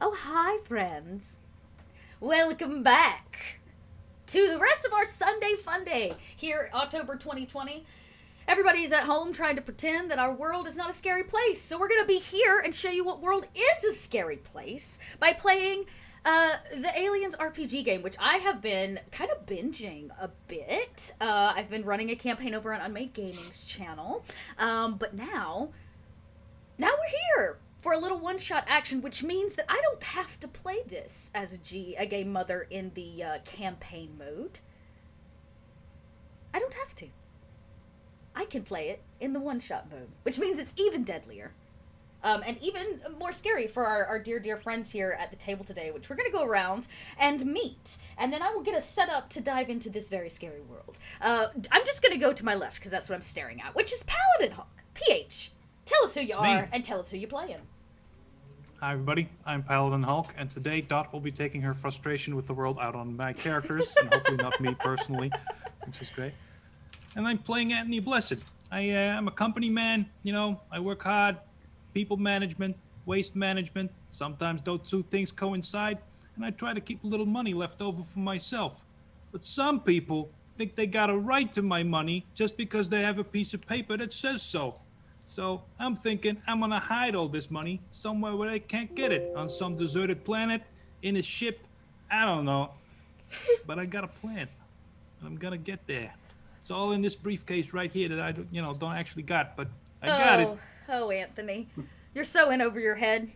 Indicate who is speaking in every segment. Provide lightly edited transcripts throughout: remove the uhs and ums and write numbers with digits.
Speaker 1: Oh, hi, friends. Welcome back to the rest of our Sunday Funday here, October 2020. Everybody's at home trying to pretend that our world is not a scary place. So we're going to be here and show you what world is a scary place by playing the Aliens RPG game, which I have been kind of binging a bit. I've been running a campaign over on Unmade Gaming's channel. But now we're here for a little one-shot action, which means that I don't have to play this as a game mother in the campaign mode. I don't have to. I can play it in the one-shot mode, which means it's even deadlier. And even more scary for our dear, dear friends here at the table today, which we're going to go around and meet. And then I will get us set up to dive into this very scary world. I'm just going to go to my left, because that's what I'm staring at, which is Paladin Hawk. PH, tell us who you are, and tell us who you're playing.
Speaker 2: Hi everybody, I'm Paladin Hulk, and today Dot will be taking her frustration with the world out on my characters, and hopefully not me personally, which is great. And I'm playing Anthony Blessed. I'm a company man, I work hard, people management, waste management, sometimes those two things coincide, and I try to keep a little money left over for myself. But some people think they got a right to my money just because they have a piece of paper that says so. So I'm thinking I'm gonna hide all this money somewhere where they can't get it, on some deserted planet, in a ship, I don't know. But I got a plan, and I'm gonna get there. It's all in this briefcase right here that I don't actually got, but I got it.
Speaker 1: Oh, Anthony, you're so in over your head.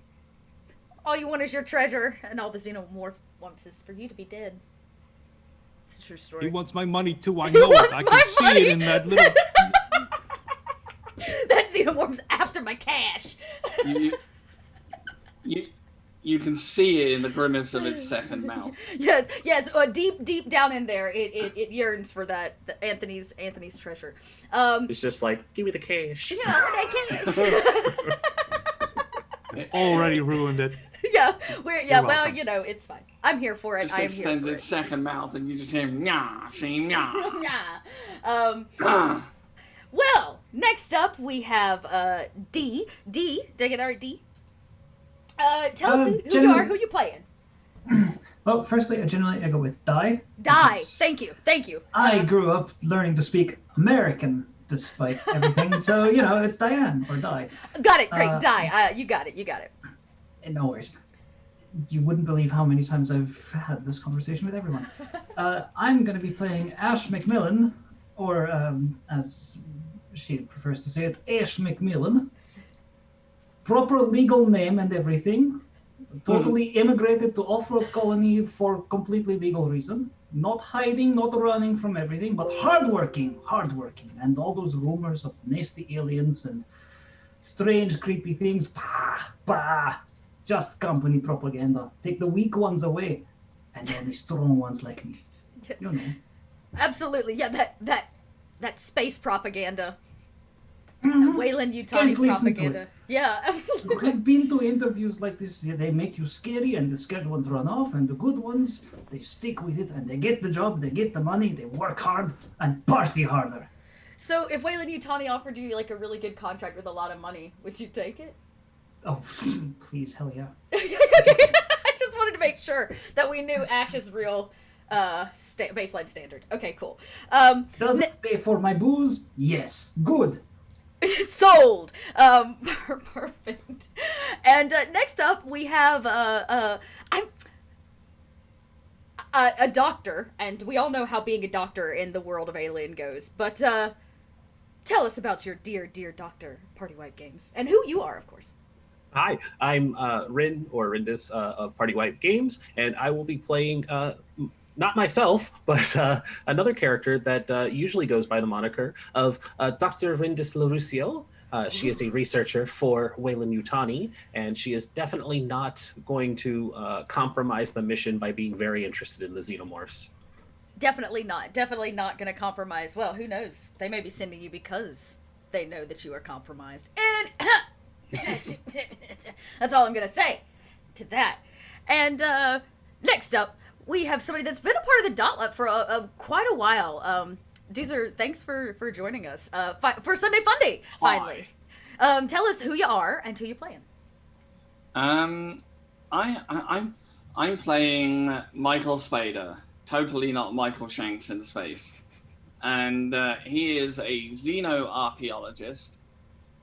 Speaker 1: All you want is your treasure, and all the Xenomorph wants is for you to be dead. It's a true story.
Speaker 2: He wants my money too, I know it. I can see it in that little...
Speaker 1: That Xenomorph's after my cash.
Speaker 3: You can see it in the grimace of its second mouth.
Speaker 1: Yes. Deep down in there, it yearns for that Anthony's treasure.
Speaker 4: It's just like, give me the cash.
Speaker 1: Yeah, that cash.
Speaker 2: Already ruined it.
Speaker 1: Yeah, well, it's fine. I'm here for it.
Speaker 3: Just
Speaker 1: I am
Speaker 3: extends
Speaker 1: here for
Speaker 3: its second mouth, and you just hear "Nyah, she nyah."
Speaker 1: Yeah. Well, next up we have D. Did I get that right, D? Tell us who you are, who you playing.
Speaker 5: Well, firstly, I go with Die.
Speaker 1: Thank you.
Speaker 5: I grew up learning to speak American despite everything, so, it's Diane, or Die.
Speaker 1: Got it, great, Die. You got it.
Speaker 5: No worries. You wouldn't believe how many times I've had this conversation with everyone. I'm going to be playing Ash McMillan, or as she prefers to say it, Ash McMillan. Proper legal name and everything. Totally immigrated to Off-Road Colony for completely legal reason. Not hiding, not running from everything, but hardworking. And all those rumors of nasty aliens and strange, creepy things, just company propaganda. Take the weak ones away, and then the strong ones like me.
Speaker 1: Yes. Absolutely, yeah, that space propaganda. Wayland Yutani propaganda. Yeah, absolutely.
Speaker 5: I've been to interviews like this. They make you scary, and the scared ones run off, and the good ones, they stick with it, and they get the job, they get the money, they work hard, and party harder.
Speaker 1: So if Wayland Yutani offered you like a really good contract with a lot of money, would you take it?
Speaker 5: Oh, please, hell yeah.
Speaker 1: I just wanted to make sure that we knew Ash's real baseline standard. Okay, cool.
Speaker 5: Does it pay for my booze? Yes. Good.
Speaker 1: Sold. Perfect. And next up we have I'm a doctor, and we all know how being a doctor in the world of Alien goes. But tell us about your dear, dear doctor, Party Wipe Games, and who you are, of course.
Speaker 4: Hi, I'm Rin, or Rindis, of Party Wipe Games, and I will be playing, not myself, but another character that usually goes by the moniker of Dr. Rindis LaRussio. She is a researcher for Wayland Yutani, and she is definitely not going to compromise the mission by being very interested in the xenomorphs.
Speaker 1: Definitely not going to compromise. Well, who knows? They may be sending you because they know that you are compromised. And that's all I'm going to say to that. And next up, we have somebody that's been a part of the Dotlet for quite a while. Deezer, thanks for joining us for Sunday Funday, finally. Tell us who you are and who you're playing.
Speaker 3: I'm playing Michael Spader, totally not Michael Shanks in space, and he is a xenoarchaeologist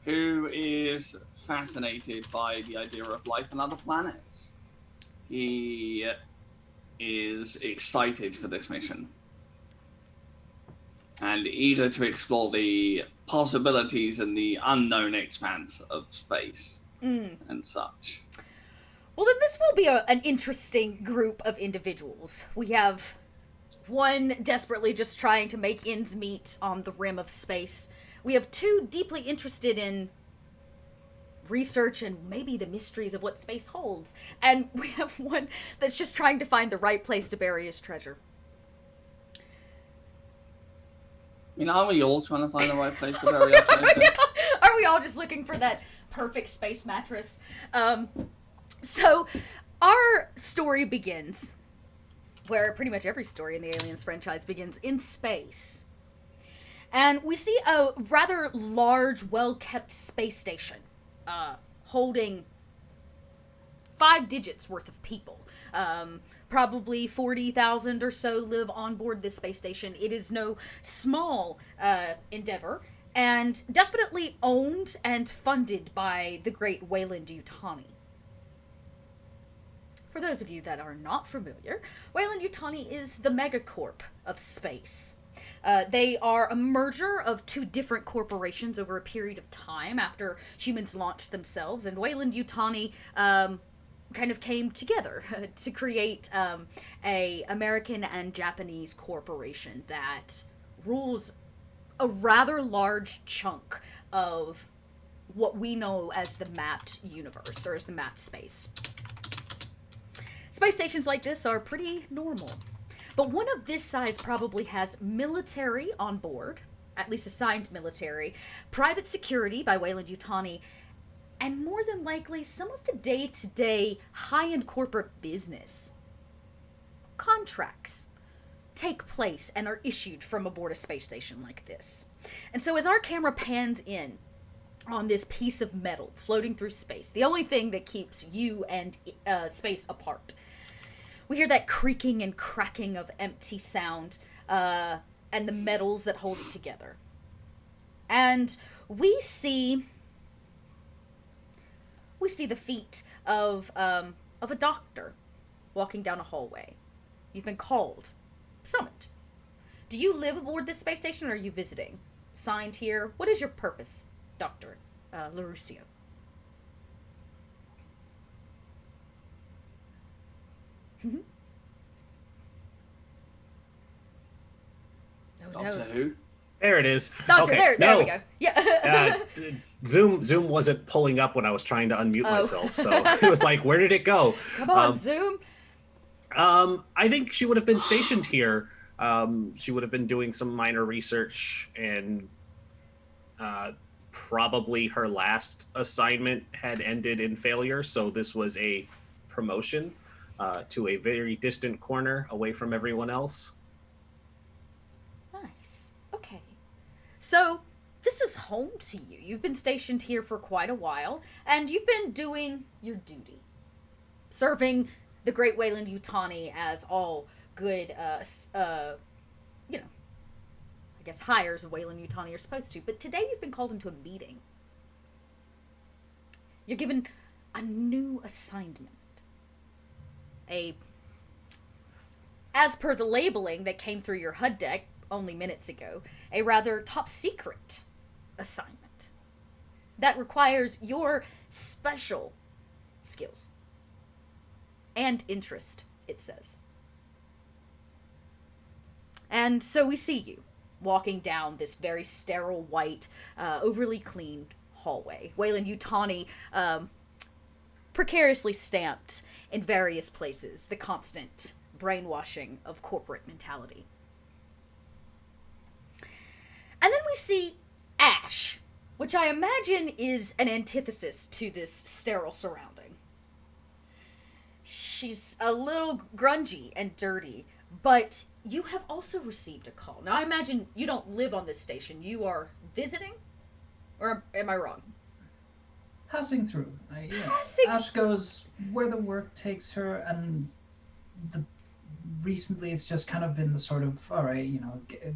Speaker 3: who is fascinated by the idea of life on other planets. He is excited for this mission and eager to explore the possibilities in the unknown expanse of space and such.
Speaker 1: Well, then this will be an interesting group of individuals. We have one desperately just trying to make ends meet on the rim of space. We have two deeply interested in research and maybe the mysteries of what space holds. And we have one that's just trying to find the right place to bury his treasure.
Speaker 3: Are we all trying to find the right place to bury our treasure?
Speaker 1: Are we all just looking for that perfect space mattress? So, our story begins where pretty much every story in the Aliens franchise begins, in space. And we see a rather large, well-kept space station holding 5 digits worth of people. Probably 40,000 or so live on board this space station. It is no small endeavor, and definitely owned and funded by the great Weyland-Yutani. For those of you that are not familiar, Weyland-Yutani is the megacorp of space. They are a merger of 2 different corporations over a period of time after humans launched themselves, and Weyland-Yutani kind of came together to create a American and Japanese corporation that rules a rather large chunk of what we know as the mapped universe, or as the mapped space. Space stations like this are pretty normal. But one of this size probably has military on board, at least assigned military, private security by Weyland-Yutani, and more than likely some of the day-to-day high-end corporate business. Contracts take place and are issued from aboard a space station like this. And so as our camera pans in on this piece of metal floating through space, the only thing that keeps you and space apart, we hear that creaking and cracking of empty sound, and the metals that hold it together. And we see the feet of a doctor walking down a hallway. You've been called, summoned. Do you live aboard this space station, or are you visiting? Signed here. What is your purpose, Dr. Larucio? Oh,
Speaker 3: Doctor
Speaker 1: no.
Speaker 3: Who?
Speaker 4: There it is.
Speaker 1: Doctor,
Speaker 4: Okay,
Speaker 1: there
Speaker 4: no.
Speaker 1: we go. Yeah.
Speaker 4: Zoom wasn't pulling up when I was trying to unmute myself, so it was like, where did it go?
Speaker 1: Come on, Zoom.
Speaker 4: I think she would have been stationed here. She would have been doing some minor research, and probably her last assignment had ended in failure, so this was a promotion to a very distant corner away from everyone else.
Speaker 1: Nice. Okay. So, this is home to you. You've been stationed here for quite a while, and you've been doing your duty. Serving the great Weyland-Yutani as all good, I guess hires of Weyland-Yutani are supposed to. But today you've been called into a meeting. You're given a new assignment. As per the labeling that came through your HUD deck only minutes ago, a rather top secret assignment that requires your special skills and interest, it says. And so we see you walking down this very sterile, white, overly clean hallway. Weyland-Yutani, precariously stamped in various places, the constant brainwashing of corporate mentality. And then we see Ash, which I imagine is an antithesis to this sterile surrounding. She's a little grungy and dirty, but you have also received a call. Now, I imagine you don't live on this station. You are visiting? Or am I wrong?
Speaker 5: passing through.
Speaker 1: Passing-
Speaker 5: Ash goes where the work takes her, and recently it's just kind of been the sort of, all right,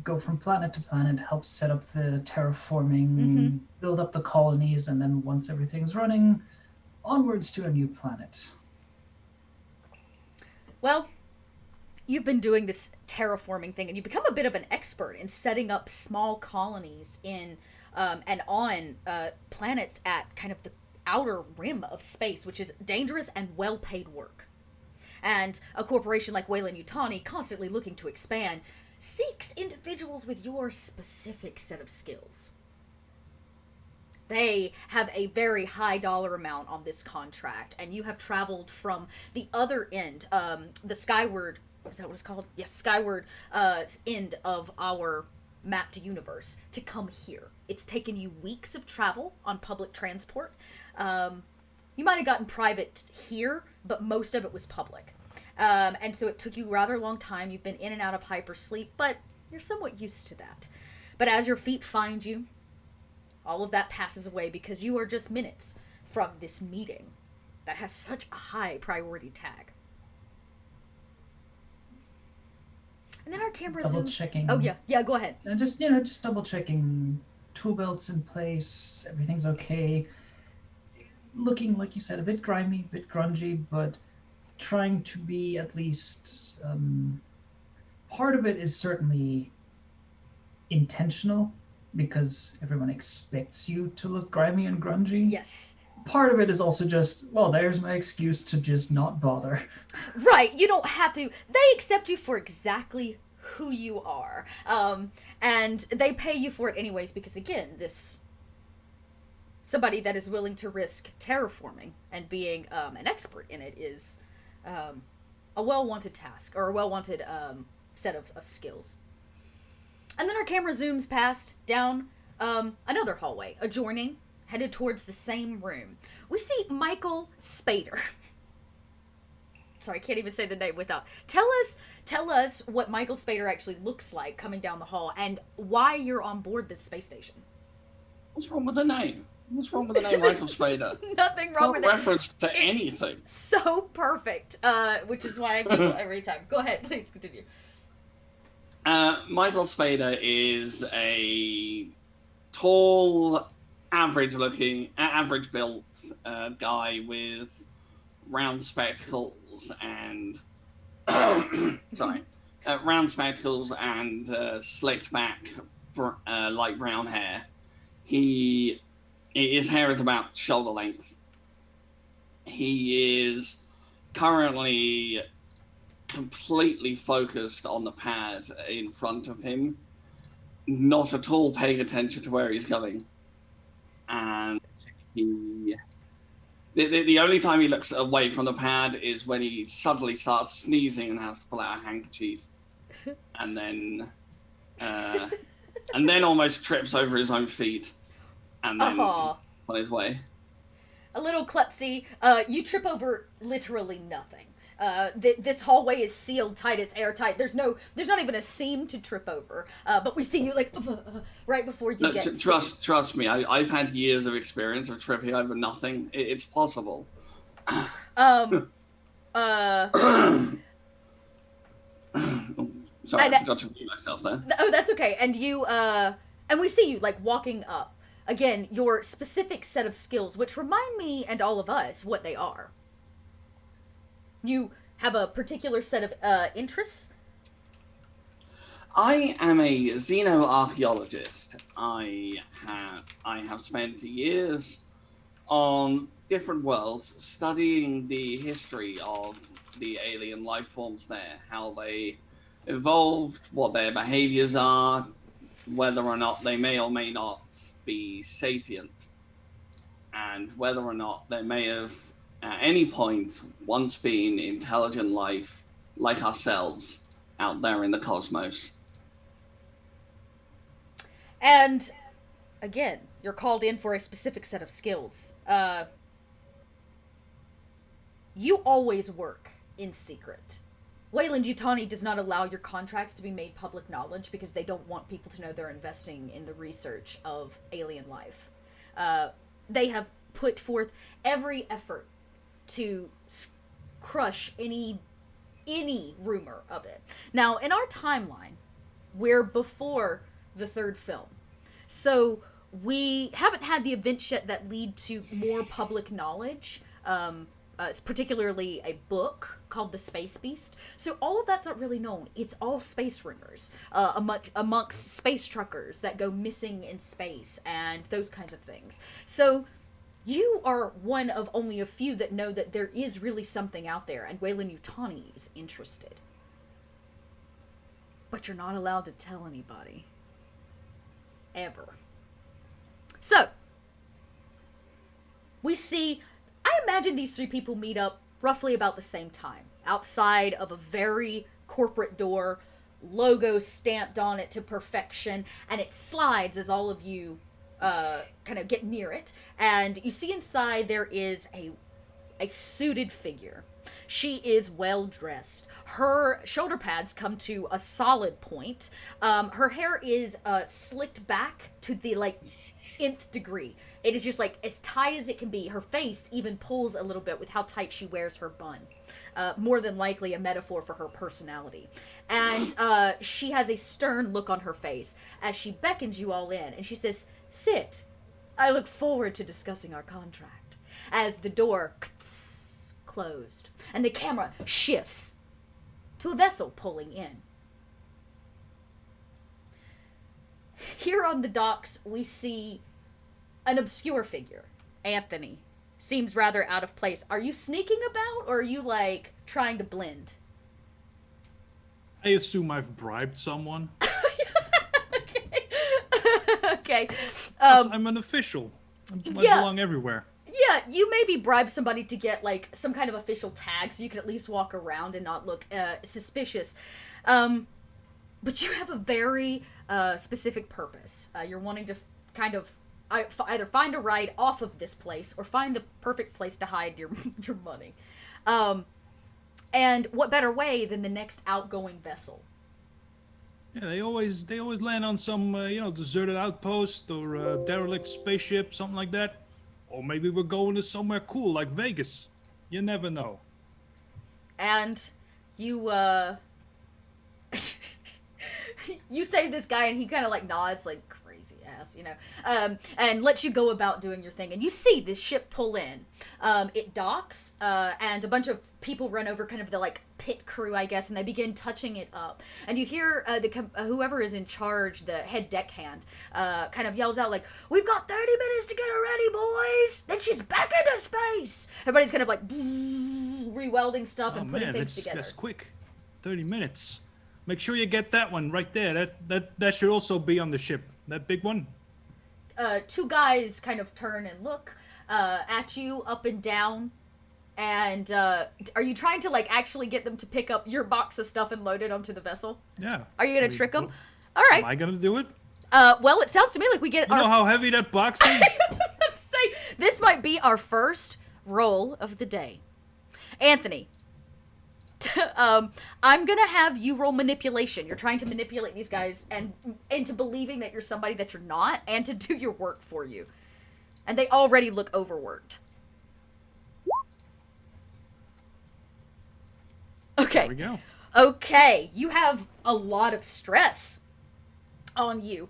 Speaker 5: go from planet to planet, help set up the terraforming, build up the colonies, and then once everything's running, onwards to a new planet.
Speaker 1: Well, you've been doing this terraforming thing, and you become a bit of an expert in setting up small colonies in and on planets at kind of the outer rim of space, which is dangerous and well-paid work. And a corporation like Weyland-Yutani, constantly looking to expand, seeks individuals with your specific set of skills. They have a very high dollar amount on this contract, and you have traveled from the other end, the skyward, is that what it's called? Yes, skyward end of our mapped universe to come here. It's taken you weeks of travel on public transport. You might have gotten private here, but most of it was public. And so it took you a rather long time. You've been in and out of hypersleep, but you're somewhat used to that. But as your feet find you, all of that passes away because you are just minutes from this meeting that has such a high priority tag. And then our camera
Speaker 5: Double
Speaker 1: zooms.
Speaker 5: checking.
Speaker 1: Oh, yeah, go ahead.
Speaker 5: And just double checking. Tool belts in place. Everything's okay. Looking, like you said, a bit grimy, a bit grungy, but trying to be at least. Part of it is certainly intentional because everyone expects you to look grimy and grungy.
Speaker 1: Yes.
Speaker 5: Part of it is also just, well, there's my excuse to just not bother.
Speaker 1: Right, you don't have to. They accept you for exactly who you are. And they pay you for it anyways because, again, this somebody that is willing to risk terraforming and being an expert in it is a well-wanted task, or a well-wanted set of skills. And then our camera zooms past down another hallway, adjoining, headed towards the same room. We see Michael Spader. Sorry, I can't even say the name without. Tell us what Michael Spader actually looks like coming down the hall, and why you're on board this space station.
Speaker 3: What's wrong with the name? What's wrong with the name Michael Spader?
Speaker 1: Nothing wrong with
Speaker 3: Not
Speaker 1: it.
Speaker 3: reference to anything.
Speaker 1: So perfect, which is why I giggle every time. Go ahead, please continue.
Speaker 3: Michael Spader is a tall, average-built guy with round spectacles and round spectacles and slicked back light brown hair. His hair is about shoulder length. He is currently completely focused on the pad in front of him, not at all paying attention to where he's going. And the only time he looks away from the pad is when he suddenly starts sneezing and has to pull out a handkerchief, and then almost trips over his own feet, and then on his way.
Speaker 1: A little klutzy. You trip over literally nothing. This hallway is sealed tight. It's airtight. There's not even a seam to trip over. But we see you like right before you get.
Speaker 3: Trust me. I've had years of experience of tripping over nothing. It's possible. Sorry, I forgot to mute myself there.
Speaker 1: Oh, that's okay. And you and we see you like walking up. Again, your specific set of skills, which remind me and all of us what they are. You have a particular set of interests?
Speaker 3: I am a xenoarchaeologist. I have spent years on different worlds studying the history of the alien life forms there, how they evolved, what their behaviors are, whether or not they may or may not be sapient, and whether or not they may have at any point once been intelligent life like ourselves out there in the cosmos.
Speaker 1: And again, you're called in for a specific set of skills. You always work in secret. Weyland-Yutani does not allow your contracts to be made public knowledge because they don't want people to know they're investing in the research of alien life. They have put forth every effort to crush any rumor of it. Now, in our timeline, we're before the third film. So we haven't had the events yet that lead to more public knowledge, particularly a book called The Space Beast. So all of that's not really known. It's all space ringers, amongst space truckers that go missing in space and those kinds of things. So you are one of only a few that know that there is really something out there, and Weyland-Yutani is interested. But you're not allowed to tell anybody. Ever. So, we see, I imagine these three people meet up roughly about the same time, outside of a very corporate door, logo stamped on it to perfection, and it slides as all of you kind of get near it, and you see inside there is a suited figure. She is well dressed. Her shoulder pads come to a solid point. Her hair is slicked back to the nth degree. It is just as tight as it can be. Her face even pulls a little bit with how tight she wears her bun. More than likely a metaphor for her personality. And she has a stern look on her face as she beckons you all in, and she says, "Sit. I look forward to discussing our contract." As the door closed, and the camera shifts to a vessel pulling in. Here on the docks, we see an obscure figure. Anthony seems rather out of place. Are you sneaking about, or are you, trying to blend?
Speaker 2: I assume I've bribed someone.
Speaker 1: Okay.
Speaker 2: I'm an official. I belong everywhere.
Speaker 1: Yeah, you maybe bribe somebody to get, some kind of official tag so you can at least walk around and not look suspicious. But you have a very specific purpose. You're wanting to kind of either find a ride off of this place or find the perfect place to hide your money. And what better way than the next outgoing vessel?
Speaker 2: Yeah, they always land on some deserted outpost or a derelict spaceship, something like that. Or maybe we're going to somewhere cool like Vegas. You never know.
Speaker 1: And you you say this guy, and he kind of nods crazy ass, and lets you go about doing your thing. And you see this ship pull in. It docks, and a bunch of people run over, kind of the pit crew, I guess, and they begin touching it up. And you hear whoever is in charge, the head deckhand, kind of yells out "We've got 30 minutes to get her ready, boys! Then she's back into space!" Everybody's kind of re-welding stuff and putting things together.
Speaker 2: That's quick. 30 minutes. Make sure you get that one right there. That should also be on the ship. That big one.
Speaker 1: Two guys kind of turn and look at you up and down. And are you trying to actually get them to pick up your box of stuff and load it onto the vessel?
Speaker 2: Yeah.
Speaker 1: Are you gonna trick them? All right.
Speaker 2: Am I gonna do it?
Speaker 1: Well, it sounds to me like we get
Speaker 2: You know how heavy that box is?
Speaker 1: I was about to say, this might be our first roll of the day. Anthony, I'm gonna have you roll manipulation. You're trying to manipulate these guys and into believing that you're somebody that you're not, and to do your work for you. And they already look overworked. Okay.
Speaker 2: There we go.
Speaker 1: Okay, you have a lot of stress on you.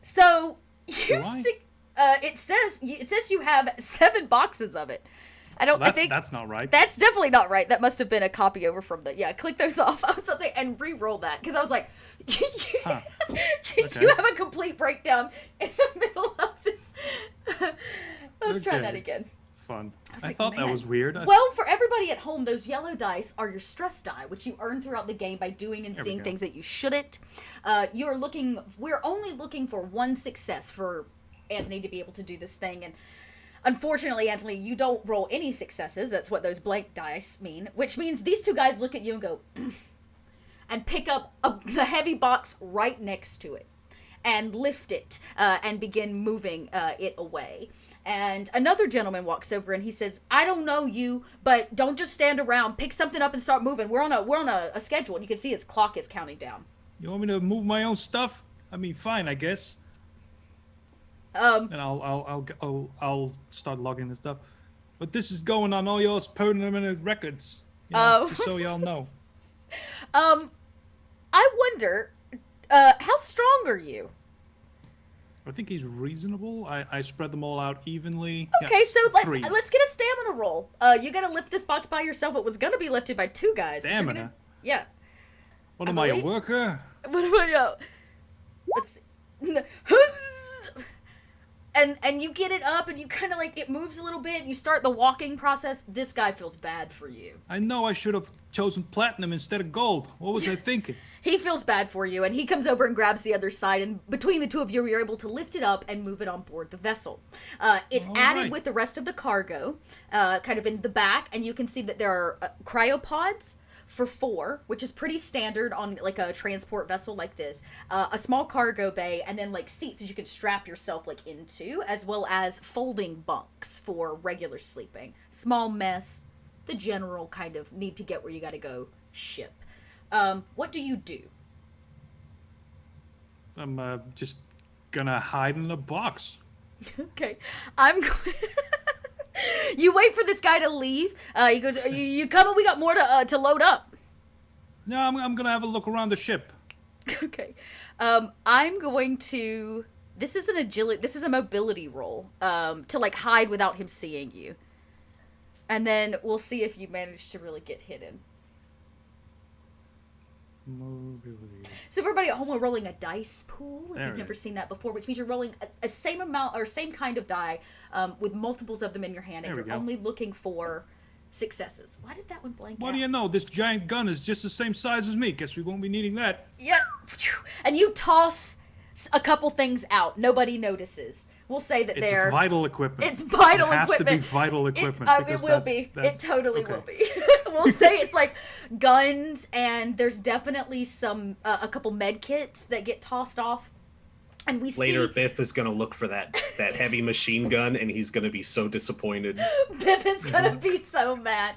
Speaker 1: So you see, it says you have 7 boxes of it. I think
Speaker 2: that's not right.
Speaker 1: That's definitely not right. That must have been a copy over from click those off. I was about to say, and re-roll that, because I was like, you have a complete breakdown in the middle of this. Let's try that again.
Speaker 2: Fun.
Speaker 1: I
Speaker 2: thought that was weird.
Speaker 1: Well, for everybody at home, those yellow dice are your stress die, which you earn throughout the game by doing and seeing things that you shouldn't. We're only looking for 1 success for Anthony to be able to do this thing, and unfortunately, Anthony, you don't roll any successes. That's what those blank dice mean, which means these two guys look at you and go, and pick up the heavy box right next to it, and lift it, and begin moving it away. And another gentleman walks over and he says, "I don't know you, but don't just stand around. Pick something up and start moving. We're on a schedule." And you can see his clock is counting down.
Speaker 2: You want me to move my own stuff? I mean, fine, I guess. And I'll start logging this stuff. But this is going on all y'all's permanent records. You know, just so y'all know.
Speaker 1: I wonder, how strong are you?
Speaker 2: I think he's reasonable. I spread them all out evenly.
Speaker 1: Okay,
Speaker 2: Yeah,
Speaker 1: so
Speaker 2: 3.
Speaker 1: let's get a stamina roll. You gotta lift this box by yourself. It was gonna be lifted by 2 guys. but you're
Speaker 2: Stamina?
Speaker 1: gonna- yeah.
Speaker 2: What
Speaker 1: I
Speaker 2: am I, a
Speaker 1: believe-
Speaker 2: worker?
Speaker 1: What about you? Let's see. And you get it up, and you kind of like it moves a little bit, and you start the walking process. This guy feels bad for you.
Speaker 2: I know I should have chosen platinum instead of gold. What was I thinking?
Speaker 1: He feels bad for you, and he comes over and grabs the other side, and between the two of you, you're able to lift it up and move it on board the vessel. It's
Speaker 2: All
Speaker 1: added
Speaker 2: right.
Speaker 1: with the rest of the cargo, kind of in the back, and you can see that there are cryopods for 4, which is pretty standard on like a transport vessel like this. A small cargo bay, and then like seats that you can strap yourself like into, as well as folding bunks for regular sleeping. Small mess, the general kind of need to get where you got to go ship. What do you do?
Speaker 2: I'm just gonna hide in a box.
Speaker 1: Okay, I'm going. You wait for this guy to leave. He goes, "You coming? We got more to load up."
Speaker 2: No, I'm gonna have a look around the ship.
Speaker 1: Okay, I'm going to. This is an agility. This is a mobility roll. To like hide without him seeing you, and then we'll see if you manage to really get hidden.
Speaker 2: Mobility.
Speaker 1: So everybody at home, we're rolling a dice pool. If
Speaker 2: There
Speaker 1: you've
Speaker 2: it
Speaker 1: never
Speaker 2: is.
Speaker 1: seen that before, which means you're rolling a same amount or same kind of die with multiples of them in your hand, and
Speaker 2: There we
Speaker 1: you're
Speaker 2: go.
Speaker 1: only looking for successes. Why did that one blank
Speaker 2: What
Speaker 1: out?
Speaker 2: do you know? This giant gun is just the same size as me. Guess we won't be needing that.
Speaker 1: Yeah. And you toss a couple things out. Nobody notices. We'll say that
Speaker 2: It's
Speaker 1: they're...
Speaker 2: vital equipment.
Speaker 1: It's vital
Speaker 2: it has
Speaker 1: equipment.
Speaker 2: to be vital
Speaker 1: It's,
Speaker 2: equipment.
Speaker 1: it
Speaker 2: because
Speaker 1: will be.
Speaker 2: that's-
Speaker 1: It totally
Speaker 2: okay.
Speaker 1: will be. We'll say it's like guns, and there's definitely some a couple med kits that get tossed off. And we
Speaker 4: Later,
Speaker 1: see
Speaker 4: Biff is going to look for that heavy machine gun, and he's going to be so disappointed.
Speaker 1: Biff is gonna be so mad.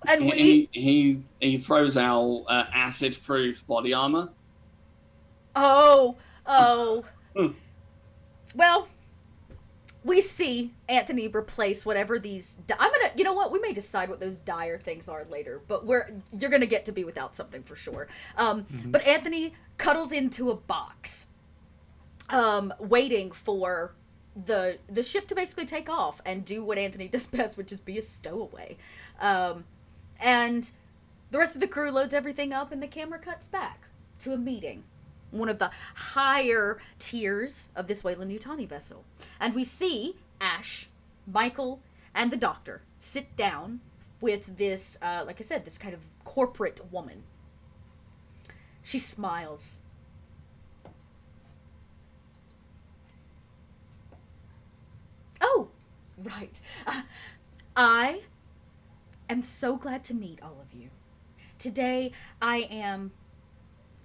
Speaker 1: And we
Speaker 3: He throws out acid-proof body armor.
Speaker 1: oh
Speaker 3: Hmm.
Speaker 1: well, we see Anthony replace whatever these. I'm gonna, you know what? We may decide what those dire things are later, but you're gonna get to be without something for sure. But Anthony cuddles into a box, waiting for the ship to basically take off and do what Anthony does best, which is be a stowaway. And the rest of the crew loads everything up, and the camera cuts back to a meeting. One of the higher tiers of this Weyland-Yutani vessel. And we see Ash, Michael, and the doctor sit down with this, like I said, this kind of corporate woman. She smiles. Oh, right. I am so glad to meet all of you. Today, I am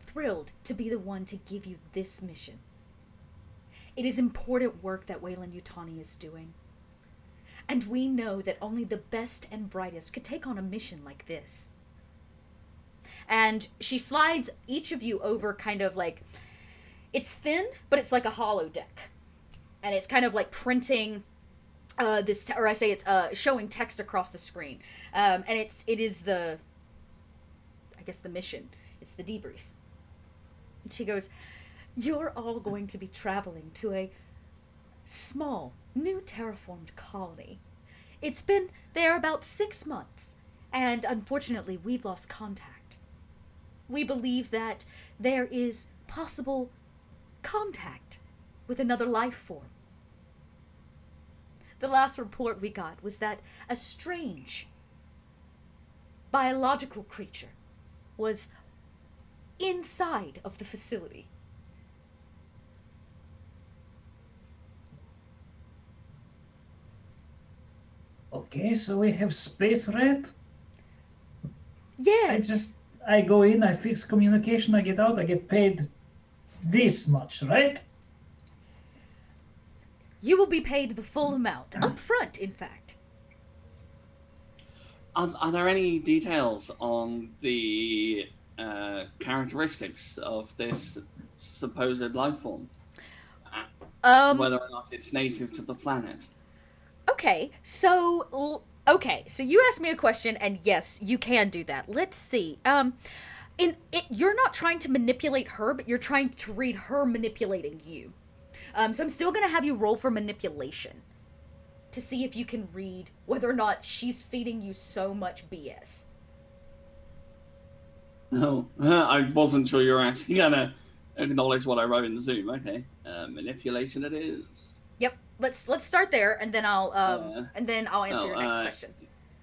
Speaker 1: thrilled to be the one to give you this mission. It is important work that Weyland-Yutani is doing. And we know that only the best and brightest could take on a mission like this. And she slides each of you over kind of like, it's thin, but it's like a hollow deck. And it's kind of like printing this, or I say it's showing text across the screen. And it is the, I guess the mission. It's the debrief. And she goes, "You're all going to be traveling to a small, new terraformed colony. It's been there about 6 months, and unfortunately we've lost contact. We believe that there is possible contact with another life form. The last report we got was that a strange biological creature was inside of the facility."
Speaker 5: Okay, so we have space rat.
Speaker 1: Yes.
Speaker 5: I go in, I fix communication, I get out, I get paid this much, right?
Speaker 1: You will be paid the full amount, up front, in fact.
Speaker 3: Are there any details on the characteristics of this supposed life form? whether or not it's native to the planet.
Speaker 1: Okay, so you asked me a question, and yes, you can do that. Let's see. You're not trying to manipulate her, but you're trying to read her manipulating you. So I'm still gonna have you roll for manipulation to see if you can read whether or not she's feeding you so much BS.
Speaker 3: No, I wasn't sure you were actually gonna acknowledge what I wrote in the Zoom. Okay, manipulation it is.
Speaker 1: Yep. Let's start there, and then I'll answer your next question.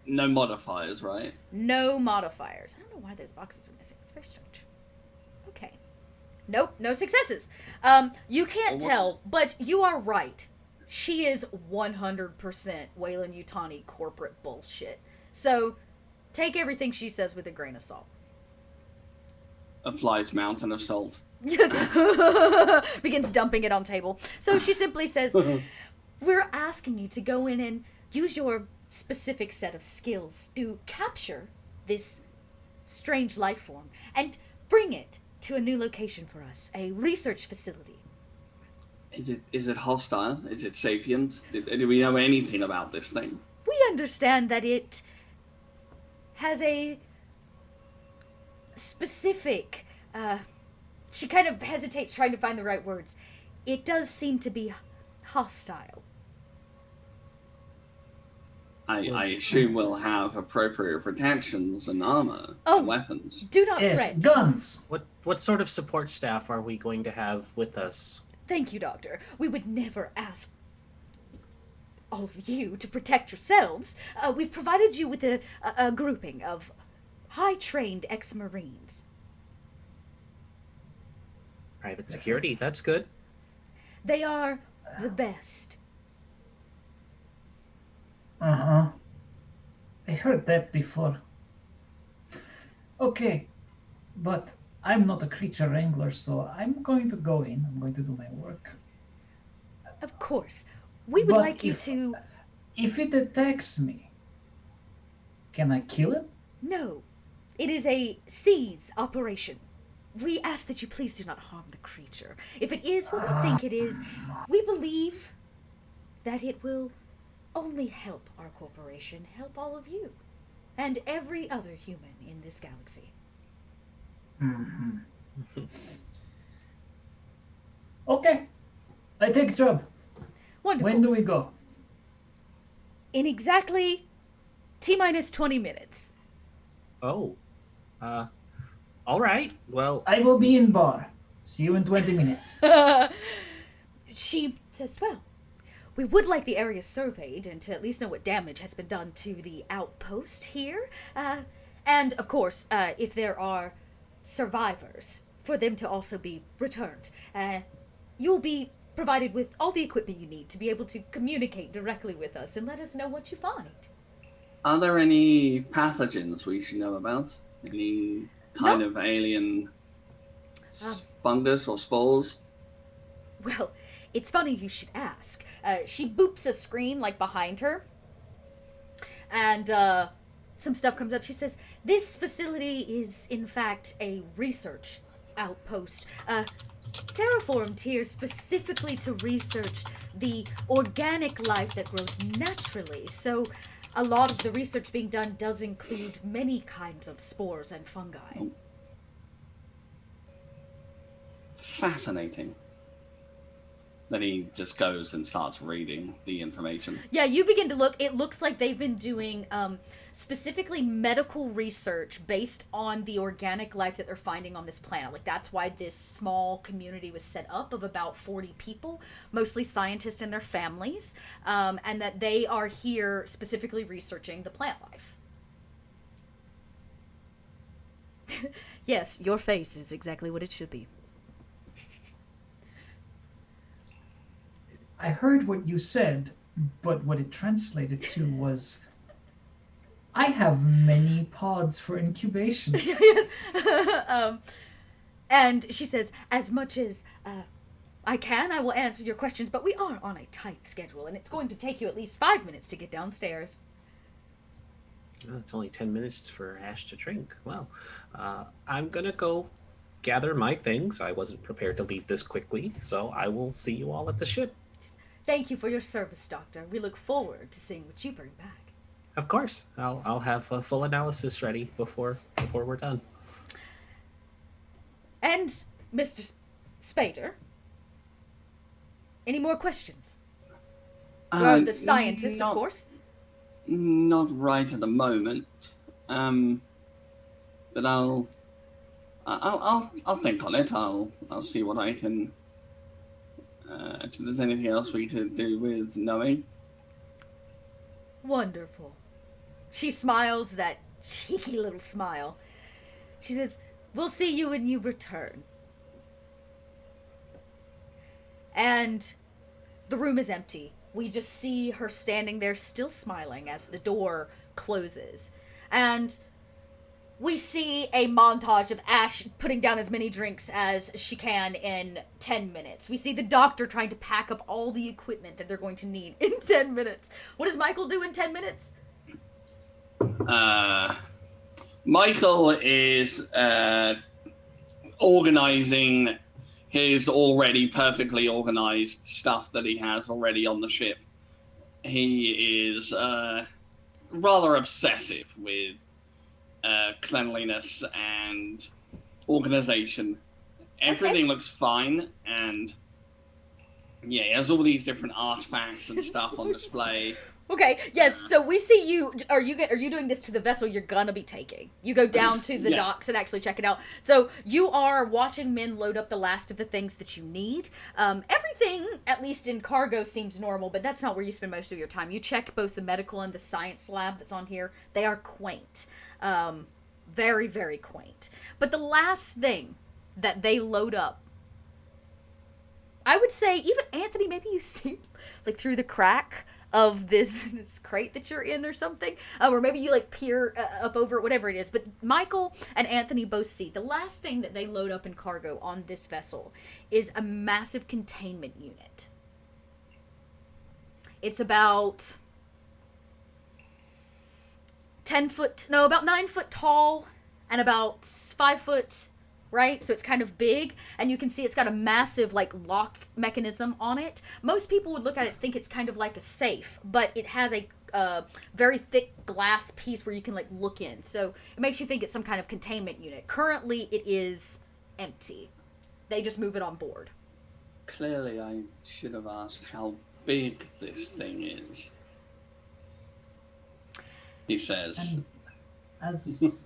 Speaker 3: No modifiers, right?
Speaker 1: No modifiers. I don't know why those boxes are missing. It's very strange. Okay. Nope, no successes. You can't tell, but you are right. She is 100% Wayland Yutani corporate bullshit. So, take everything she says with a grain of salt.
Speaker 3: Applies mountain of salt.
Speaker 1: Begins dumping it on table. So she simply says, we're asking you to go in and use your specific set of skills to capture this strange life form and bring it to a new location for us, a research facility.
Speaker 3: Is it hostile? Is it sapient? Do we know anything about this thing?
Speaker 1: We understand that it has a specific, she kind of hesitates trying to find the right words. It does seem to be hostile.
Speaker 3: I assume we'll have appropriate protections and armor and weapons.
Speaker 1: Do not fret.
Speaker 5: Guns!
Speaker 4: What sort of support staff are we going to have with us?
Speaker 1: Thank you, Doctor. We would never ask all of you to protect yourselves. We've provided you with a grouping of high-trained ex-Marines.
Speaker 4: Private security, that's good.
Speaker 1: They are the best.
Speaker 5: Uh-huh. I heard that before. Okay, but I'm not a creature wrangler, so I'm going to go in. I'm going to do my work.
Speaker 1: Of course. We would like you to...
Speaker 5: If it attacks me, can I kill it?
Speaker 1: No. It is a seize operation. We ask that you please do not harm the creature. If it is what we think it is, we believe that it will only help our corporation, help all of you, and every other human in this galaxy.
Speaker 5: Mm-hmm. Okay, I take job.
Speaker 1: Wonderful.
Speaker 5: When do we go?
Speaker 1: In exactly T-minus 20 minutes.
Speaker 4: Oh, all right. Well,
Speaker 5: I will be in bar. See you in 20 minutes.
Speaker 1: She says, well, we would like the area surveyed and to at least know what damage has been done to the outpost here. And, of course, if there are survivors, for them to also be returned. You'll be provided with all the equipment you need to be able to communicate directly with us and let us know what you find.
Speaker 3: Are there any pathogens we should know about? Any kind of alien fungus or spores?
Speaker 1: Well, it's funny you should ask. She boops a screen, like, behind her. And, some stuff comes up. She says, this facility is, in fact, a research outpost. Terraformed here specifically to research the organic life that grows naturally. So, a lot of the research being done does include many kinds of spores and fungi.
Speaker 3: Oh. Fascinating. Then he just goes and starts reading the information.
Speaker 1: Yeah, you begin to look. It looks like they've been doing specifically medical research based on the organic life that they're finding on this planet. Like, that's why this small community was set up of about 40 people, mostly scientists and their families, and that they are here specifically researching the plant life. Yes, your face is exactly what it should be.
Speaker 5: I heard what you said, but what it translated to was, I have many pods for incubation.
Speaker 1: Yes. And she says, as much as I can, I will answer your questions, but we are on a tight schedule, and it's going to take you at least 5 minutes to get downstairs.
Speaker 4: It's only 10 minutes for Ash to drink. Well, I'm gonna go gather my things. I wasn't prepared to leave this quickly, so I will see you all at the ship.
Speaker 1: Thank you for your service, Doctor. We look forward to seeing what you bring back.
Speaker 4: Of course, I'll have a full analysis ready before we're done.
Speaker 1: And Mr. Spader, any more questions? You're the scientist, of course.
Speaker 3: Not right at the moment. But I'll think on it. I'll see what I can. If there's anything else we could do with Noe.
Speaker 1: Wonderful. She smiles that cheeky little smile. She says, "We'll see you when you return." And the room is empty. We just see her standing there still smiling as the door closes. And we see a montage of Ash putting down as many drinks as she can in 10 minutes. We see the doctor trying to pack up all the equipment that they're going to need in 10 minutes. What does Michael do in 10 minutes?
Speaker 3: Michael is organizing his already perfectly organized stuff that he has already on the ship. He is rather obsessive with cleanliness and organization. Everything looks fine, and yeah, he has all these different artifacts and stuff on display.
Speaker 1: Okay, yes, so we see you, are you doing this to the vessel you're gonna be taking? You go down to the docks and actually check it out. So you are watching men load up the last of the things that you need. Everything, at least in cargo, seems normal, but that's not where you spend most of your time. You check both the medical and the science lab that's on here. They are quaint. Very, very quaint. But the last thing that they load up, I would say, even Anthony, maybe you see, like, through the crack of this crate that you're in or something, or maybe you like peer up over it, whatever it is. But Michael and Anthony both see the last thing that they load up in cargo on this vessel is a massive containment unit. It's about 9 foot tall and about 5 foot, right? So it's kind of big, and you can see it's got a massive like lock mechanism on it. Most people would look at it, think it's kind of like a safe, but it has a very thick glass piece where you can like look in. So it makes you think it's some kind of containment unit. Currently it is empty. They just move it on board.
Speaker 3: Clearly I should have asked how big this thing is. He says.
Speaker 5: And as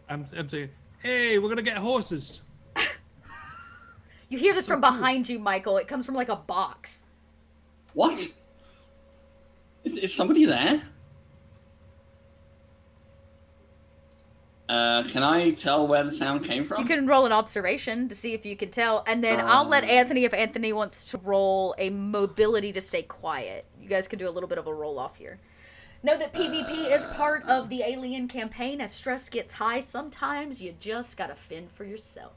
Speaker 2: I'm saying, hey, we're gonna get horses.
Speaker 1: You hear this from behind you, Michael. It comes from like a box.
Speaker 3: What? Is somebody there? Can I tell where the sound came from?
Speaker 1: You can roll an observation to see if you can tell, and then I'll let Anthony, if Anthony wants to roll a mobility to stay quiet. You guys can do a little bit of a roll off here. Know that PvP is part of the Alien campaign. As stress gets high, sometimes you just gotta fend for yourself.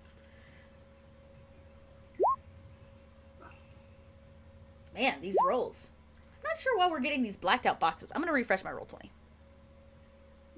Speaker 1: Man, these rolls. I'm not sure why we're getting these blacked out boxes. I'm gonna refresh my roll 20.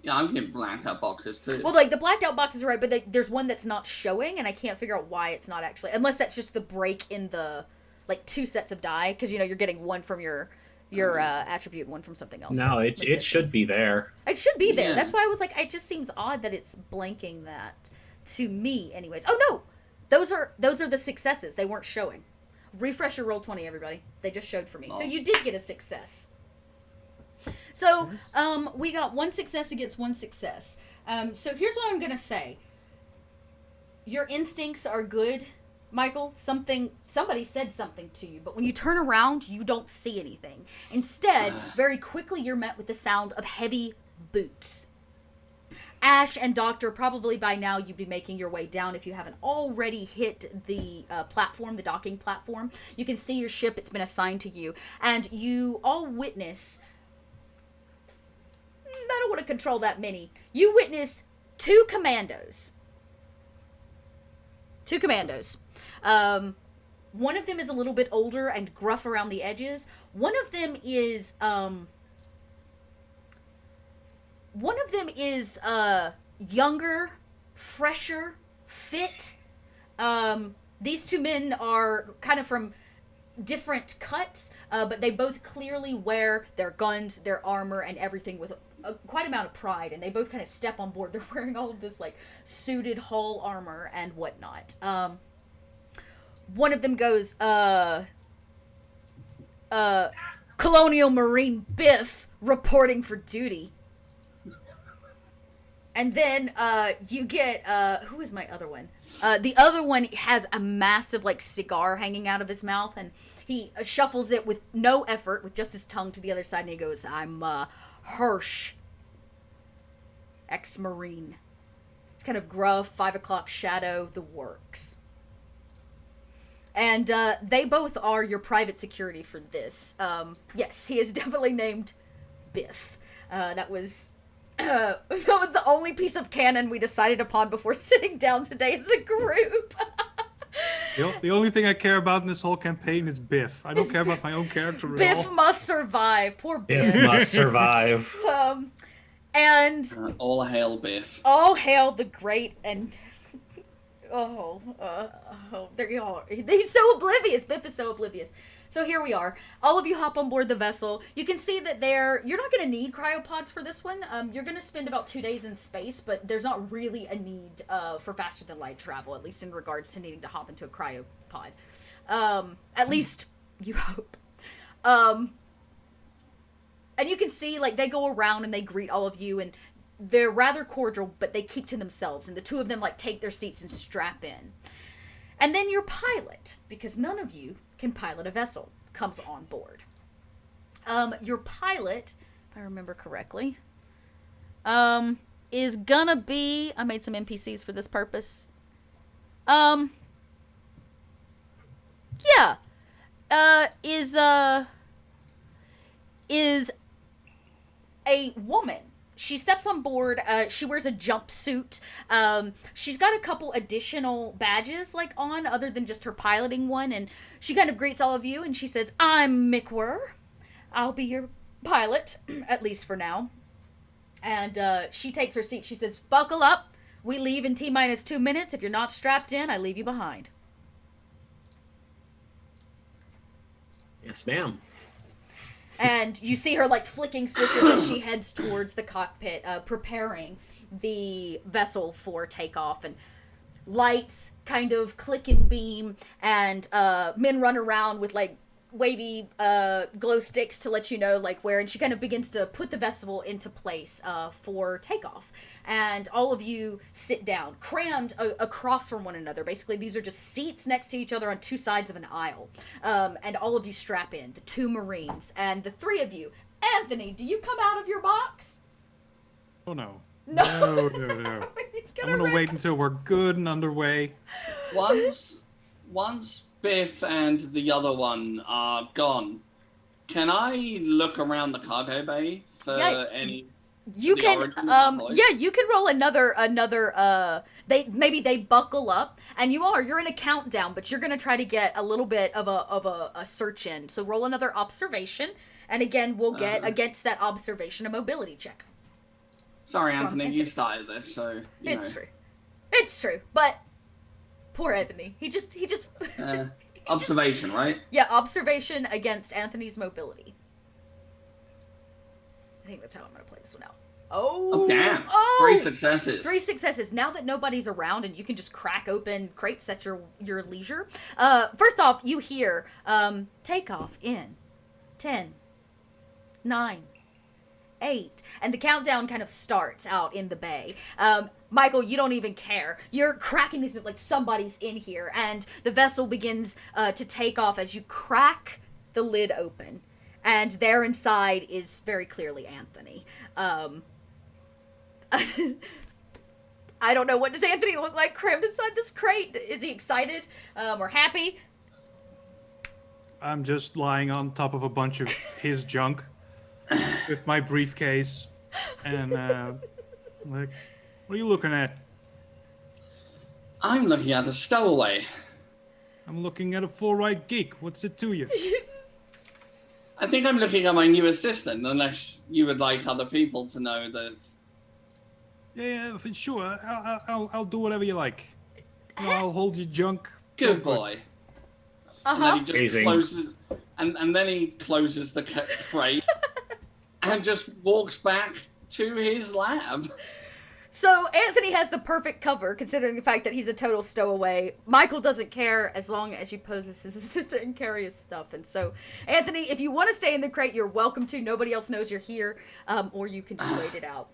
Speaker 3: Yeah, I'm getting blacked out boxes too.
Speaker 1: Well, like, the blacked out boxes are right, but there's one that's not showing, and I can't figure out why it's not actually. Unless that's just the break in the, like, 2 sets of die, because, you know, you're getting one from your attribute and one from something else.
Speaker 4: No, it should be there.
Speaker 1: It should be there.
Speaker 3: Yeah.
Speaker 1: That's why I was like, it just seems odd that it's blanking that to me anyways. Oh, no! Those are the successes. They weren't showing. Refresh your roll 20, everybody. They just showed for me. So you did get a success. So, we got 1 success against 1 success. So here's what I'm going to say. Your instincts are good, Michael. Somebody said something to you, but when you turn around, you don't see anything. Instead, very quickly, you're met with the sound of heavy boots. Ash and Doctor, probably by now you'd be making your way down if you haven't already hit the platform, the docking platform. You can see your ship. It's been assigned to you. And you all witness... I don't want to control that many. You witness 2 commandos. 2 commandos. One of them is a little bit older and gruff around the edges. One of them is younger, fresher, fit, These two men are kind of from different cuts, but they both clearly wear their guns, their armor, and everything with quite amount of pride, and they both kind of step on board. They're wearing all of this like suited hull armor and whatnot. One of them goes, Colonial Marine Biff reporting for duty. And then you get who is my other one? The other one has a massive like cigar hanging out of his mouth, and he shuffles it with no effort, with just his tongue to the other side, and he goes, "I'm Hirsch, ex-Marine." It's kind of gruff, 5 o'clock shadow, the works. And they both are your private security for this. Yes, he is definitely named Biff. That was the only piece of canon we decided upon before sitting down today as a group.
Speaker 2: The only thing I care about in this whole campaign is Biff. I don't care about my own character at all.
Speaker 1: Biff must survive. Poor Biff.
Speaker 4: Biff must survive.
Speaker 1: And
Speaker 3: all hail Biff.
Speaker 1: all hail the great and there you are. He's so oblivious. Biff is so oblivious. So here we are. All of you hop on board the vessel. You can see that you're not going to need cryopods for this one. You're going to spend about 2 days in space, but there's not really a need for faster than light travel, at least in regards to needing to hop into a cryopod. At least you hope. And you can see, like, they go around and they greet all of you, and they're rather cordial, but they keep to themselves, and the two of them, like, take their seats and strap in. And then your pilot, because none of you can pilot a vessel, comes on board. Your pilot, if I remember correctly, is gonna be... I made some NPCs for this purpose. Yeah. Is a woman. She steps on board. She wears a jumpsuit. She's got a couple additional badges, like, on, other than just her piloting one. And she kind of greets all of you, and she says, "I'm Mikwer. I'll be your pilot, at least for now." And she takes her seat. She says, "Buckle up. We leave in T-minus 2 minutes. If you're not strapped in, I leave you behind."
Speaker 4: Yes, ma'am.
Speaker 1: And you see her, like, flicking switches as she heads towards the cockpit, preparing the vessel for takeoff. And lights kind of click and beam, and men run around with, like, wavy glow sticks to let you know, like, where. And she kind of begins to put the vessel into place for takeoff. And all of you sit down, crammed across from one another. Basically, these are just seats next to each other on two sides of an aisle. And all of you strap in, the two Marines, and the three of you. Anthony, do you come out of your box?
Speaker 2: Oh, no.
Speaker 1: No.
Speaker 2: No.
Speaker 1: He's
Speaker 2: I'm going to wait until we're good and underway.
Speaker 3: Once Biff and the other one are gone, can I look around the cargo bay for any...
Speaker 1: You can, you can roll another, they buckle up, and you're in a countdown, but you're gonna try to get a little bit of a search in. So roll another observation, and again, we'll get against that observation a mobility check.
Speaker 3: Sorry, Anthony, you started this, so,
Speaker 1: True. It's true, but poor Anthony. He just
Speaker 3: observation, right?
Speaker 1: Yeah, observation against Anthony's mobility. I think that's how I'm gonna play this one out.
Speaker 3: Oh, damn.
Speaker 1: Oh!
Speaker 3: 3 successes.
Speaker 1: 3 successes. Now that nobody's around and you can just crack open crates at your leisure. First off, you hear, takeoff in 10, 9, 8. And the countdown kind of starts out in the bay. Michael, you don't even care. You're cracking these, like, somebody's in here. And the vessel begins to take off as you crack the lid open. And there inside is very clearly Anthony. I don't know. What does Anthony look like crammed inside this crate? Is he excited or happy?
Speaker 2: I'm just lying on top of a bunch of his junk with my briefcase. And, like, what are you looking at?
Speaker 3: I'm looking at a stowaway.
Speaker 2: I'm looking at a full-right geek. What's it to you?
Speaker 3: I think I'm looking at my new assistant, unless you would like other people to know that...
Speaker 2: Yeah, for sure. I'll do whatever you like. No, I'll hold your junk.
Speaker 3: Good boy. And then he just
Speaker 4: Amazing.
Speaker 3: closes, and then he closes the crate and just walks back to his lab.
Speaker 1: So Anthony has the perfect cover, considering the fact that he's a total stowaway. Michael doesn't care as long as you pose as his assistant and carry his stuff. And so, Anthony, if you want to stay in the crate, you're welcome to. Nobody else knows you're here, or you can just wait it out.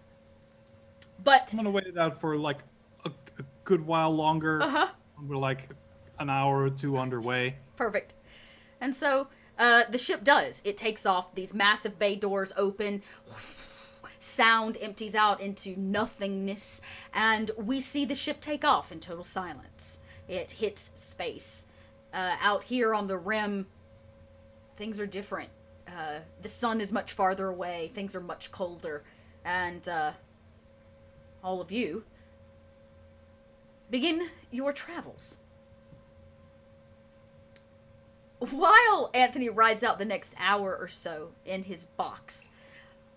Speaker 1: But
Speaker 2: I'm gonna wait it out for like a good while longer. We're like an hour or two underway.
Speaker 1: perfect. And so the ship does. It takes off. These massive bay doors open. Sound empties out into nothingness, and we see the ship take off in total silence. It hits space. Out here on the rim, things are different. The sun is much farther away. Things are much colder. And all of you begin your travels. While Anthony rides out the next hour or so in his box,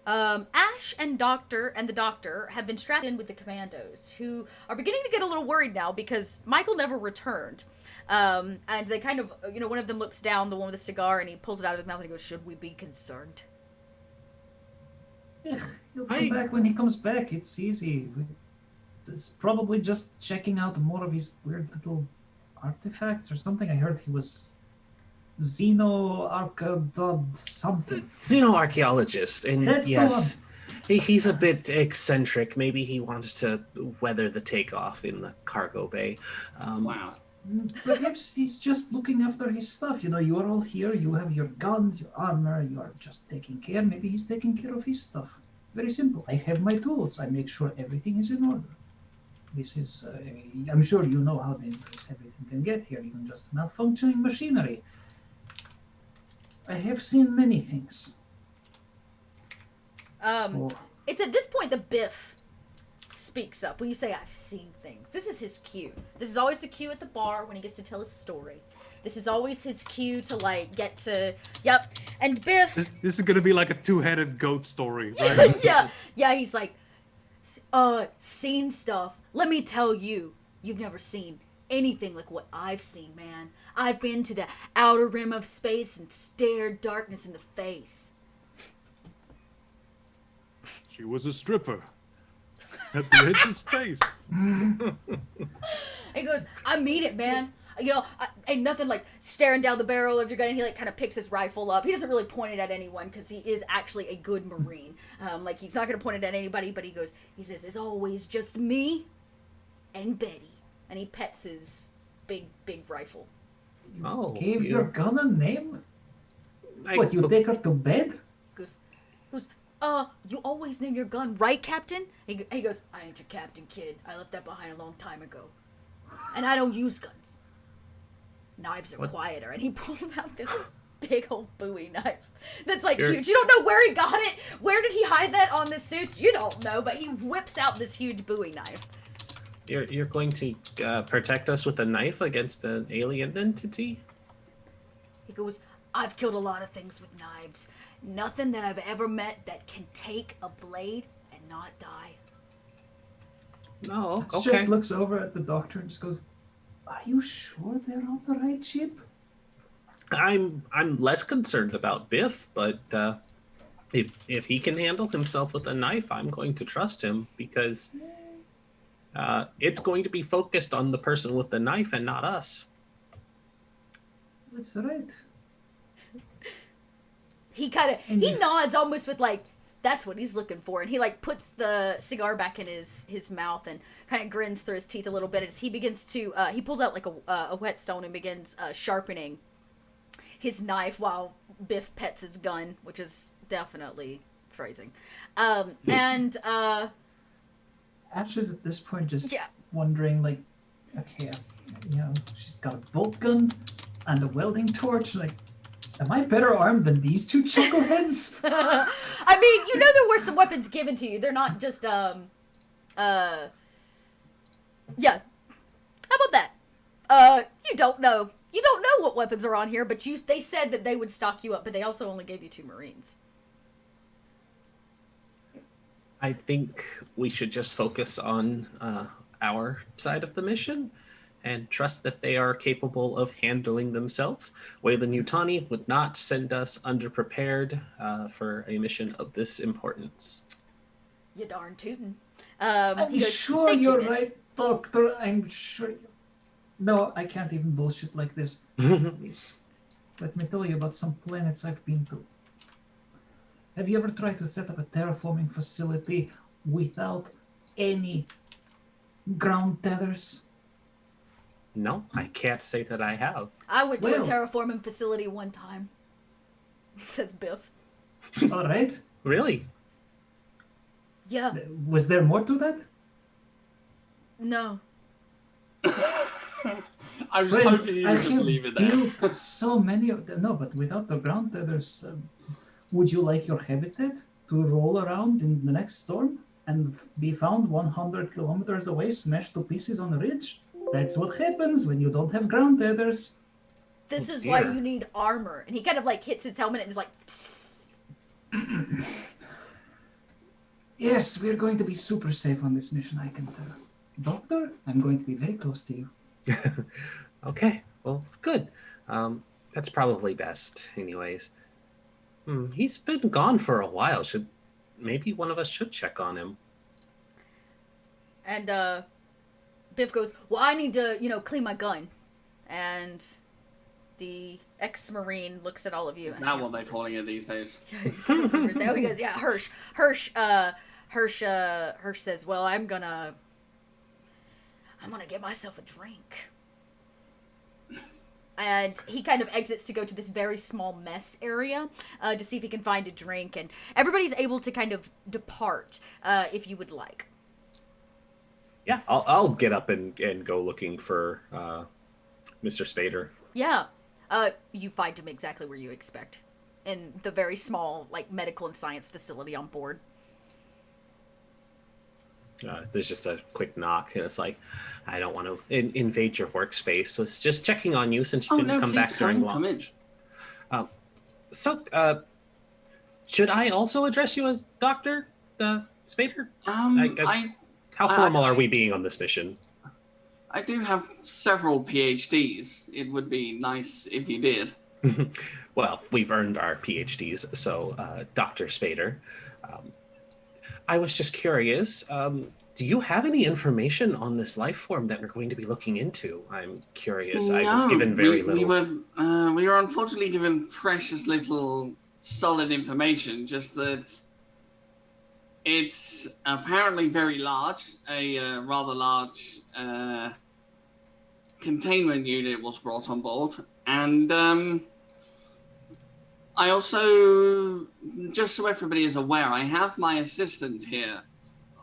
Speaker 1: Ash and the doctor have been strapped in with the commandos, who are beginning to get a little worried now because Michael never returned. And they kind of, one of them looks down, the one with the cigar, and he pulls it out of his mouth and he goes, "Should we be concerned?"
Speaker 5: He'll come back when he comes back. It's easy. It's probably just checking out more of his weird little artifacts or something. I heard he was something.
Speaker 4: Xenoarchaeologist, and
Speaker 5: That's the
Speaker 4: yes, he's a bit eccentric. Maybe he wants to weather the takeoff in the cargo bay.
Speaker 3: Wow.
Speaker 5: Perhaps he's just looking after his stuff. You are all here. You have your guns, your armor. You are just taking care. Maybe he's taking care of his stuff. Very simple. I have my tools. I make sure everything is in order. This is, I'm sure you know how dangerous everything can get here, even just malfunctioning machinery. I have seen many things.
Speaker 1: It's at this point that Biff speaks up. When you say, "I've seen things," this is his cue. This is always the cue at the bar when he gets to tell his story. This is always his cue to, get to, yep. And Biff...
Speaker 2: This is gonna be like a two-headed goat story, right?
Speaker 1: yeah, he's like, seen stuff. Let me tell you, you've never seen anything like what I've seen, man. I've been to the outer rim of space and stared darkness in the face.
Speaker 2: She was a stripper at the edge of space.
Speaker 1: He goes, "I mean it, man. Ain't nothing like staring down the barrel of your gun." And he kind of picks his rifle up. He doesn't really point it at anyone because he is actually a good Marine. He's not gonna point it at anybody, but he says, "It's always just me and Betty." And he pets his big rifle.
Speaker 5: You gave your gun a name? What, you take her to bed?
Speaker 1: He goes, "You always name your gun, right, Captain?" He goes, "I ain't your captain, kid. I left that behind a long time ago. And I don't use guns. Knives are quieter." And he pulls out this big old Bowie knife that's huge. You don't know where he got it. Where did he hide that on the suit? You don't know, but he whips out this huge Bowie knife.
Speaker 4: You're going to protect us with a knife against an alien entity?
Speaker 1: He goes, "I've killed a lot of things with knives. Nothing that I've ever met that can take a blade and not die."
Speaker 4: No,
Speaker 5: He just looks over at the doctor and just goes, "Are you sure they're on the right ship?"
Speaker 4: I'm less concerned about Biff, but if he can handle himself with a knife, I'm going to trust him because it's going to be focused on the person with the knife and not us.
Speaker 5: That's right.
Speaker 1: He nods almost with that's what he's looking for, and he puts the cigar back in his mouth and kind of grins through his teeth a little bit as he begins to he pulls out a whetstone and begins sharpening his knife while Biff pets his gun, which is definitely phrasing. And
Speaker 5: Ash is at this point just wondering, okay, she's got a bolt gun and a welding torch. Am I better armed than these two chuckleheads?
Speaker 1: I mean, there were some weapons given to you. They're not just, yeah. How about that? You don't know. You don't know what weapons are on here, but they said that they would stock you up, but they also only gave you 2 Marines.
Speaker 4: I think we should just focus on our side of the mission and trust that they are capable of handling themselves. Wayland Yutani would not send us underprepared for a mission of this importance.
Speaker 1: You darn tootin'.
Speaker 5: I'm
Speaker 1: He goes,
Speaker 5: sure
Speaker 1: "Thank you,
Speaker 5: you're
Speaker 1: miss."
Speaker 5: right, Doctor. I'm sure. No, I can't even bullshit like this. Please, let me tell you about some planets I've been to. Have you ever tried to set up a terraforming facility without any ground tethers?
Speaker 4: No, I can't say that I have.
Speaker 1: I went to a
Speaker 5: Well-
Speaker 1: terraforming facility one time, says Biff.
Speaker 5: All right.
Speaker 4: Really?
Speaker 1: Yeah,
Speaker 5: Was there more to that?
Speaker 1: no.
Speaker 3: I was
Speaker 5: Well,
Speaker 3: hoping you
Speaker 5: I
Speaker 3: would just
Speaker 5: have
Speaker 3: leave it there.
Speaker 5: built so many of them. No, but without the ground tethers, would you like your habitat to roll around in the next storm and be found 100 kilometers away, smashed to pieces on a ridge? That's what happens when you don't have ground tethers.
Speaker 1: This
Speaker 4: Oh,
Speaker 1: is why
Speaker 4: dear.
Speaker 1: you need armor. And he kind of like hits his helmet and is like,
Speaker 5: Yes, we're going to be super safe on this mission, I can tell. Doctor, I'm going to be very close to you.
Speaker 4: Okay, well, good. That's probably best, anyways. He's been gone for a while. Maybe one of us should check on him.
Speaker 1: and Biff goes, well, I need to, clean my gun. And the ex-Marine looks at all of you.
Speaker 3: Is that what they're calling it these days?
Speaker 1: He goes, yeah, Hirsch. Hirsch says, well, I'm gonna get myself a drink. And he kind of exits to go to this very small mess area to see if he can find a drink. And everybody's able to kind of depart if you would like.
Speaker 4: Yeah, I'll get up and go looking for Mr. Spader.
Speaker 1: Yeah. You find him exactly where you expect. In the very small, medical and science facility on board.
Speaker 4: There's just a quick knock, and it's like, I don't want to invade your workspace, so it's just checking on you since you didn't come back during lunch. So, should I also address you as Dr. Spader? How formal are we being on this mission?
Speaker 3: I do have several PhDs. It would be nice if you did.
Speaker 4: Well, we've earned our PhDs, so Dr. Spader. I was just curious, do you have any information on this life form that we're going to be looking into? I'm curious. I was given very little.
Speaker 3: We were unfortunately given precious little solid information, just that it's apparently very large, a rather large containment unit was brought on board, and I also, just so everybody is aware, I have my assistant here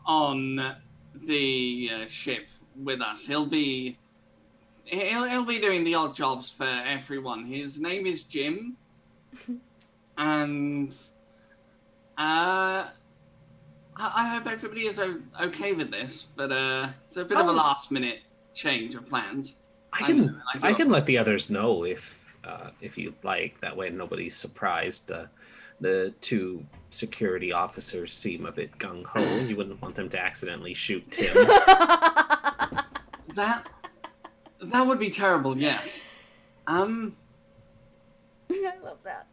Speaker 3: on the ship with us. He'll be doing the odd jobs for everyone. His name is Jim, and I hope everybody is okay with this. But it's a bit of a last minute change of plans.
Speaker 4: I can let the others know if you'd like. That way nobody's surprised. The two security officers seem a bit gung-ho. You wouldn't want them to accidentally shoot Tim.
Speaker 3: That would be terrible, yes.
Speaker 1: I love that.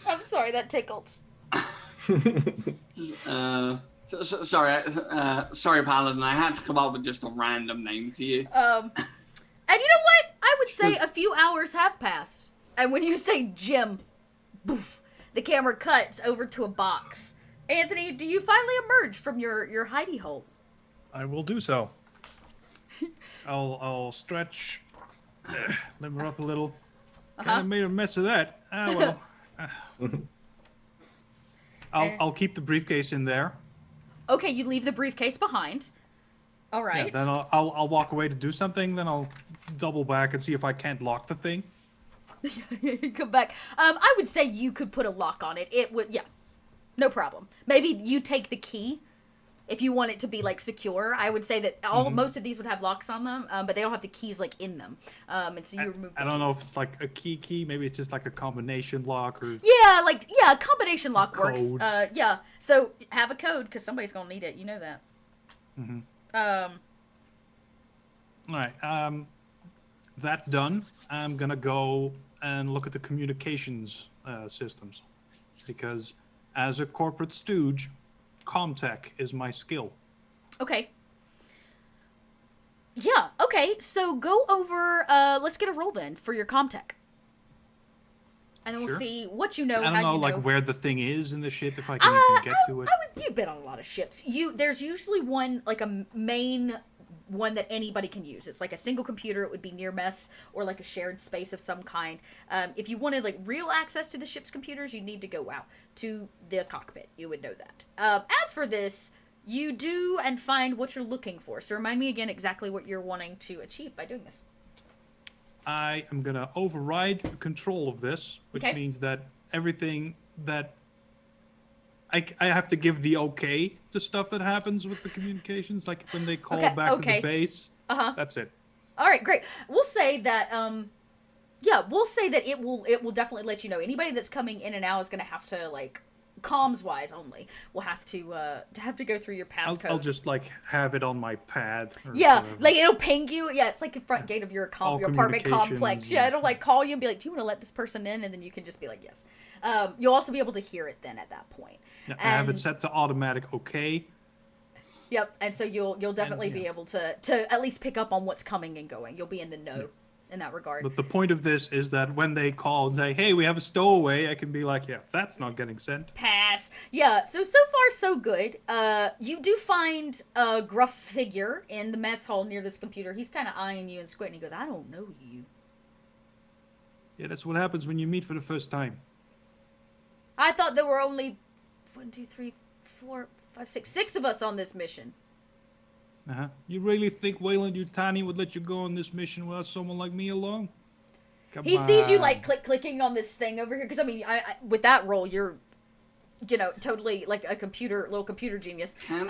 Speaker 1: I'm sorry, that tickled.
Speaker 3: Sorry, Paladin. I had to come up with just a random name for you.
Speaker 1: And you know what? I would say a few hours have passed. And when you say Jim, boof, the camera cuts over to a box. Anthony, do you finally emerge from your hidey hole?
Speaker 2: I will do so. I'll stretch, limber up a little. Kind of made a mess of that. Well. I'll keep the briefcase in there.
Speaker 1: Okay, you leave the briefcase behind. All right.
Speaker 2: Yeah, then I'll walk away to do something. Then I'll double back and see if I can't lock the thing.
Speaker 1: Come back. I would say you could put a lock on it. It would, yeah, no problem. Maybe you take the key if you want it to be secure. I would say that most of these would have locks on them, but they all have the keys in them. And so you remove.
Speaker 2: I don't know if it's like a key. Maybe it's just like a combination lock or.
Speaker 1: Yeah, a combination lock works.
Speaker 2: Code.
Speaker 1: Yeah. So have a code because somebody's gonna need it. You know that.
Speaker 2: All right. That done, I'm gonna go and look at the communications systems, because as a corporate stooge, Comtech is my skill.
Speaker 1: Okay. Yeah, okay, so go over, let's get a roll then for your Comtech. And then we'll
Speaker 2: Sure.
Speaker 1: see what you know,
Speaker 2: I don't
Speaker 1: how
Speaker 2: know,
Speaker 1: you
Speaker 2: like
Speaker 1: know.
Speaker 2: where the thing is in the ship, if I can even get to it.
Speaker 1: You've been on a lot of ships. There's usually one, like a main one that anybody can use. It's like a single computer. It would be near mess or like a shared space of some kind. If you wanted like real access to the ship's computers, you'd need to go out to the cockpit. You would know that. As for this, you do and find what you're looking for. So remind me again exactly what you're wanting to achieve by doing this.
Speaker 2: I am gonna override control of this, which
Speaker 1: Okay.
Speaker 2: means that everything that I have to give the okay to stuff that happens with the communications, like when they call back to the base. That's it.
Speaker 1: All right, great. We'll say that we'll say that it will definitely let you know. Anybody that's coming in and out is going to have to, like, comms wise only, will have to go through your passcode.
Speaker 2: I'll just like have it on my pad. Or
Speaker 1: Yeah,
Speaker 2: whatever.
Speaker 1: like it'll ping you. Yeah, it's like the front gate of your
Speaker 2: All
Speaker 1: apartment complex.
Speaker 2: communications
Speaker 1: Yeah,
Speaker 2: and-
Speaker 1: it'll like call you and be like, "Do you want to let this person in?" And then you can just be like, "Yes." You'll also be able to hear it then at that point.
Speaker 2: Yeah, I have it
Speaker 1: And-
Speaker 2: set to automatic okay.
Speaker 1: Yep, and so you'll definitely be
Speaker 2: yeah.
Speaker 1: able to at least pick up on what's coming and going. You'll be in the know in that regard.
Speaker 2: But the point of this is that when they call and say, "Hey, we have a stowaway," I can be like, "Yeah, that's not getting sent."
Speaker 1: Pass. Yeah, so far so good. You do find a gruff figure in the mess hall near this computer. He's kind of eyeing you and squinting. He goes, "I don't know you."
Speaker 2: Yeah, that's what happens when you meet for the first time.
Speaker 1: I thought there were only 6 of us on this mission.
Speaker 2: You really think Wayland Yutani would let you go on this mission without someone like me along? Come
Speaker 1: He sees you
Speaker 2: on.
Speaker 1: like clicking on this thing over here, because I mean, I with that roll, you're, totally like a little computer genius.
Speaker 3: Can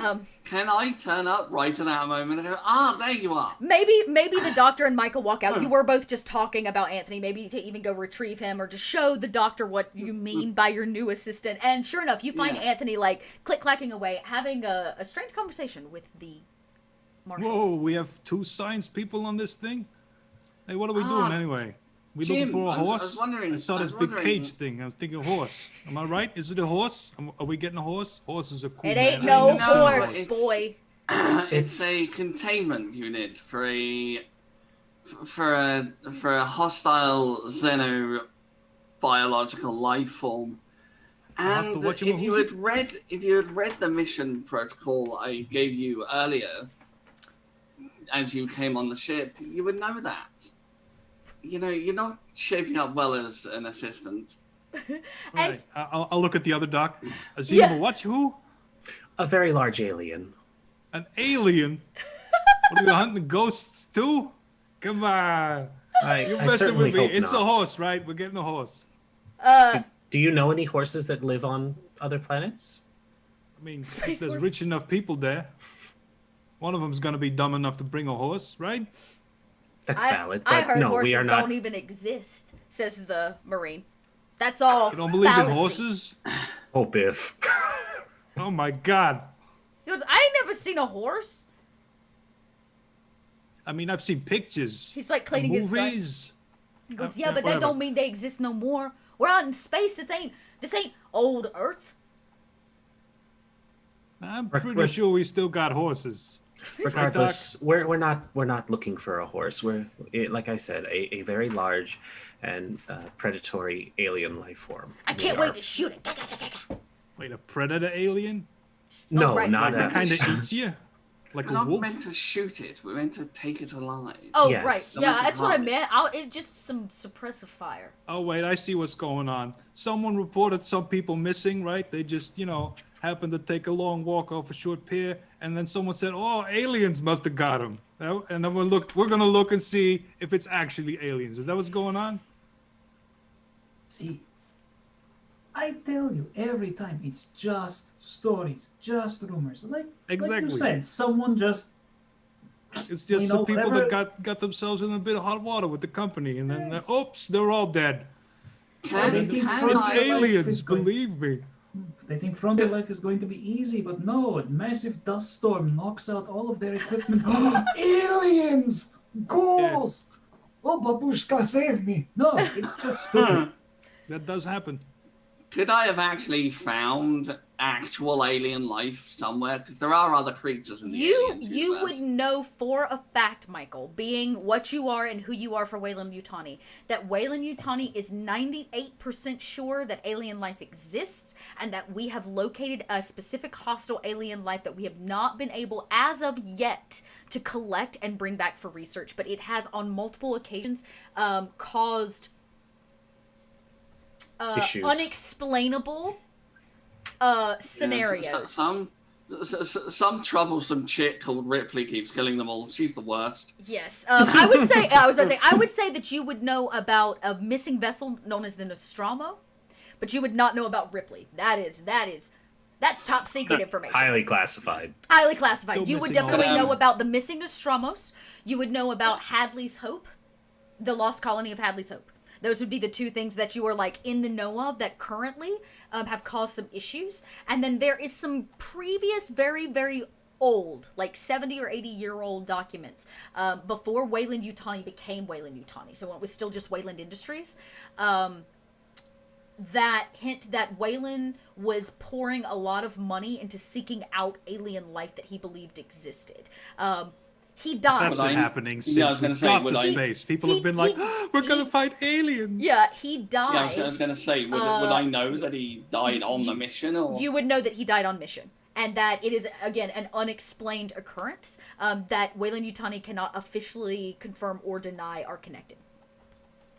Speaker 3: I turn up right at that moment and go, there you are?
Speaker 1: Maybe the doctor and Michael walk out. You were both just talking about Anthony, maybe to even go retrieve him or to show the doctor what you mean by your new assistant. And sure enough, you find
Speaker 3: Yeah.
Speaker 1: Anthony like click-clacking away, having a strange conversation with the marshal.
Speaker 2: Whoa, we have 2 science people on this thing? Hey, what are we doing anyway? We
Speaker 3: Jim,
Speaker 2: looking for a
Speaker 3: I was
Speaker 2: horse?
Speaker 3: wondering-
Speaker 2: I saw
Speaker 3: I
Speaker 2: this
Speaker 3: was
Speaker 2: big
Speaker 3: wondering-
Speaker 2: cage thing. I was thinking horse. Am I right? Is it a horse? Are we getting a horse? Horses are cool.
Speaker 1: It
Speaker 2: man.
Speaker 1: ain't
Speaker 2: I
Speaker 1: no
Speaker 2: never seen a
Speaker 1: horse,
Speaker 3: it's-
Speaker 1: boy.
Speaker 3: It's a
Speaker 4: It's-
Speaker 3: containment unit for a hostile xenobiological life form.
Speaker 2: Hostile
Speaker 3: And
Speaker 2: what you
Speaker 3: if you had read the mission protocol I gave you earlier, as you came on the ship, you would know that. You're not shaping up well as an assistant.
Speaker 1: And
Speaker 2: Right. I'll look at the other doc. Azima,
Speaker 1: Yeah.
Speaker 2: what? Who?
Speaker 4: A very large alien.
Speaker 2: An alien? What are we hunting ghosts too? Come on. You're
Speaker 4: I
Speaker 2: messing
Speaker 4: certainly
Speaker 2: with me.
Speaker 4: hope
Speaker 2: It's
Speaker 4: not.
Speaker 2: a horse, right? We're getting a horse.
Speaker 4: Do you know any horses that live on other planets?
Speaker 2: I mean,
Speaker 1: Space
Speaker 2: if there's
Speaker 1: horse.
Speaker 2: rich enough people there, one of them's gonna be dumb enough to bring a horse, right?
Speaker 4: That's valid.
Speaker 1: I
Speaker 4: But
Speaker 1: heard
Speaker 4: no,
Speaker 1: horses
Speaker 4: we are not.
Speaker 1: don't even exist, says the Marine. That's all.
Speaker 2: You don't believe in
Speaker 1: fallacy.
Speaker 2: horses?
Speaker 4: Oh, Biff.
Speaker 2: Oh my god.
Speaker 1: He goes, I ain't never seen a horse.
Speaker 2: I mean, I've seen pictures.
Speaker 1: He's like cleaning his gun.
Speaker 2: movies.
Speaker 1: He goes,
Speaker 2: Yeah,
Speaker 1: yeah, but that
Speaker 2: whatever.
Speaker 1: don't mean they exist no more. We're out in space. This ain't old Earth.
Speaker 2: I'm
Speaker 4: We're-
Speaker 2: pretty
Speaker 4: we're-
Speaker 2: sure we still got horses.
Speaker 4: Regardless, we're not looking for a horse. Like I said, a very large and predatory alien life form.
Speaker 1: I can't wait to shoot it. Gah, gah, gah, gah, gah.
Speaker 2: Wait, a predator alien?
Speaker 4: No,
Speaker 1: right.
Speaker 4: not
Speaker 2: That
Speaker 4: a
Speaker 2: kind of eats you? Like
Speaker 3: We're
Speaker 2: a
Speaker 3: not
Speaker 2: wolf?
Speaker 3: meant to shoot it. We're meant to take it alive.
Speaker 1: Oh,
Speaker 4: Yes.
Speaker 1: right.
Speaker 3: Something
Speaker 1: Yeah, that's what I
Speaker 3: common.
Speaker 1: meant. It just some suppressive fire.
Speaker 2: Oh, wait, I see what's going on. Someone reported some people missing, right? They just, happened to take a long walk off a short pier, and then someone said, "Oh, aliens must have got them." And then we're gonna look and see if it's actually aliens. Is that what's going on?
Speaker 5: See, I tell you every time, it's just stories, just rumors. Like you
Speaker 2: Exactly.
Speaker 5: said, someone just
Speaker 2: It's just
Speaker 5: You
Speaker 2: some
Speaker 5: know,
Speaker 2: people
Speaker 5: whatever-
Speaker 2: that got themselves in a bit of hot water with the company, and then oops, they're all dead.
Speaker 3: Can,
Speaker 5: they think
Speaker 3: can
Speaker 5: frontier
Speaker 2: It's
Speaker 3: I,
Speaker 5: life
Speaker 2: aliens,
Speaker 5: is going-
Speaker 2: believe me.
Speaker 5: they think frontier life is going to be easy, but no, a massive dust storm knocks out all of their equipment. Aliens! Ghost! Oh, babushka, save me! No, it's just stupid.
Speaker 2: That does happen.
Speaker 3: Could I have actually found actual alien life somewhere? Because there are other creatures in the alien
Speaker 1: You would
Speaker 3: universe.
Speaker 1: know for a fact, Michael, being what you are and who you are for Wayland Yutani, that Wayland Yutani is 98% sure that alien life exists, and that we have located a specific hostile alien life that we have not been able, as of yet, to collect and bring back for research. But it has, on multiple occasions, caused
Speaker 4: Issues.
Speaker 1: unexplainable scenarios.
Speaker 3: Some troublesome chick called Ripley keeps killing them all. She's the worst.
Speaker 1: Yes, I would say. I would say that you would know about a missing vessel known as the Nostromo, but you would not know about Ripley. That's top secret information.
Speaker 4: Highly classified.
Speaker 1: Highly classified.
Speaker 2: Still
Speaker 1: You would
Speaker 2: missing all
Speaker 1: definitely
Speaker 3: that.
Speaker 1: know about the missing Nostromos. You would know about Hadley's Hope, the lost colony of Hadley's Hope. Those would be the two things that you are like in the know of that currently have caused some issues. And then there is some previous very, very old, like 70 or 80-year-old documents before Wayland Yutani became Wayland Yutani. So when it was still just Wayland Industries. That hint that Wayland was pouring a lot of money into seeking out alien life that he believed existed. He died.
Speaker 2: That's
Speaker 3: Would
Speaker 2: been
Speaker 3: I-
Speaker 2: happening since
Speaker 3: yeah, I was
Speaker 2: we
Speaker 3: gonna say,
Speaker 2: got
Speaker 3: would
Speaker 2: to
Speaker 3: I-
Speaker 2: space. People have been
Speaker 1: he-
Speaker 2: like, we're
Speaker 1: he-
Speaker 2: gonna fight aliens.
Speaker 1: Yeah, he died.
Speaker 3: Yeah, I was going to say, would I know that he died on the mission? Or
Speaker 1: You would know that he died on mission. And that it is, again, an unexplained occurrence that Wayland Yutani cannot officially confirm or deny are connected.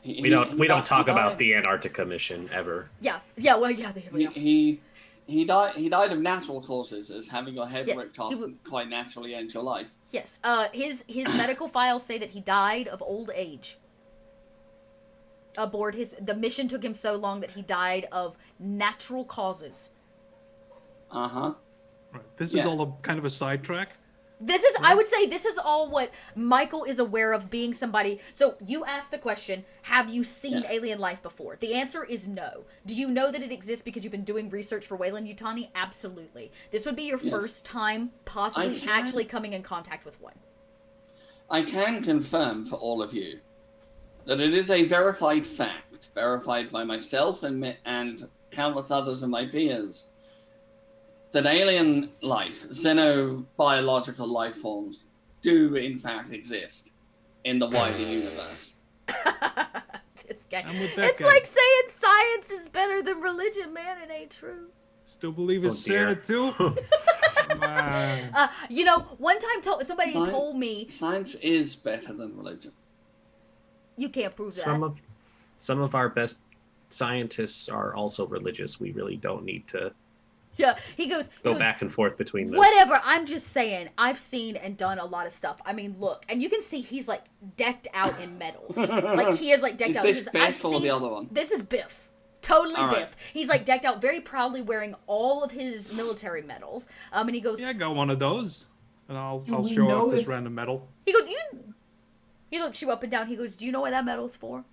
Speaker 4: We don't talk about the Antarctica mission ever.
Speaker 1: Yeah, well, yeah, there we go.
Speaker 3: He died of natural causes, as having your head
Speaker 1: Yes,
Speaker 3: ripped off
Speaker 1: he would-
Speaker 3: quite naturally ends your life.
Speaker 1: Yes, his medical files say that he died of old age. Aboard the mission took him so long that he died of natural causes.
Speaker 3: Uh-huh.
Speaker 2: Right. This
Speaker 3: Yeah.
Speaker 2: is all kind of a sidetrack.
Speaker 1: This is, I would say, this is all what Michael is aware of being somebody. So you asked the question, have you seen
Speaker 3: Yeah.
Speaker 1: alien life before? The answer is no. Do you know that it exists because you've been doing research for Wayland Yutani? Absolutely. This would be your
Speaker 3: Yes.
Speaker 1: first time possibly
Speaker 3: I can-
Speaker 1: actually coming in contact with one.
Speaker 3: I can confirm for all of you that it is a verified fact, verified by myself and countless others of my peers, that alien life, xenobiological life forms, do in fact exist in the wider universe.
Speaker 1: This guy.
Speaker 2: I'm with that
Speaker 1: It's
Speaker 2: guy.
Speaker 1: like saying science is better than religion, man. It ain't true.
Speaker 2: Still believe in
Speaker 4: Oh, dear.
Speaker 2: Santa too? Come on.
Speaker 1: You know, one time somebody
Speaker 3: Science-
Speaker 1: told me,
Speaker 3: Science is better than religion.
Speaker 1: you can't prove that.
Speaker 4: Some of our best scientists are also religious. We really don't need to
Speaker 1: Yeah, he goes
Speaker 4: go back and forth between this.
Speaker 1: whatever. I'm just saying, I've seen and done a lot of stuff. I mean, look, and you can see he's like decked out in medals. Like he is like decked
Speaker 3: Is
Speaker 1: out.
Speaker 3: this
Speaker 1: He says,
Speaker 3: Biff or the other one?
Speaker 1: This is Biff. Totally
Speaker 3: All right.
Speaker 1: Biff. He's like decked out very proudly wearing all of his military medals. And he goes,
Speaker 2: Yeah, I got one of those. And I'll
Speaker 5: Do we
Speaker 2: show
Speaker 5: know
Speaker 2: off this
Speaker 5: if-
Speaker 2: random medal.
Speaker 1: he looks you up and down. He goes, do you know what that medal's for?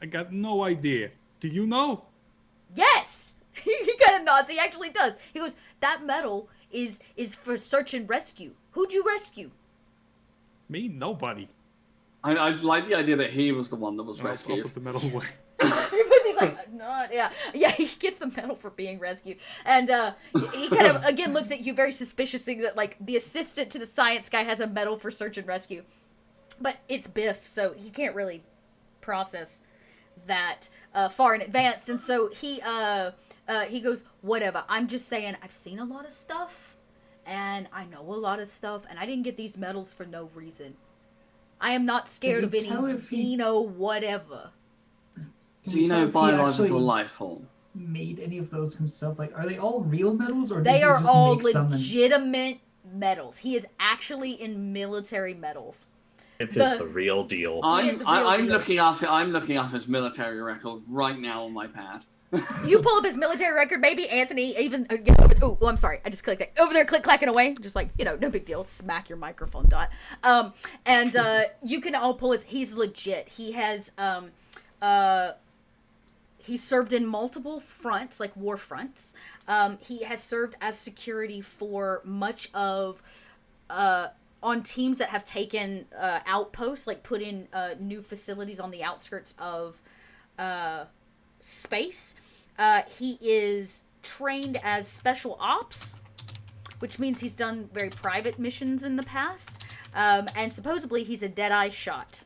Speaker 2: I got no idea. Do you know?
Speaker 1: Yes! He kind of nods. He actually does. He goes, that medal is for search and rescue. Who'd you rescue?
Speaker 2: Me? Nobody.
Speaker 3: I like the idea that he was the one that was
Speaker 2: I'll
Speaker 3: rescued.
Speaker 2: put the medal away.
Speaker 1: He's like, no, yeah. He gets the medal for being rescued, and he kind of again looks at you very suspiciously that like the assistant to the science guy has a medal for search and rescue, but it's Biff, so he can't really process that far in advance, and so he goes, whatever. I'm just saying, I've seen a lot of stuff, and I know a lot of stuff, and I didn't get these medals for no reason. I am not scared of
Speaker 5: you
Speaker 1: any
Speaker 5: tell if he-
Speaker 1: xeno whatever.
Speaker 5: Can we tell if he actually
Speaker 3: Xenobiological life form.
Speaker 5: made any of those himself? Like, are they all real medals, or did
Speaker 1: They
Speaker 5: he
Speaker 1: are
Speaker 5: just
Speaker 1: all
Speaker 5: make some and...
Speaker 1: legitimate medals. He is actually in military medals.
Speaker 4: If
Speaker 1: The-
Speaker 4: it's the real deal.
Speaker 1: He is the real
Speaker 3: I'm
Speaker 1: deal.
Speaker 3: looking up his military record right now on my pad.
Speaker 1: You pull up his military record, maybe Anthony even. Oh, I'm sorry. I just clicked that. Over there, click-clacking away. Just like, no big deal. Smack your microphone, Dot. And you can all pull his. He's legit. He has. He served in multiple fronts, like war fronts. He has served as security for much of on teams that have taken outposts, like put in new facilities on the outskirts of space. He is trained as special ops, which means he's done very private missions in the past. And supposedly he's a Deadeye shot.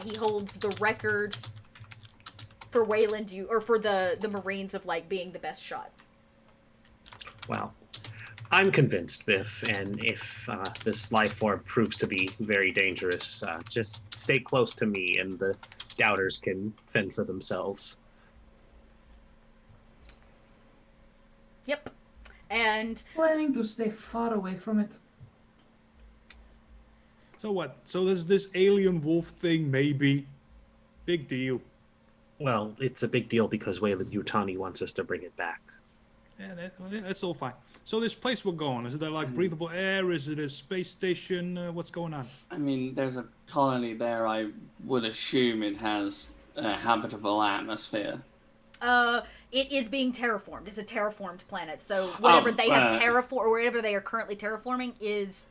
Speaker 1: He holds the record for Wayland, for the Marines of like being the best shot.
Speaker 4: Well, I'm convinced, Biff, and if this life form proves to be very dangerous, just stay close to me and the doubters can fend for themselves.
Speaker 1: Yep. And
Speaker 5: Planning to stay far away from it.
Speaker 2: So what? So there's this alien wolf thing, maybe. Big deal.
Speaker 4: Well, it's a big deal because Wayland Yutani wants us to bring it back.
Speaker 2: Yeah, that's all fine. So this place we're going, is there like breathable air? Is it a space station? What's going on?
Speaker 3: I mean, there's a colony there. I would assume it has a habitable atmosphere.
Speaker 1: It is being terraformed. It's a terraformed planet. So whatever they have terraformed, or whatever they are currently terraforming is...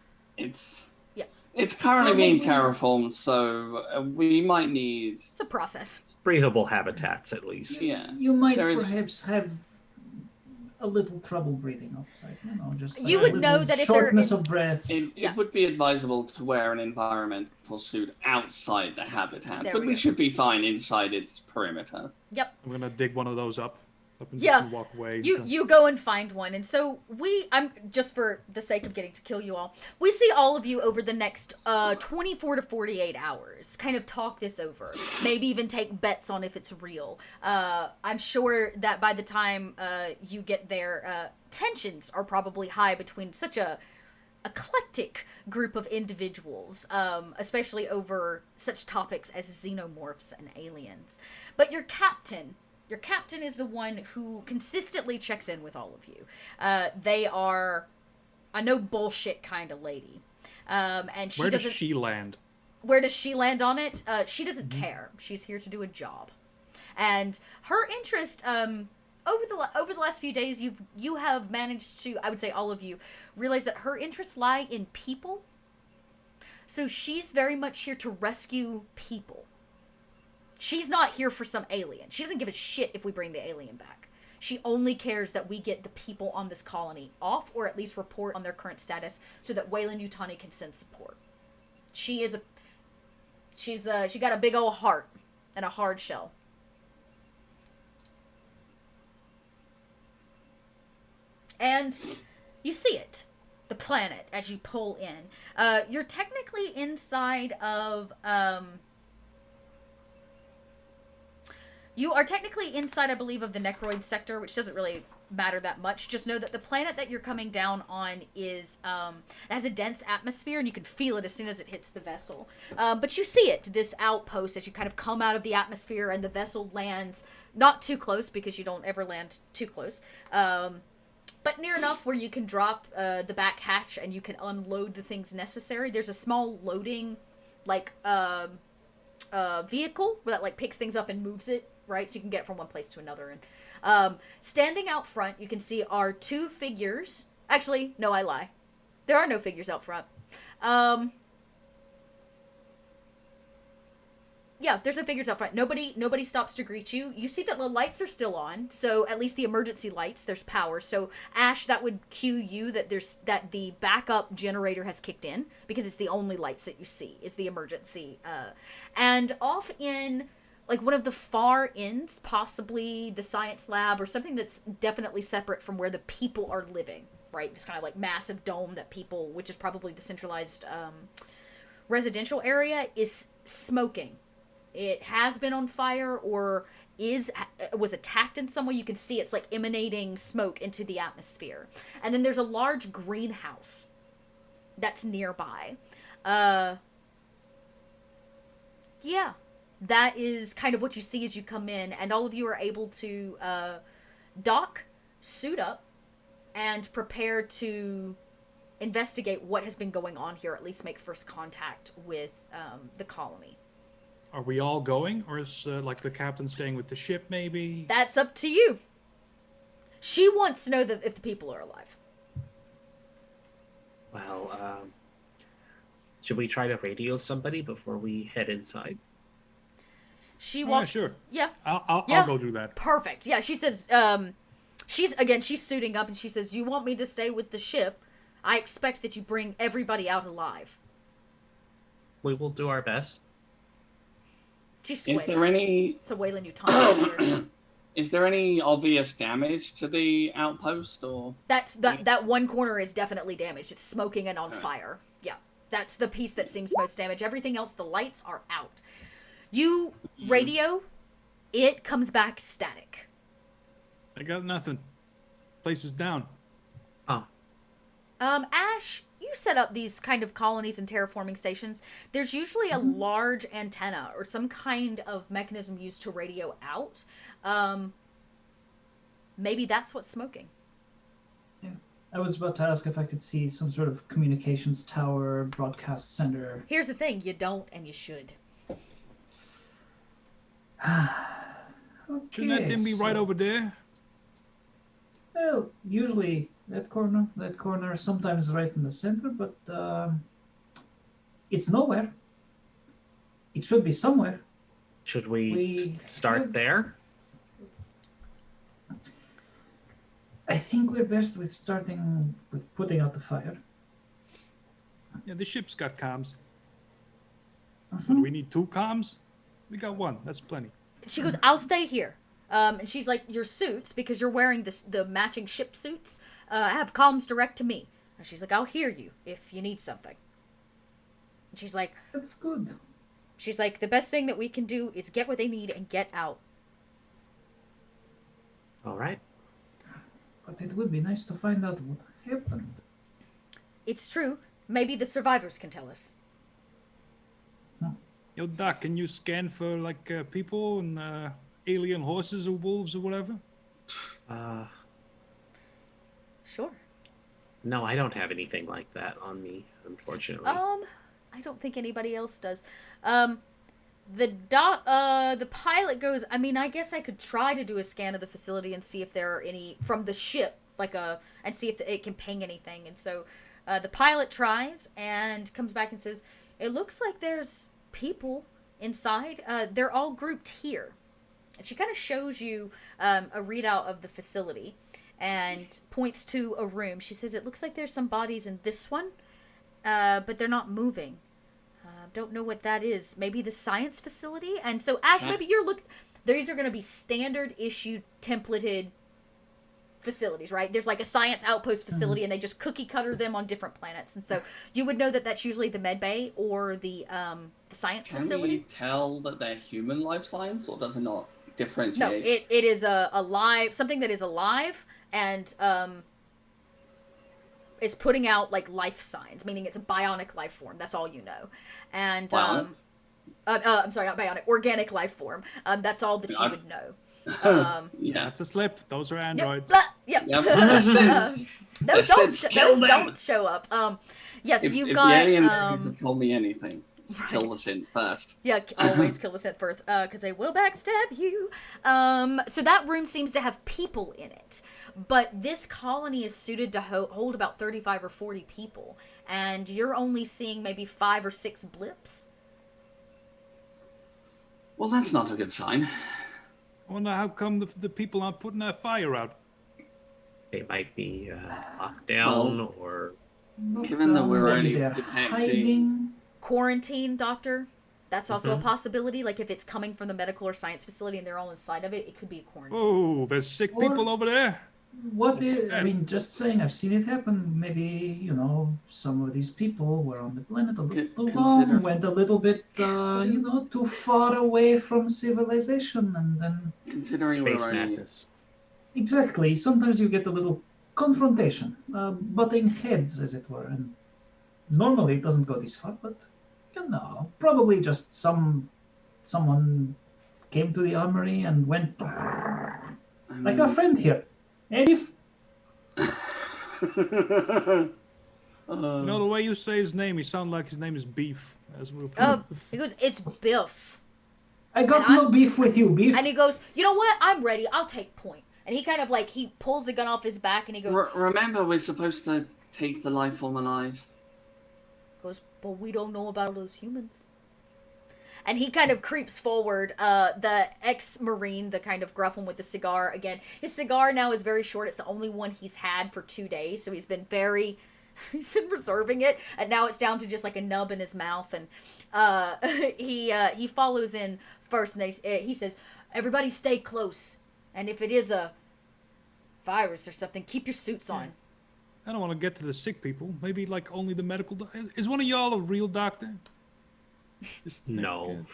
Speaker 3: It's currently being terraformed, so we might need...
Speaker 1: It's a process.
Speaker 4: Breathable habitats, at least.
Speaker 3: Yeah.
Speaker 5: You might perhaps have a little trouble breathing outside. Just
Speaker 1: you would know that if
Speaker 5: shortness of breath.
Speaker 3: It would be advisable to wear an environmental suit outside the habitat, but we should be fine inside its perimeter.
Speaker 1: Yep.
Speaker 2: I'm gonna dig one of those up and
Speaker 1: yeah.
Speaker 2: just walk away.
Speaker 1: You go and find one, and so I'm just for the sake of getting to kill you all, we see all of you over the next 24 to 48 hours. Kind of talk this over, maybe even take bets on if it's real. I'm sure that by the time you get there, tensions are probably high between such a eclectic group of individuals, especially over such topics as xenomorphs and aliens. But your captain is the one who consistently checks in with all of you. They are a no bullshit kind of lady. And she
Speaker 2: Where
Speaker 1: doesn't...
Speaker 2: does she land?
Speaker 1: Where does she land on it? She doesn't care. She's here to do a job. And her interest, over the last few days, you have managed to, I would say all of you, realize that her interests lie in people. So she's very much here to rescue people. She's not here for some alien. She doesn't give a shit if we bring the alien back. She only cares that we get the people on this colony off, or at least report on their current status, so that Wayland Yutani can send support. She got a big old heart and a hard shell. And you see it, the planet, as you pull in. You're technically inside of, you are technically inside, I believe, of the Necroid sector, which doesn't really matter that much. Just know that the planet that you're coming down on is, it has a dense atmosphere, and you can feel it as soon as it hits the vessel. But you see it, this outpost, as you kind of come out of the atmosphere, and the vessel lands not too close, because you don't ever land too close. But near enough where you can drop the back hatch and you can unload the things necessary. There's a small loading, like, vehicle that, like, picks things up and moves it, right? So you can get it from one place to another. And standing out front, you can see are two figures. Actually, no, I lie. There are no figures out front. Yeah, there's no figures out front. Nobody stops to greet you. You see that the lights are still on, so at least the emergency lights, there's power. So Ash, that would cue you that that the backup generator has kicked in, because it's the only lights that you see is the emergency. And off in, like, one of the far ends, possibly the science lab or something that's definitely separate from where the people are living, right? This kind of like massive dome that people, which is probably the centralized residential area, is smoking. It has been on fire or was attacked in some way. You can see it's like emanating smoke into the atmosphere. And then there's a large greenhouse that's nearby. Yeah, that is kind of what you see as you come in, and all of you are able to dock, suit up, and prepare to investigate what has been going on here, at least make first contact with the colony.
Speaker 2: Are we all going, or is like the captain staying with the ship, maybe?
Speaker 1: That's up to you. She wants to know that if the people are alive.
Speaker 4: Well, Should we try to radio somebody before we head inside?
Speaker 1: She
Speaker 2: Yeah,
Speaker 1: walks.
Speaker 2: sure.
Speaker 1: Yeah.
Speaker 2: I'll
Speaker 1: Yeah.
Speaker 2: go do that.
Speaker 1: Perfect. Yeah, she says, she's suiting up and she says, "You want me to stay with the ship? I expect that you bring everybody out alive."
Speaker 4: We will do our best.
Speaker 1: She squints.
Speaker 3: Is there any
Speaker 1: It's a Wayland Utah.
Speaker 3: is there any obvious damage to the outpost or
Speaker 1: That one corner is definitely damaged. It's smoking and on
Speaker 3: Alright.
Speaker 1: fire. Yeah. That's the piece that seems most damaged. Everything else, the lights are out. You radio, it comes back static.
Speaker 2: I got nothing. Place is down.
Speaker 4: Oh,
Speaker 1: Ash, you set up these kind of colonies and terraforming stations. There's usually a large antenna or some kind of mechanism used to radio out. Maybe that's what's smoking.
Speaker 5: I was about to ask if I could see some sort of communications tower, broadcast center.
Speaker 1: Here's the thing, you don't and you should.
Speaker 5: Okay,
Speaker 2: Shouldn't that thing be right over there?
Speaker 5: Well, usually that corner, sometimes right in the center, but it's nowhere. It should be somewhere.
Speaker 4: should we
Speaker 5: We
Speaker 4: start
Speaker 5: have-
Speaker 4: there?
Speaker 5: I think we're best with starting with putting out the fire.
Speaker 2: Yeah, the ship's got comms.
Speaker 5: Mhm.
Speaker 2: Do we need 2 comms? We got 1. That's plenty.
Speaker 1: She goes, "I'll stay here." And she's like, "Your suits, because you're wearing the matching ship suits, have comms direct to me." And she's like, "I'll hear you if you need something." And she's like,
Speaker 5: That's good.
Speaker 1: "The best thing that we can do is get what they need and get out."
Speaker 4: All right.
Speaker 5: But it would be nice to find out what happened.
Speaker 1: It's true. Maybe the survivors can tell us.
Speaker 2: Yo, Doc, can you scan for, like, people and alien horses or wolves or whatever?
Speaker 1: Sure.
Speaker 4: No, I don't have anything like that on me, unfortunately.
Speaker 1: I don't think anybody else does. The pilot goes, "I mean, I guess I could try to do a scan of the facility and see if there are any from the ship, and see if it can ping anything." And so, the pilot tries and comes back and says, "It looks like there's people inside. They're all grouped here." And she kind of shows you a readout of the facility and points to a room. She says, "It looks like there's some bodies in this one, but they're not moving. Don't know what that is. Maybe the science facility?" And so, Ash, maybe you're these are going to be standard issue templated facilities, right? There's like a science outpost facility, and they just cookie cutter them on different planets. And so you would know that that's usually the med bay or the science
Speaker 3: can
Speaker 1: facility.
Speaker 3: we tell that they're human lifelines, or does it not differentiate?
Speaker 1: No, it is something that is alive and is putting out like life signs, meaning it's a bionic life form. That's all you know. And
Speaker 3: Bionic?
Speaker 1: I'm sorry, not bionic, organic life form. That's all that you would know.
Speaker 3: Yeah.
Speaker 2: That's a slip. Those are androids.
Speaker 1: Yep.
Speaker 3: Yep. Those
Speaker 1: Those don't show up. Yes,
Speaker 3: if,
Speaker 1: you've
Speaker 3: if
Speaker 1: got
Speaker 3: the alien babies have told me anything, it's
Speaker 1: right.
Speaker 3: kill the synth first.
Speaker 1: Yeah, always kill the synth first, because they will backstab you. So that room seems to have people in it, but this colony is suited to hold about 35 or 40 people, and you're only seeing maybe 5 or 6 blips.
Speaker 3: Well, that's not a good sign.
Speaker 2: I wonder how come the people aren't putting that fire out.
Speaker 4: They might be locked down or...
Speaker 3: Given that we're
Speaker 5: Maybe
Speaker 3: only
Speaker 5: they're
Speaker 3: detecting-
Speaker 5: hiding.
Speaker 1: Quarantine, doctor. That's also a possibility. Like if it's coming from the medical or science facility and they're all inside of it, it could be a quarantine.
Speaker 2: Oh, there's sick people over there.
Speaker 5: What is, I mean, just saying, I've seen it happen. Maybe, some of these people were on the planet a little too long, went a little bit, too far away from civilization, and then...
Speaker 3: Considering
Speaker 4: Space
Speaker 3: we're only...
Speaker 4: madness.
Speaker 5: Exactly. Sometimes you get a little confrontation, butting heads, as it were, and normally it doesn't go this far, but, probably just someone came to the armory and went... like our friend here. Edith?
Speaker 2: You know the way you say his name, he sounds like his name is Beef. As we're
Speaker 1: He goes, "It's Biff."
Speaker 5: I got
Speaker 1: And
Speaker 5: no beef with you, beef.
Speaker 1: And he goes, "You know what? I'm ready. I'll take point." And he kind of he pulls the gun off his back and he goes,
Speaker 3: Remember, we're supposed to take the life form alive.
Speaker 1: Goes, but we don't know about those humans. And he kind of creeps forward. The ex-Marine, the kind of gruff one with the cigar, again, his cigar now is very short. It's the only one he's had for 2 days, so he's been reserving it, and now it's down to just like a nub in his mouth. And he follows in first, and he says, "Everybody stay close, and if it is a virus or something, keep your suits on."
Speaker 2: I don't want to get to the sick people. Maybe like only the medical. Is one of y'all a real doctor? Just
Speaker 4: No.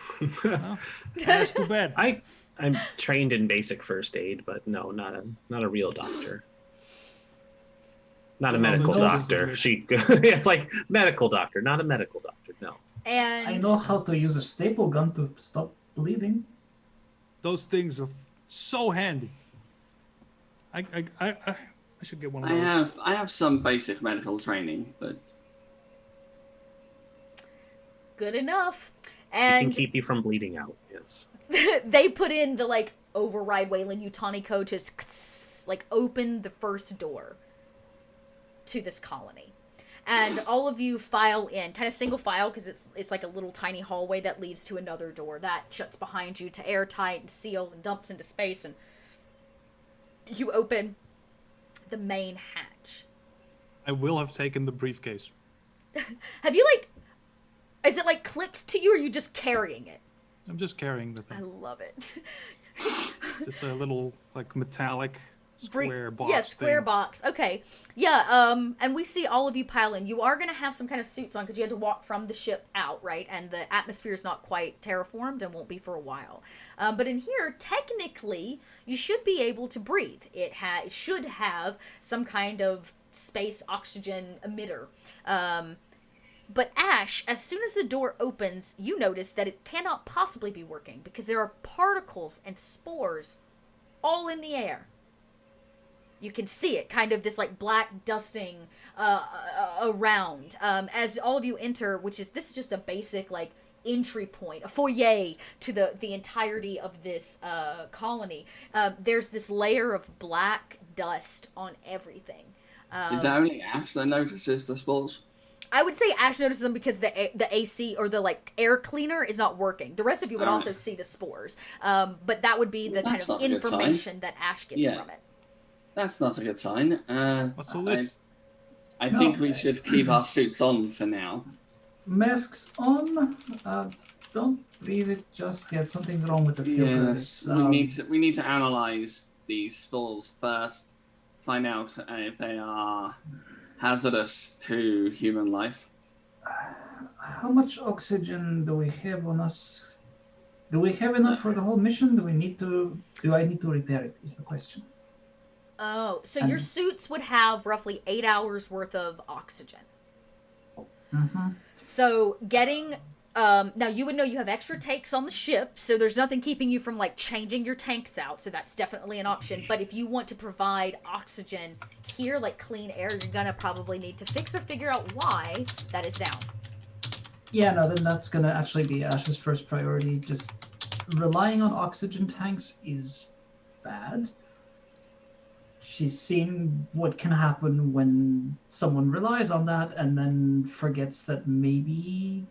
Speaker 2: No? That's too bad.
Speaker 4: I'm trained in basic first aid, but no, not a real doctor. Not a medical doctor. It's like medical doctor, not a medical doctor. No.
Speaker 1: And
Speaker 5: I know how to use a staple gun to stop bleeding.
Speaker 2: Those things are so handy. I should get one of those.
Speaker 3: I have some basic medical training, but
Speaker 1: good enough.
Speaker 4: It can
Speaker 1: And
Speaker 4: keep you from bleeding out. Yes.
Speaker 1: they put in the like override Wayland Yutani code to like open the first door to this colony. And all of you file in, kind of single file, because it's like a little tiny hallway that leads to another door that shuts behind you to airtight and sealed and dumps into space. And you open the main hatch.
Speaker 2: I will have taken the briefcase.
Speaker 1: Have you is it like clipped to you, or are you just carrying it?
Speaker 2: I'm just carrying the
Speaker 1: I
Speaker 2: thing.
Speaker 1: love it.
Speaker 2: Just a little like metallic square box.
Speaker 1: Yeah, square
Speaker 2: thing.
Speaker 1: box. Okay. Yeah, and we see all of you pile in. You are going to have some kind of suits on because you had to walk from the ship out, right? And the atmosphere is not quite terraformed and won't be for a while. But in here, technically, you should be able to breathe. It should have some kind of space oxygen emitter. But Ash, as soon as the door opens, you notice that it cannot possibly be working because there are particles and spores all in the air. You can see it, kind of this like black dusting around as all of you enter, this is just a basic like entry point, a foyer to the entirety of this colony. There's this layer of black dust on everything.
Speaker 3: is it only Ash that notices the spores?
Speaker 1: I would say Ash notices them because the AC or the like air cleaner is not working. The rest of you would also see the spores, but that would be the kind of information that Ash gets from it.
Speaker 3: That's not a good sign.
Speaker 2: What's all this?
Speaker 3: I think we should keep our suits on for now.
Speaker 5: Masks on. Don't breathe it just yet. Something's wrong with the filters.
Speaker 3: Yes, we need to analyze these spores first. Find out if they are hazardous to human life.
Speaker 5: How much oxygen do we have on us? Do we have enough for the whole mission? Do I need to repair it? Is the question.
Speaker 1: Oh, so your suits would have roughly 8 hours worth of oxygen.
Speaker 5: Mm-hmm.
Speaker 1: So getting now you would know you have extra tanks on the ship, so there's nothing keeping you from like changing your tanks out, so that's definitely an option. But if you want to provide oxygen here, like clean air, you're gonna probably need to fix or figure out why that is down.
Speaker 5: Yeah, no, then that's gonna actually be Ash's first priority. Just relying on oxygen tanks is bad. She's seen what can happen when someone relies on that and then forgets that maybe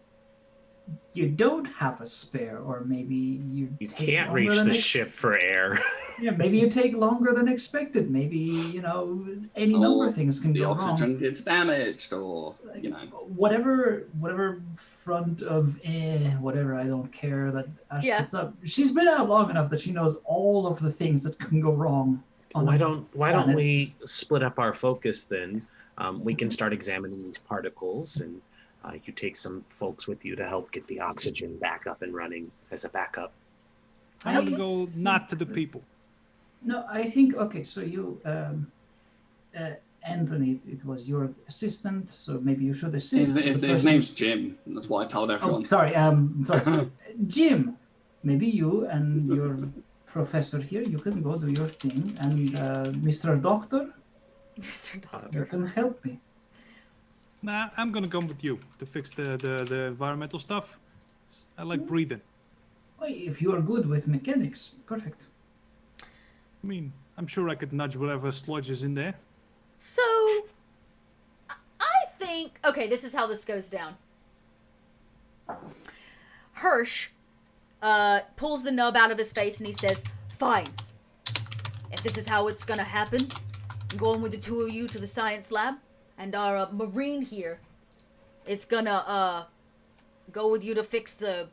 Speaker 5: you don't have a spare, or maybe you
Speaker 4: can't reach the ship for air.
Speaker 5: Yeah, maybe you take longer than expected. Maybe, any number of things can go wrong.
Speaker 3: The oxygen gets damaged, or,
Speaker 5: Whatever front of, whatever, I don't care that Ash puts up. She's been out long enough that she knows all of the things that can go wrong.
Speaker 4: Why don't we split up our focus then? We can start examining these particles, and you take some folks with you to help get the oxygen back up and running as a backup.
Speaker 2: I would go not to the people.
Speaker 5: No, I think, okay, so you, Anthony, it was your assistant, so maybe you should assist.
Speaker 3: His name's Jim. That's what I told everyone.
Speaker 5: Oh, sorry. Jim, maybe you and your professor here, you can go do your thing, and Mr. Doctor, you can help me.
Speaker 2: Nah, I'm gonna come with you to fix the environmental stuff. I like breathing.
Speaker 5: Well, if you are good with mechanics, perfect.
Speaker 2: I mean, I'm sure I could nudge whatever sludge is in there.
Speaker 1: So, I think... Okay, this is how this goes down. Hirsch pulls the nub out of his face and he says, "Fine. If this is how it's gonna happen, I'm going with the two of you to the science lab, and our Marine here is gonna go with you to fix the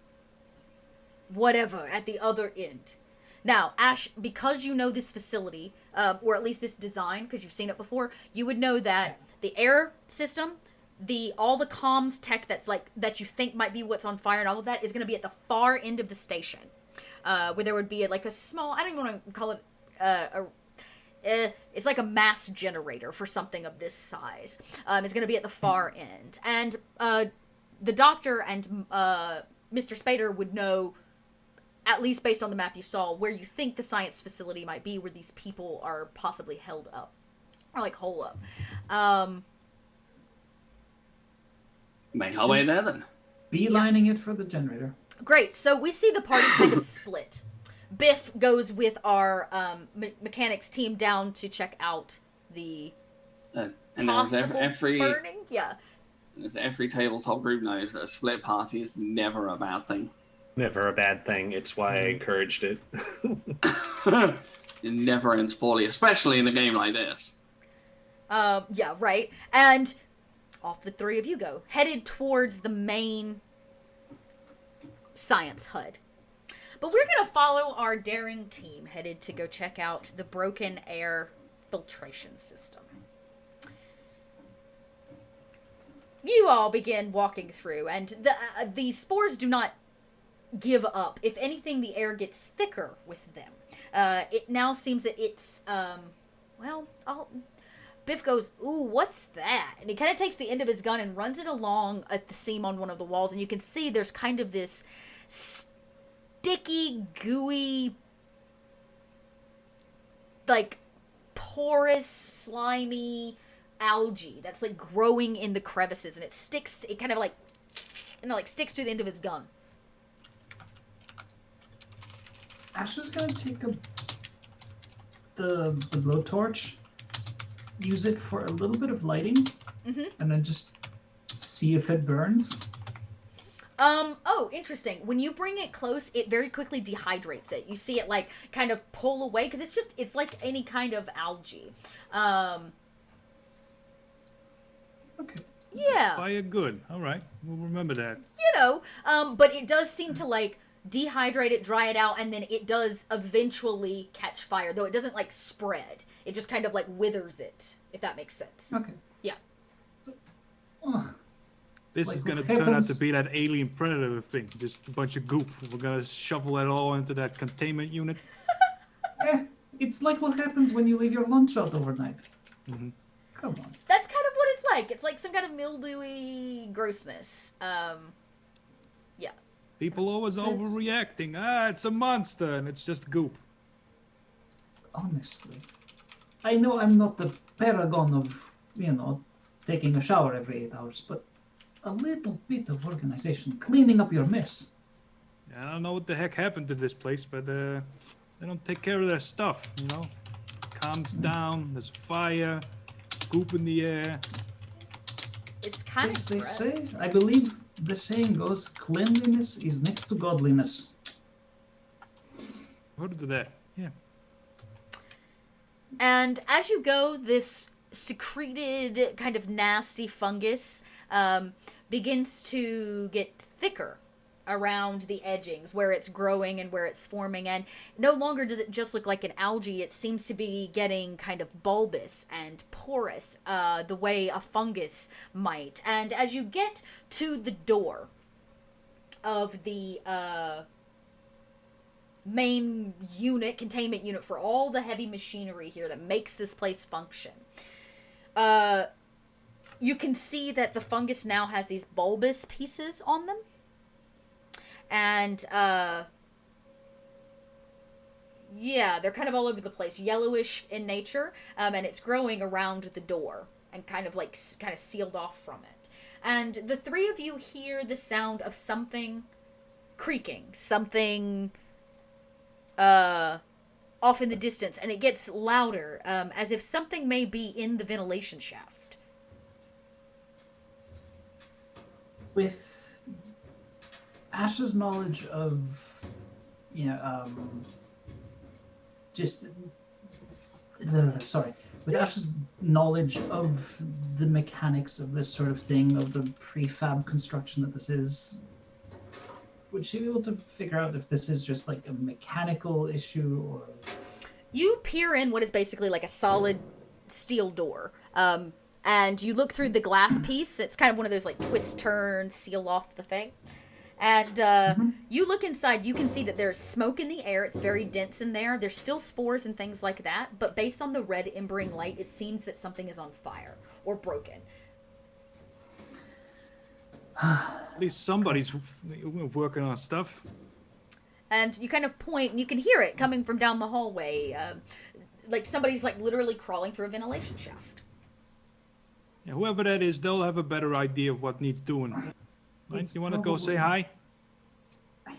Speaker 1: whatever at the other end." Now, Ash, because you know this facility, or at least this design, because you've seen it before, you would know that the air system, all the comms tech that you think might be what's on fire and all of that is going to be at the far end of the station, where there would be like a small, I don't even want to call it it's like a mass generator for something of this size. It's going to be at the far end, and the doctor and Mr. Spader would know, at least based on the map you saw, where you think the science facility might be, where these people are possibly held up. Or, like, hole up.
Speaker 3: Make our way there, then.
Speaker 5: Beelining it for the generator.
Speaker 1: Great. So we see the party kind of split. Biff goes with our mechanics team down to check out the
Speaker 3: And
Speaker 1: possible
Speaker 3: every
Speaker 1: burning. Yeah.
Speaker 3: as every tabletop group knows, that a split party is never a bad thing.
Speaker 4: Never a bad thing. It's why I encouraged it.
Speaker 3: It never ends poorly, especially in a game like this.
Speaker 1: Yeah, right. And off the three of you go, headed towards the main science HUD. But we're going to follow our daring team headed to go check out the broken air filtration system. You all begin walking through, and the spores do not give up. If anything, the air gets thicker with them. It now seems that it's, Biff goes, "Ooh, what's that?" And he kind of takes the end of his gun and runs it along at the seam on one of the walls, and you can see there's kind of this sticky, gooey, like, porous, slimy algae that's, like, growing in the crevices, and it kind of, like, sticks to the end of his gun.
Speaker 5: Ash is gonna take the blowtorch, use it for a little bit of lighting, and then just see if it burns.
Speaker 1: Oh, interesting. When you bring it close, it very quickly dehydrates it. You see it, like, kind of pull away, because it's like any kind of algae.
Speaker 5: Okay.
Speaker 1: Yeah.
Speaker 2: Fire good. All right. We'll remember that.
Speaker 1: You know, but it does seem to, like, dehydrate it, dry it out, and then it does eventually catch fire, though it doesn't, like, spread. It just kind of, like, withers it, if that makes sense.
Speaker 5: Okay.
Speaker 1: Yeah.
Speaker 2: This is going to turn out to be that alien predator thing. Just a bunch of goop. We're going to shovel it all into that containment unit.
Speaker 5: It's like what happens when you leave your lunch out overnight.
Speaker 2: Mm-hmm.
Speaker 5: Come on.
Speaker 1: That's kind of what it's like. It's like some kind of mildewy grossness. Yeah.
Speaker 2: People always overreacting. It's a monster, and it's just goop.
Speaker 5: Honestly, I know I'm not the paragon of, taking a shower every 8 hours, but a little bit of organization, cleaning up your mess.
Speaker 2: I don't know what the heck happened to this place, but they don't take care of their stuff, Calms down, there's a fire, goop in the air.
Speaker 1: It's kind
Speaker 5: As
Speaker 1: of
Speaker 5: they
Speaker 1: gross.
Speaker 5: say, I believe the saying goes, cleanliness is next to godliness.
Speaker 2: Heard of that? Yeah.
Speaker 1: And as you go, this secreted kind of nasty fungus begins to get thicker around the edgings where it's growing and where it's forming, and no longer does it just look like an algae. It seems to be getting kind of bulbous and porous, the way a fungus might. And as you get to the door of the main unit, containment unit for all the heavy machinery here that makes this place function, you can see that the fungus now has these bulbous pieces on them. And, yeah, they're kind of all over the place, yellowish in nature, and it's growing around the door and kind of sealed off from it. And the three of you hear the sound of something creaking, something off in the distance, and it gets louder, as if something may be in the ventilation shaft.
Speaker 5: Ash's knowledge of, just sorry, with Ash's knowledge of the mechanics of this sort of thing, of the prefab construction that this is, would she be able to figure out if this is just like a mechanical issue or?
Speaker 1: You peer in what is basically like a solid steel door. And you look through the glass piece. It's kind of one of those like twist turn, seal off the thing. And you look inside, you can see that there's smoke in the air. It's very dense in there. There's still spores and things like that. But based on the red embering light, it seems that something is on fire or broken.
Speaker 2: At least somebody's working on stuff.
Speaker 1: And you kind of point, and you can hear it coming from down the hallway. Like somebody's like literally crawling through a ventilation shaft.
Speaker 2: Yeah, whoever that is, they'll have a better idea of what needs doing. Right? You want to go say hi?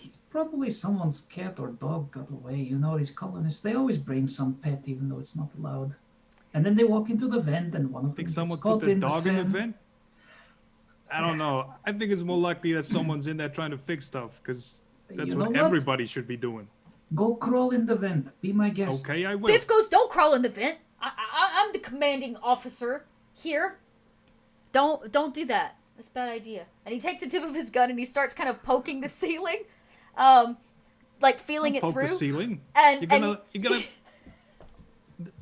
Speaker 5: It's probably someone's cat or dog got away. You know, these colonists, they always bring some pet even though it's not allowed. And then they walk into the vent and one of them
Speaker 2: Think
Speaker 5: gets
Speaker 2: someone
Speaker 5: caught
Speaker 2: put the
Speaker 5: in
Speaker 2: dog
Speaker 5: the
Speaker 2: in the vent? I don't know. I think it's more likely that someone's in there trying to fix stuff, because that's
Speaker 5: You know
Speaker 2: what
Speaker 5: what?
Speaker 2: everybody should be doing.
Speaker 5: Go crawl in the vent. Be my guest.
Speaker 2: Okay, I will.
Speaker 1: Biff goes, don't crawl in the vent. I'm the commanding officer here. Don't do that. That's a bad idea. And he takes the tip of his gun and he starts kind of poking the ceiling, like feeling
Speaker 2: Don't
Speaker 1: it
Speaker 2: poke
Speaker 1: through.
Speaker 2: the ceiling.
Speaker 1: And
Speaker 2: You're gonna.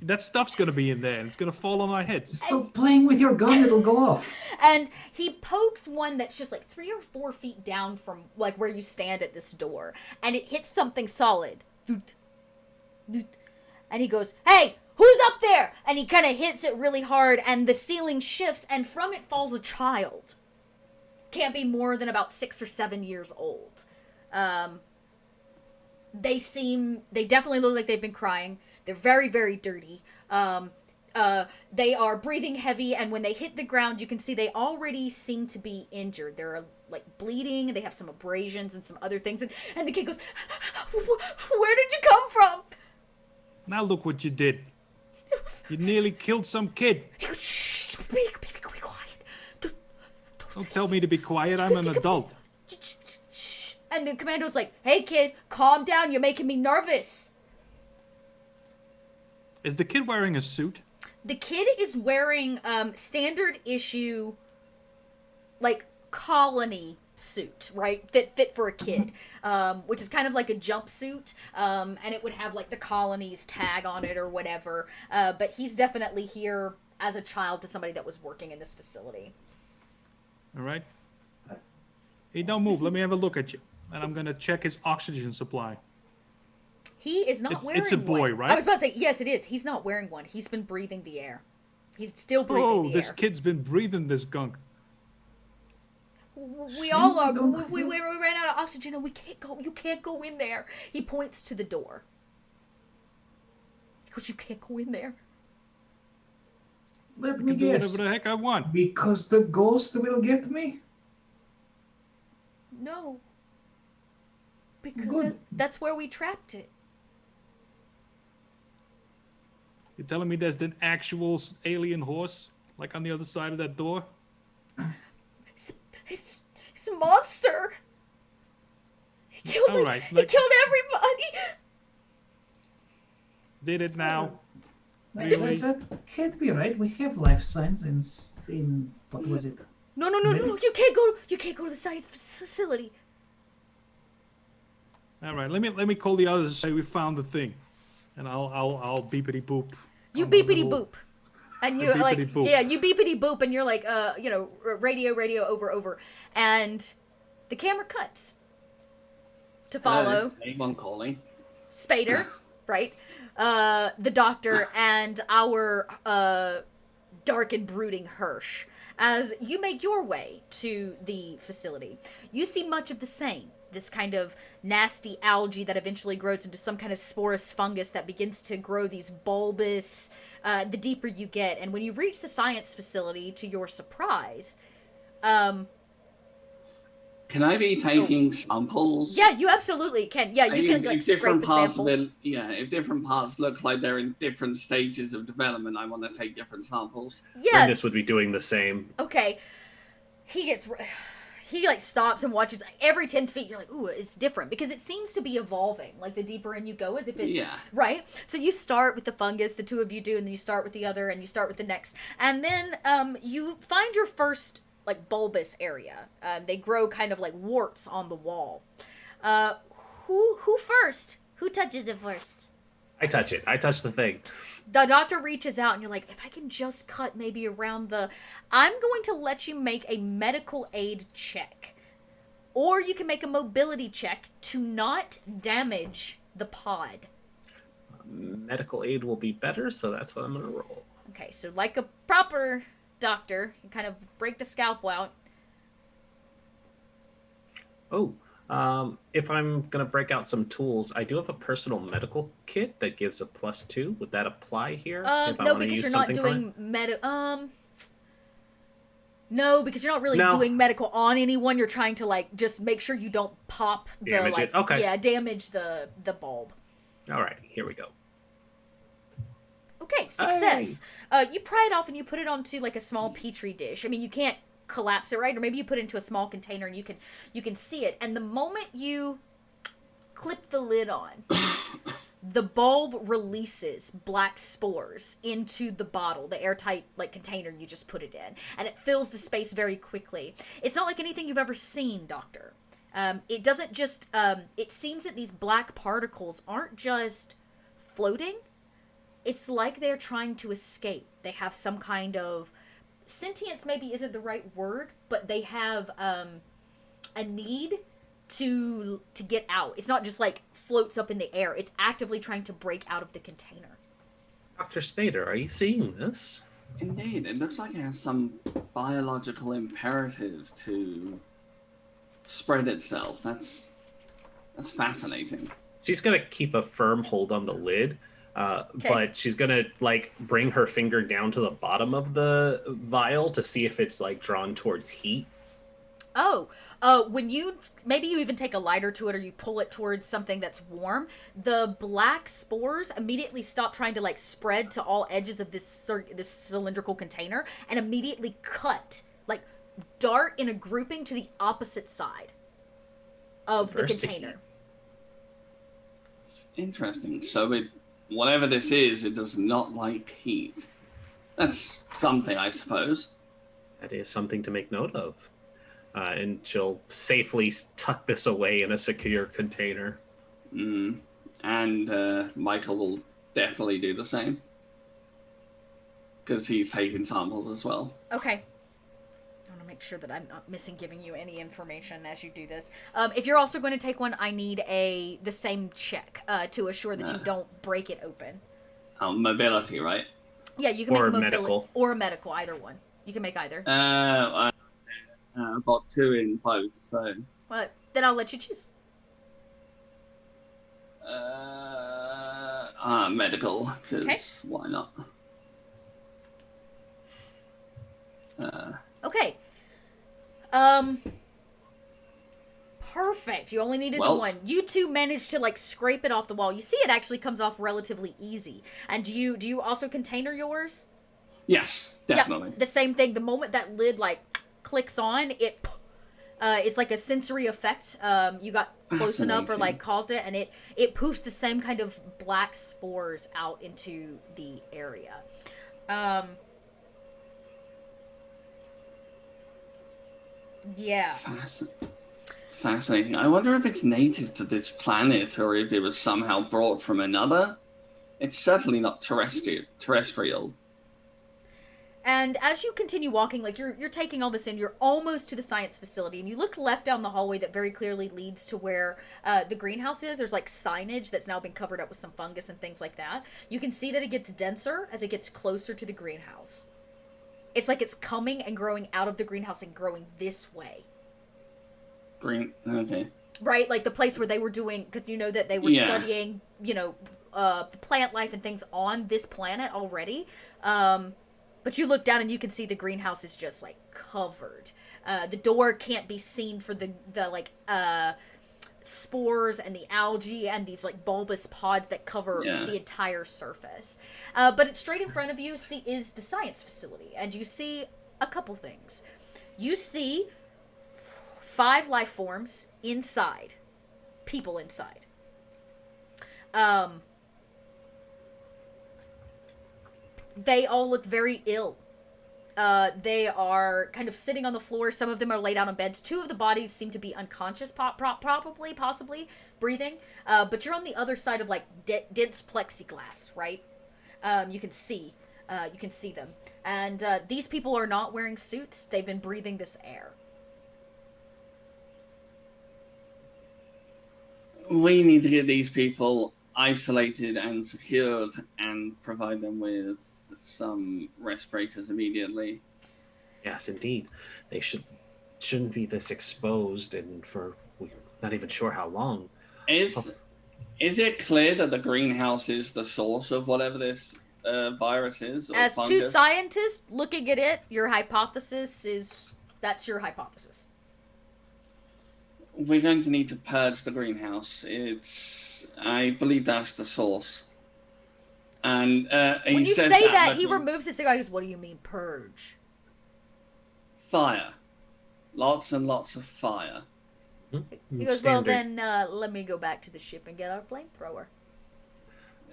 Speaker 2: That stuff's gonna be in there, and it's gonna fall on our heads.
Speaker 5: Stop playing with your gun, it'll go off.
Speaker 1: And he pokes one that's just like 3 or 4 feet down from like where you stand at this door, and it hits something solid. Doot, doot. And he goes, "Hey, who's up there?" And he kind of hits it really hard, and the ceiling shifts, and from it falls a child. Can't be more than about 6 or 7 years old. They definitely look like they've been crying. They're very, very dirty. They are breathing heavy, and when they hit the ground, you can see they already seem to be injured. They're like bleeding, and they have some abrasions and some other things. And the kid goes, "Where did you come from?"
Speaker 2: Now look what you did. You nearly killed some kid.
Speaker 1: He goes, "Shh, be quiet.
Speaker 2: Don't tell me to be quiet. I'm an adult.
Speaker 1: Shh." And the commando's like, "Hey, kid, calm down. You're making me nervous."
Speaker 2: Is the kid wearing a suit?
Speaker 1: The kid is wearing standard issue, like colony suit, right? Fit for a kid, which is kind of like a jumpsuit, and it would have like the colony's tag on it or whatever. But he's definitely here as a child to somebody that was working in this facility.
Speaker 2: All right. Hey, don't move. Let me have a look at you. And I'm gonna check his oxygen supply.
Speaker 1: He is not wearing one.
Speaker 2: It's a boy, right?
Speaker 1: I was about to say, yes, it is. He's not wearing one. He's been breathing the air. He's still breathing
Speaker 2: Oh,
Speaker 1: the air.
Speaker 2: this kid's been breathing this gunk.
Speaker 1: We all are. We ran out of oxygen and we can't go. You can't go in there. He points to the door. He goes, "You can't go in there."
Speaker 5: Let
Speaker 2: I
Speaker 5: me
Speaker 2: can do
Speaker 5: guess.
Speaker 2: whatever the heck I want.
Speaker 5: Because the ghost will get me?
Speaker 1: No. Because
Speaker 5: Good.
Speaker 1: that's where we trapped it.
Speaker 2: You're telling me there's an actual alien horse, like on the other side of that door?
Speaker 1: It's a monster. He killed
Speaker 2: All right,
Speaker 1: he
Speaker 2: like-
Speaker 1: killed everybody.
Speaker 2: Did it now?
Speaker 5: That-
Speaker 2: Really?
Speaker 5: That can't be right. We have life signs in what was it?
Speaker 1: No. You can't go. You can't go to the science facility.
Speaker 2: All right, let me call the others and say we found the thing, and I'll beepity boop.
Speaker 1: You
Speaker 2: on the
Speaker 1: beepity
Speaker 2: little-
Speaker 1: boop. And you're like,
Speaker 2: beepity boop.
Speaker 1: yeah, you beepity boop, and you're like, radio, over. And the camera cuts to follow
Speaker 3: Anyone calling?
Speaker 1: Spader, right? The doctor and our dark and brooding Hirsch. As you make your way to the facility, you see much of the same. This kind of nasty algae that eventually grows into some kind of sporous fungus that begins to grow these bulbous, the deeper you get. And when you reach the science facility, to your surprise,
Speaker 3: Can I be taking samples?
Speaker 1: yeah, you absolutely can. Yeah, you can like
Speaker 3: if
Speaker 1: scrape
Speaker 3: different
Speaker 1: a
Speaker 3: parts
Speaker 1: sample.
Speaker 3: of it, if different parts look like they're in different stages of development, I want to take different samples.
Speaker 1: Yes.
Speaker 4: This would be doing the same.
Speaker 1: Okay. he like stops and watches every 10 feet. You're like, ooh, it's different because it seems to be evolving. Like the deeper in you go, as if it's right. So you start with the fungus, the two of you do, and then you start with the other, and you start with the next, and then you find your first like bulbous area. They grow kind of like warts on the wall. Who first? Who touches it first?
Speaker 4: I touch it. I touch the thing.
Speaker 1: The doctor reaches out and you're like, if I can just cut maybe around the... I'm going to let you make a medical aid check. Or you can make a mobility check to not damage the pod.
Speaker 4: Medical aid will be better, so that's what I'm going to roll.
Speaker 1: Okay, so like a proper doctor, you kind of break the scalpel out.
Speaker 4: Oh, if I'm going to break out some tools, I do have a personal medical kit that gives a +2. Would that apply here?
Speaker 1: No, because you're not doing No, because you're not really doing medical on anyone. You're trying to like just make sure you don't pop the
Speaker 4: damage it. Okay.
Speaker 1: Yeah, damage the bulb.
Speaker 4: All right, here we go.
Speaker 1: Okay, success. You pry it off and you put it onto like a small petri dish. I mean, you can't collapse it, right? Or maybe you put it into a small container and you can see it. And the moment you clip the lid on, the bulb releases black spores into the bottle, the airtight like container you just put it in, and it fills the space very quickly. It's not like anything you've ever seen, Doctor. It doesn't just it seems that these black particles aren't just floating. It's like they're trying to escape. They have some kind of sentience, maybe isn't the right word, but they have a need to get out. It's not just like floats up in the air. It's actively trying to break out of the container.
Speaker 4: Dr. Spader, are you seeing this?
Speaker 3: Indeed, it looks like it has some biological imperative to spread itself. That's fascinating.
Speaker 4: She's gonna keep a firm hold on the lid, but she's gonna like bring her finger down to the bottom of the vial to see if it's like drawn towards heat.
Speaker 1: When you maybe you even take a lighter to it or you pull it towards something that's warm, the black spores immediately stop trying to like spread to all edges of this cylindrical container and immediately cut, like dart in a grouping to the opposite side of the container.
Speaker 3: Interesting. So whatever this is, it does not like heat. That's something, I suppose.
Speaker 4: That is something to make note of. And she'll safely tuck this away in a secure container.
Speaker 3: And Michael will definitely do the same. Because he's taking samples as well.
Speaker 1: Okay. I want to make sure that I'm not giving you any information as you do this. If you're also going to take one, I need the same check to assure that you don't break it open.
Speaker 3: Mobility, right?
Speaker 1: Yeah, you can make a mobility.
Speaker 4: Medical.
Speaker 1: Or a medical, either one. You can make either.
Speaker 3: I've got 2 in both, so...
Speaker 1: Well, then I'll let you choose.
Speaker 3: Medical, because why not?
Speaker 1: Okay. Perfect. You only needed the one. You two managed to like scrape it off the wall. You see it actually comes off relatively easy. And do you also container yours?
Speaker 3: Yes, definitely.
Speaker 1: Yeah, the same thing. The moment that lid like clicks on, it's like a sensory effect. You got close enough or like caused it, and it poofs the same kind of black spores out into the area. Yeah.
Speaker 3: Fascinating. I wonder if it's native to this planet or if it was somehow brought from another. It's certainly not terrestrial.
Speaker 1: And as you continue walking, like you're taking all this in, you're almost to the science facility, and you look left down the hallway that very clearly leads to where the greenhouse is. There's like signage that's now been covered up with some fungus and things like that. You can see that it gets denser as it gets closer to the greenhouse. It's like it's coming and growing out of the greenhouse and growing this way.
Speaker 3: Okay.
Speaker 1: Right, like the place where they were doing, because you know that they were studying, the plant life and things on this planet already. But you look down and you can see the greenhouse is just like covered. The door can't be seen for the spores and the algae and these like bulbous pods that cover the entire surface. But it's straight in front of you is the science facility, and you see a couple things. You see 5 life forms inside. People inside. They all look very ill. They are kind of sitting on the floor. Some of them are laid out on beds. 2 of the bodies seem to be unconscious, possibly breathing. But you're on the other side of like dense plexiglass, right? You can see them. And these people are not wearing suits. They've been breathing this air.
Speaker 3: We need to get these people isolated and secured and provide them with some respirators immediately.
Speaker 4: Yes, indeed. They shouldn't be this exposed, and for we're not even sure how long.
Speaker 3: Is it clear that the greenhouse is the source of whatever this virus is? Or
Speaker 1: As
Speaker 3: fungus?
Speaker 1: 2 scientists looking at it, your hypothesis is that's your hypothesis.
Speaker 3: We're going to need to purge the greenhouse. I believe that's the source. And he
Speaker 1: when you
Speaker 3: says
Speaker 1: say that, he
Speaker 3: looking-
Speaker 1: removes his cigar. He goes, "What do you mean purge?"
Speaker 3: Fire. Lots and lots of fire.
Speaker 1: He goes, "Well, then let me go back to the ship and get our flamethrower."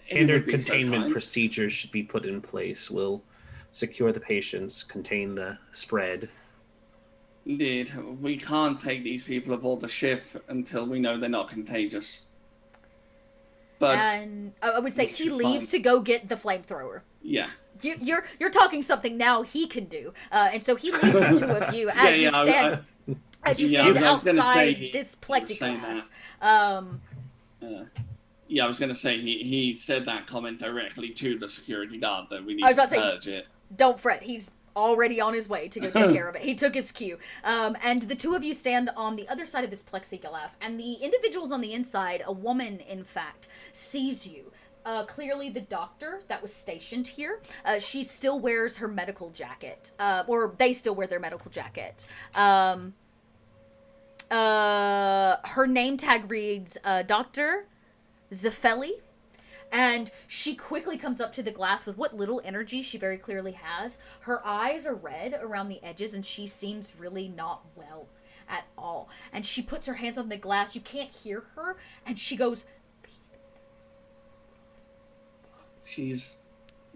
Speaker 4: Standard
Speaker 3: It would be so
Speaker 4: containment
Speaker 3: kind.
Speaker 4: procedures should be put in place. We'll secure the patients, contain the spread.
Speaker 3: Indeed. We can't take these people aboard the ship until we know they're not contagious. But
Speaker 1: And I would say
Speaker 3: we
Speaker 1: he
Speaker 3: should
Speaker 1: leaves
Speaker 3: find-
Speaker 1: to go get the flamethrower.
Speaker 3: yeah.
Speaker 1: You're talking something now he can do, and so he leaves the 2 of you as you stand as you
Speaker 3: yeah,
Speaker 1: stand
Speaker 3: I was gonna say
Speaker 1: outside
Speaker 3: he-
Speaker 1: this
Speaker 3: he was saying
Speaker 1: plexiglass.
Speaker 3: Yeah, I was going to say he said that comment directly to the security guard that we need
Speaker 1: I was
Speaker 3: to
Speaker 1: about to say-
Speaker 3: purge it.
Speaker 1: Don't fret, he's already on his way to go take care of it. He took his cue. And the 2 of you stand on the other side of this plexiglass, and the individuals on the inside, a woman, in fact, sees you. Clearly the doctor that was stationed here, she still wears her medical jacket, or they still wear their medical jacket. Her name tag reads, Dr. Zafeli. And she quickly comes up to the glass with what little energy she very clearly has. Her eyes are red around the edges, and she seems really not well at all. And she puts her hands on the glass. You can't hear her, and she goes,
Speaker 3: She's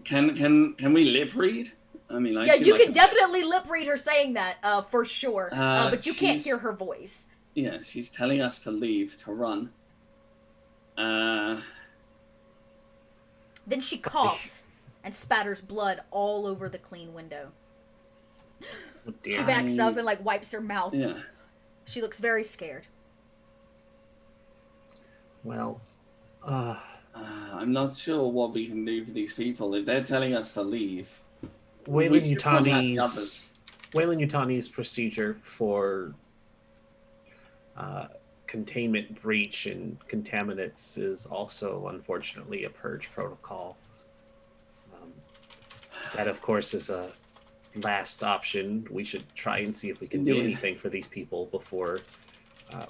Speaker 3: can we lip read? I mean, I
Speaker 1: yeah,
Speaker 3: feel
Speaker 1: you
Speaker 3: like
Speaker 1: can definitely lip read her saying that, for sure. But you can't
Speaker 3: she's-
Speaker 1: hear her voice.
Speaker 3: Yeah, she's telling us to leave, to run.
Speaker 1: Then she coughs and spatters blood all over the clean window.
Speaker 4: Oh,
Speaker 1: She
Speaker 4: dear.
Speaker 1: backs up and like wipes her mouth.
Speaker 3: Yeah.
Speaker 1: She looks very scared.
Speaker 4: Well,
Speaker 3: I'm not sure what we can do for these people. If they're telling us to leave, we
Speaker 4: Wayland
Speaker 3: should contact the
Speaker 4: Yutani's
Speaker 3: others.
Speaker 4: procedure for containment breach and contaminants is also unfortunately a purge protocol. That, of course, is a last option. We should try and see if we can do
Speaker 3: Indeed.
Speaker 4: anything for these people before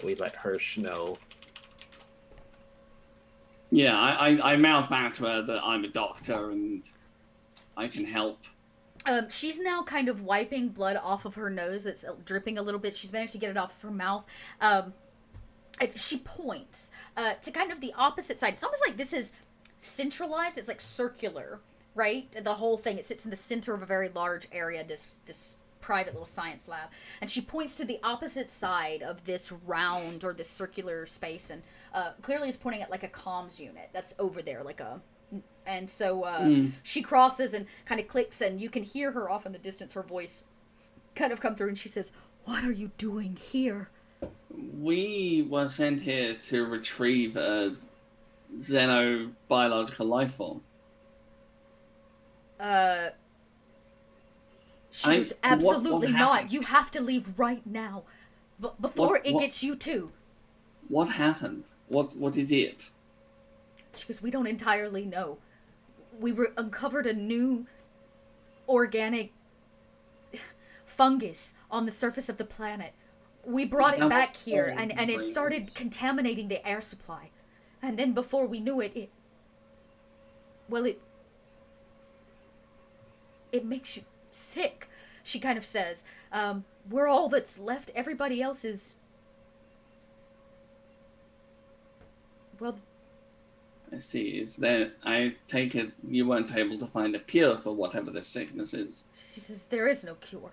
Speaker 4: we let Hirsch know.
Speaker 3: Yeah, I mouth back to her that I'm a doctor and I can help.
Speaker 1: She's now kind of wiping blood off of her nose that's dripping a little bit. She's managed to get it off of her mouth. And she points to kind of the opposite side. It's almost like this is centralized. It's like circular, right? The whole thing. It sits in the center of a very large area, this private little science lab. And she points to the opposite side of this round or this circular space, and clearly is pointing at like a comms unit that's over there, like a... And so she crosses and kind of clicks, and you can hear her off in the distance, her voice kind of come through, and she says, "What are you doing here?"
Speaker 3: We were sent here to retrieve a xenobiological life form.
Speaker 1: She was
Speaker 3: what
Speaker 1: absolutely not.
Speaker 3: happened?
Speaker 1: You have to leave right now. Before it
Speaker 3: What-
Speaker 1: gets you too.
Speaker 3: What happened? What is it?
Speaker 1: She goes, "We don't entirely know. We uncovered a new organic fungus on the surface of the planet. We brought
Speaker 3: Is
Speaker 1: it
Speaker 3: that
Speaker 1: back
Speaker 3: what's
Speaker 1: here,
Speaker 3: going
Speaker 1: and it
Speaker 3: on?
Speaker 1: started contaminating the air supply. And then before we knew it, it makes you sick," she kind of says. "We're all that's left. Everybody else is Well,
Speaker 3: I see. Is there? I take it you weren't able to find a cure for whatever this sickness is.
Speaker 1: she says, there is no cure.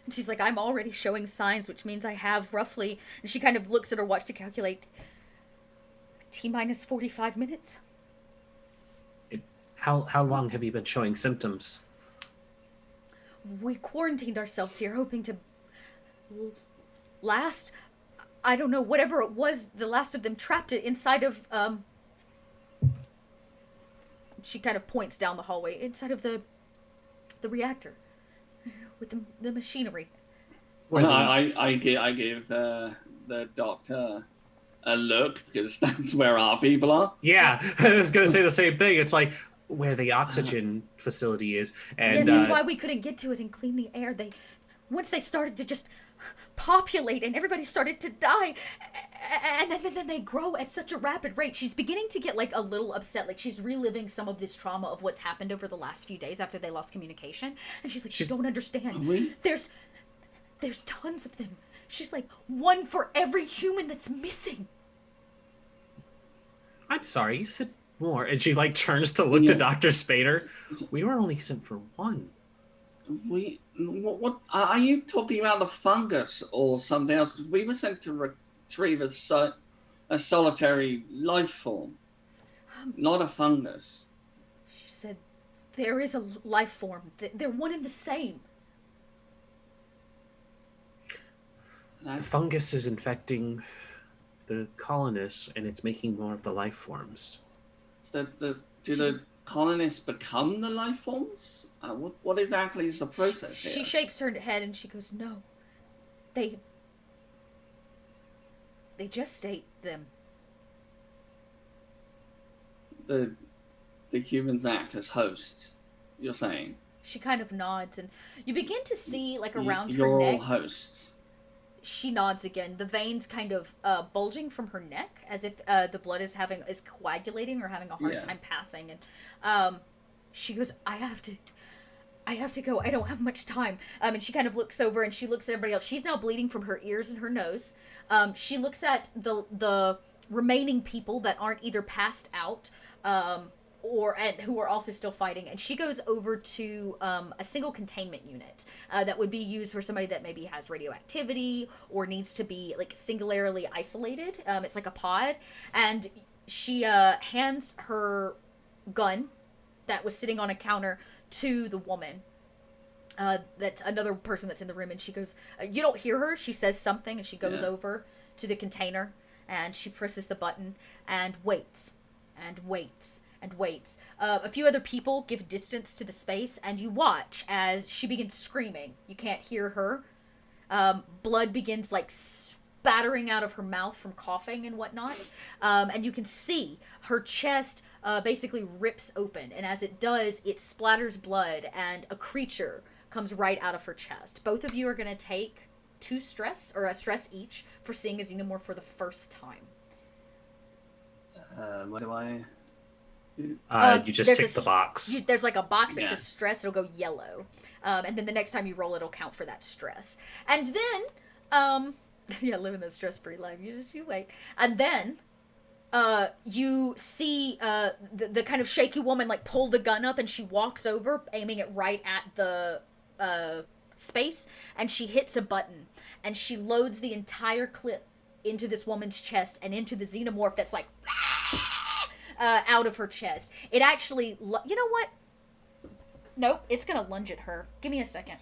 Speaker 1: And she's like, I'm already showing signs, which means I have roughly, and she kind of looks at her watch to calculate, T minus 45 minutes.
Speaker 4: How long have you been showing symptoms?
Speaker 1: We quarantined ourselves here, hoping to last, I don't know, whatever it was, the last of them trapped it inside of, she kind of points down the hallway, inside of the reactor, with the machinery.
Speaker 3: Well, I give the doctor a look, because that's where our people are.
Speaker 4: Yeah, I was going to say the same thing. It's like where the oxygen facility is. And,
Speaker 1: yes, that's why we couldn't get to it and clean the air. Once they started to just populate and everybody started to die, and then they grow at such a rapid rate. She's beginning to get like a little upset, like she's reliving some of this trauma of what's happened over the last few days after they lost communication. And she's like, you don't understand. There's tons of them. She's like, one for every human that's missing.
Speaker 4: I'm sorry, you said more. And she like turns to look to Dr. Spader. We were only sent for one.
Speaker 3: What are you talking about, the fungus or something else? Because we were sent to retrieve a solitary life form, not a fungus.
Speaker 1: She said, there is a life form. They're one and the same.
Speaker 4: The fungus is infecting the colonists, and it's making more of the life forms.
Speaker 3: Do the colonists become the life forms? What exactly is the process here?
Speaker 1: She shakes her head and she goes, no. They gestate them.
Speaker 3: The humans act as hosts, you're saying?
Speaker 1: She kind of nods, and you begin to see, like, around her
Speaker 3: You're
Speaker 1: neck.
Speaker 3: all hosts.
Speaker 1: She nods again. The veins kind of bulging from her neck, as if the blood is coagulating or having a hard time passing. And she goes, I have to go. I don't have much time. And she kind of looks over and she looks at everybody else. She's now bleeding from her ears and her nose. She looks at the remaining people that aren't either passed out and who are also still fighting, and she goes over to a single containment unit that would be used for somebody that maybe has radioactivity or needs to be like singularly isolated. It's like a pod, and she hands her gun that was sitting on a counter to the woman. That's another person that's in the room, and she goes, you don't hear her. She says something, and she goes over to the container, and she presses the button and waits and waits and waits. A few other people give distance to the space, and you watch as she begins screaming. You can't hear her. Blood begins like spattering out of her mouth from coughing and whatnot. And you can see her chest basically rips open, and as it does, it splatters blood, and a creature comes right out of her chest. Both of you are going to take 2 stress, or a stress each, for seeing a xenomorph for the first time.
Speaker 3: What do I do?
Speaker 4: You just tick the box.
Speaker 1: There's like a box that says stress. It'll go yellow. And then the next time you roll, it'll count for that stress. And then, living the stress-free life. You wait. And then, you see the kind of shaky woman like pull the gun up, and she walks over, aiming it right at the space, and she hits a button, and she loads the entire clip into this woman's chest and into the xenomorph that's like out of her chest. It actually, you know what? Nope, it's gonna lunge at her. Give me a second.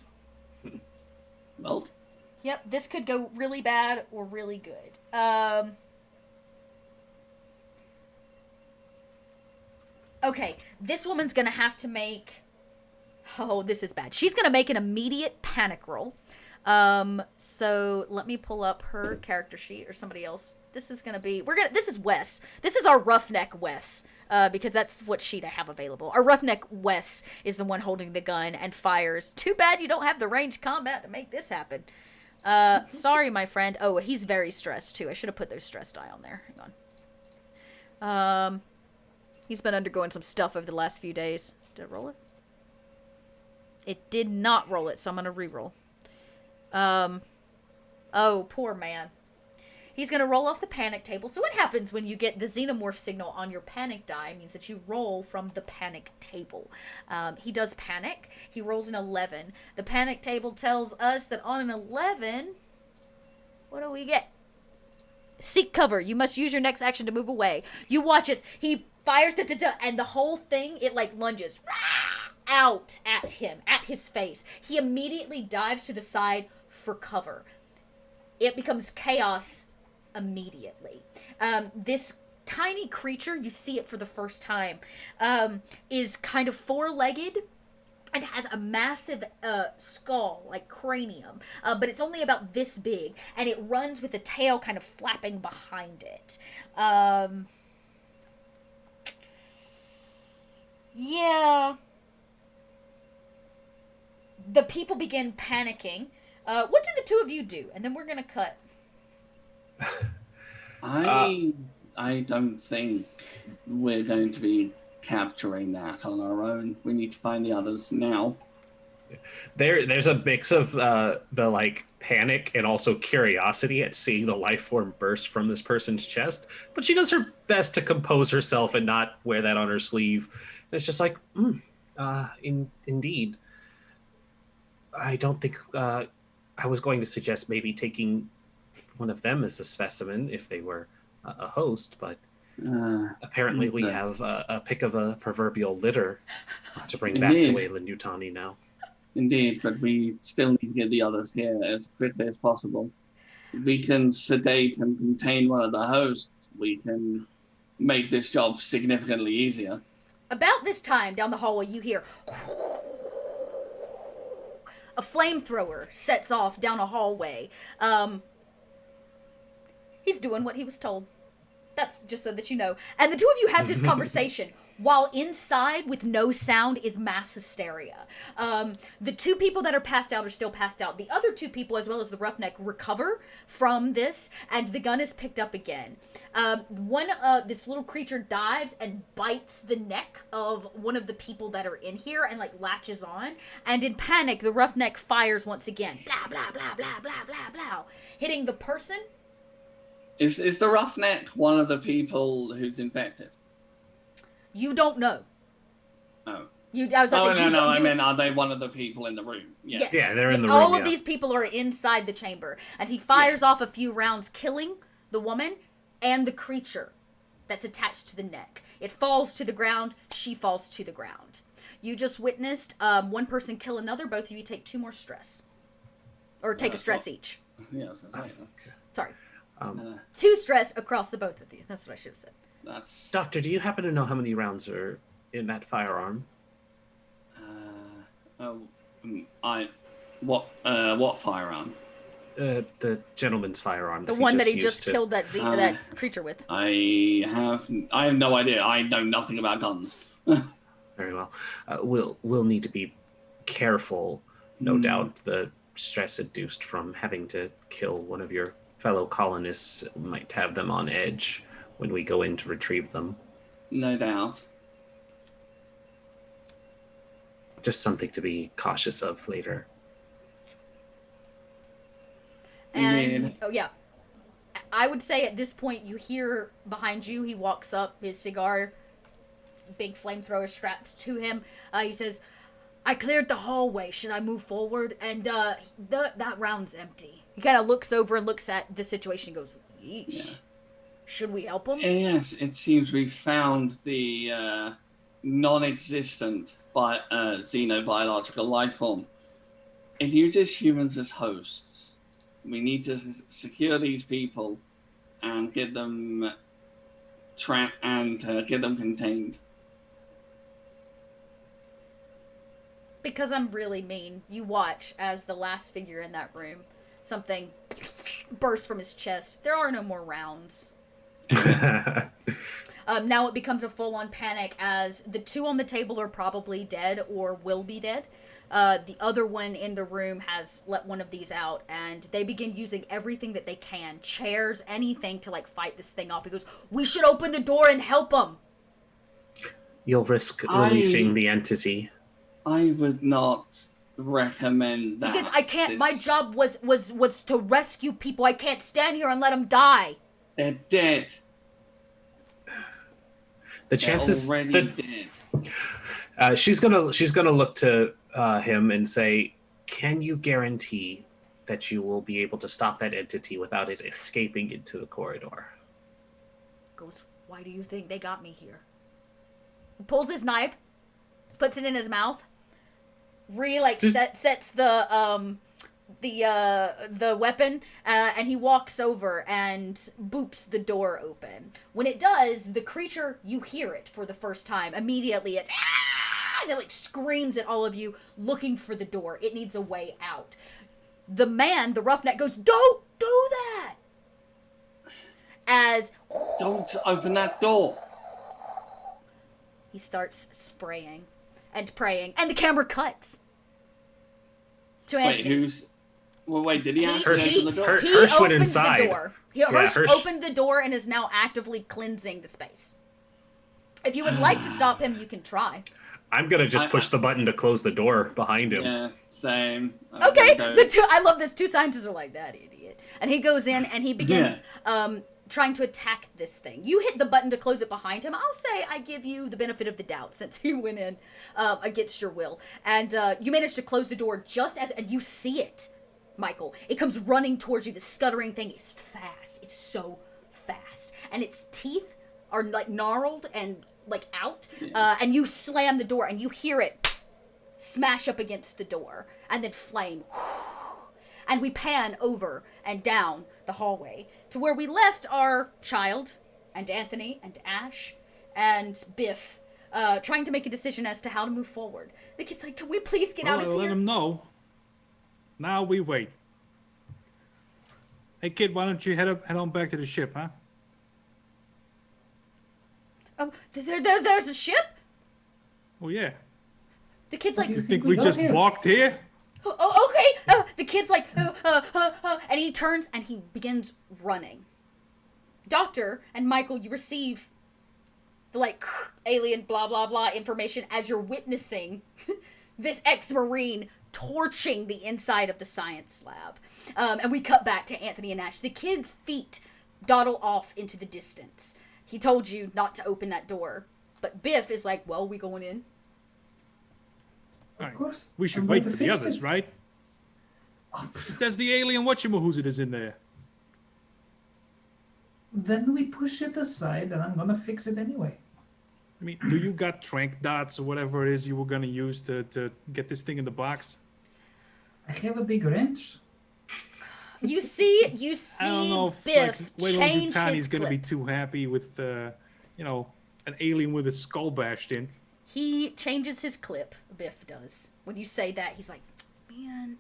Speaker 3: Well,
Speaker 1: yep, this could go really bad or really good. Okay, this woman's gonna have to make... Oh, this is bad. She's gonna make an immediate panic roll. So let me pull up her character sheet, or somebody else. This is gonna be... This is Wes. This is our roughneck Wes. Because that's what sheet I have available. Our roughneck Wes is the one holding the gun and fires. Too bad you don't have the ranged combat to make this happen. Sorry, my friend. Oh, he's very stressed, too. I should have put those stress die on there. Hang on. He's been undergoing some stuff over the last few days. Did it roll it? It did not roll it, so I'm going to reroll. Oh, poor man. He's going to roll off the panic table. So what happens when you get the xenomorph signal on your panic die? It means that you roll from the panic table. He does panic. He rolls an 11. The panic table tells us that on an 11, what do we get? Seek cover. You must use your next action to move away. You watch as he fires, and the whole thing, it like lunges out at him, at his face. He immediately dives to the side for cover. It becomes chaos immediately. This tiny creature, you see it for the first time, is kind of four-legged and has a massive skull, like cranium, but it's only about this big, and it runs with the tail kind of flapping behind it. Yeah. The people begin panicking. What do the two of you do? And then we're gonna cut.
Speaker 3: I don't think we're going to be capturing that on our own. We need to find the others now.
Speaker 4: There's a mix of the like panic and also curiosity at seeing the life form burst from this person's chest, but she does her best to compose herself and not wear that on her sleeve. And it's just like, indeed. I don't think I was going to suggest maybe taking one of them as a specimen if they were a host, but apparently we have a pick of a proverbial litter to bring back to Weyland-Yutani now.
Speaker 3: Indeed, but we still need to get the others here as quickly as possible. If we can sedate and contain one of the hosts, we can make this job significantly easier.
Speaker 1: About this time, down the hallway, you hear a flamethrower sets off down a hallway. He's doing what he was told. That's just so that you know. And the two of you have this conversation while inside with no sound is mass hysteria. The two people that are passed out are still passed out. The other two people, as well as the roughneck, recover from this, and the gun is picked up again. This little creature dives and bites the neck of one of the people that are in here and, like, latches on. And in panic, the roughneck fires once again. Blah, blah, blah, blah, blah, blah, blah. Hitting the person.
Speaker 3: Is the roughneck one of the people who's infected?
Speaker 1: You don't know.
Speaker 3: Oh.
Speaker 1: I was about to say,
Speaker 3: no. I mean, are they one of the people in the room?
Speaker 1: Yes.
Speaker 4: Yeah, they're in the room.
Speaker 1: All of these people are inside the chamber. And he fires off a few rounds, killing the woman and the creature that's attached to the neck. It falls to the ground. She falls to the ground. You just witnessed one person kill another. Both of you take 2 more stress. Or take a stress each.
Speaker 3: Yeah, I was gonna say, that's...
Speaker 1: Sorry.
Speaker 3: 2
Speaker 1: 2 stress across the both of you. That's what I should have said.
Speaker 3: That's...
Speaker 4: Doctor, do you happen to know how many rounds are in that firearm?
Speaker 3: What firearm?
Speaker 4: The gentleman's firearm.
Speaker 1: The one that he just
Speaker 4: used to...
Speaker 1: killed that creature with.
Speaker 3: I have no idea. I know nothing about guns.
Speaker 4: Very well. We'll need to be careful. No doubt the stress induced from having to kill one of your fellow colonists might have them on edge when we go in to retrieve them.
Speaker 3: No doubt.
Speaker 4: Just something to be cautious of later.
Speaker 1: And, I would say at this point you hear behind you, he walks up, his cigar, big flamethrower strapped to him. He says, I cleared the hallway. Should I move forward? And that round's empty. He kind of looks over and looks at the situation and goes, yeesh. Yeah. Should we help him?
Speaker 3: Yes, it seems we found the non-existent xenobiological life form. It uses humans as hosts. We need to secure these people and get them trapped and get them contained.
Speaker 1: Because I'm really mean, you watch as the last figure in that room, something bursts from his chest. There are no more rounds. Now it becomes a full-on panic as the 2 on the table are probably dead or will be dead. The other one in the room has let one of these out, and they begin using everything that they can. Chairs, anything to, like, fight this thing off. He goes, we should open the door and help him.
Speaker 4: You'll risk releasing the entity.
Speaker 3: I would not recommend that.
Speaker 1: Because I can't. My job was to rescue people. I can't stand here and let them die.
Speaker 3: They're dead.
Speaker 4: The chances
Speaker 3: They're already dead.
Speaker 4: she's gonna look to him and say, "Can you guarantee that you will be able to stop that entity without it escaping into the corridor?"
Speaker 1: Goes, why do you think they got me here? He pulls his knife, puts it in his mouth, sets the weapon, and he walks over and boops the door open. When it does, the creature, you hear it for the first time. Immediately it like screams at all of you, looking for the door. It needs a way out. The man, the roughneck, goes, "Don't do that!" As
Speaker 3: Don't open that door.
Speaker 1: he starts spraying and praying, and the camera cuts to Anthony.
Speaker 3: Wait, did he actually open the door?
Speaker 1: He
Speaker 4: Hirsch went
Speaker 1: opened
Speaker 4: inside.
Speaker 1: the door. Hirsch
Speaker 4: Hirsch
Speaker 1: opened the door and is now actively cleansing the space. If you would like to stop him, you can try.
Speaker 4: I'm gonna just push the button to close the door behind him.
Speaker 3: Yeah, same.
Speaker 1: Okay, I love this. Two scientists are like, that idiot. And he goes in and he begins trying to attack this thing. You hit the button to close it behind him. I'll say I give you the benefit of the doubt since he went in against your will. And you managed to close the door just as, and you see it, Michael. It comes running towards you. The scuttering thing is fast. It's so fast. And its teeth are like gnarled and like out. And you slam the door and you hear it smash up against the door and then flame. And we pan over and down the hallway to where we left our child and Anthony and Ash and Biff trying to make a decision as to how to move forward. The kid's like, can we please get out of here?
Speaker 2: Let him know. Now we wait. Hey kid, why don't you head on back to the ship, huh?
Speaker 1: There's a ship?
Speaker 2: Oh yeah.
Speaker 1: The kid's like,
Speaker 2: You think we just walked here?
Speaker 1: oh, okay. The kid's like, and he turns and he begins running. Doctor and Michael, you receive the like alien blah blah blah information as you're witnessing this ex-marine torching the inside of the science lab. And we cut back to Anthony and Ash. The kid's feet dawdle off into the distance. He told you not to open that door, but Biff is like, well, we going in?
Speaker 5: Of course.
Speaker 2: We should
Speaker 5: I'm
Speaker 2: wait
Speaker 5: going
Speaker 2: for
Speaker 5: to
Speaker 2: the
Speaker 5: fix
Speaker 2: others,
Speaker 5: it.
Speaker 2: right?
Speaker 5: Oh,
Speaker 2: There's the alien whatchamahoozy is in there.
Speaker 5: then we push it aside and I'm gonna fix it anyway.
Speaker 2: I mean, do you got trank dots or whatever it is you were gonna use to get this thing in the box?
Speaker 5: I have a big wrench.
Speaker 1: You see
Speaker 2: I don't know if
Speaker 1: Biff
Speaker 2: Waylon
Speaker 1: change
Speaker 2: Yutani's
Speaker 1: his
Speaker 2: gonna be
Speaker 1: clip.
Speaker 2: too happy with an alien with its skull bashed in.
Speaker 1: He changes his clip. Biff does. When you say that, he's like, man.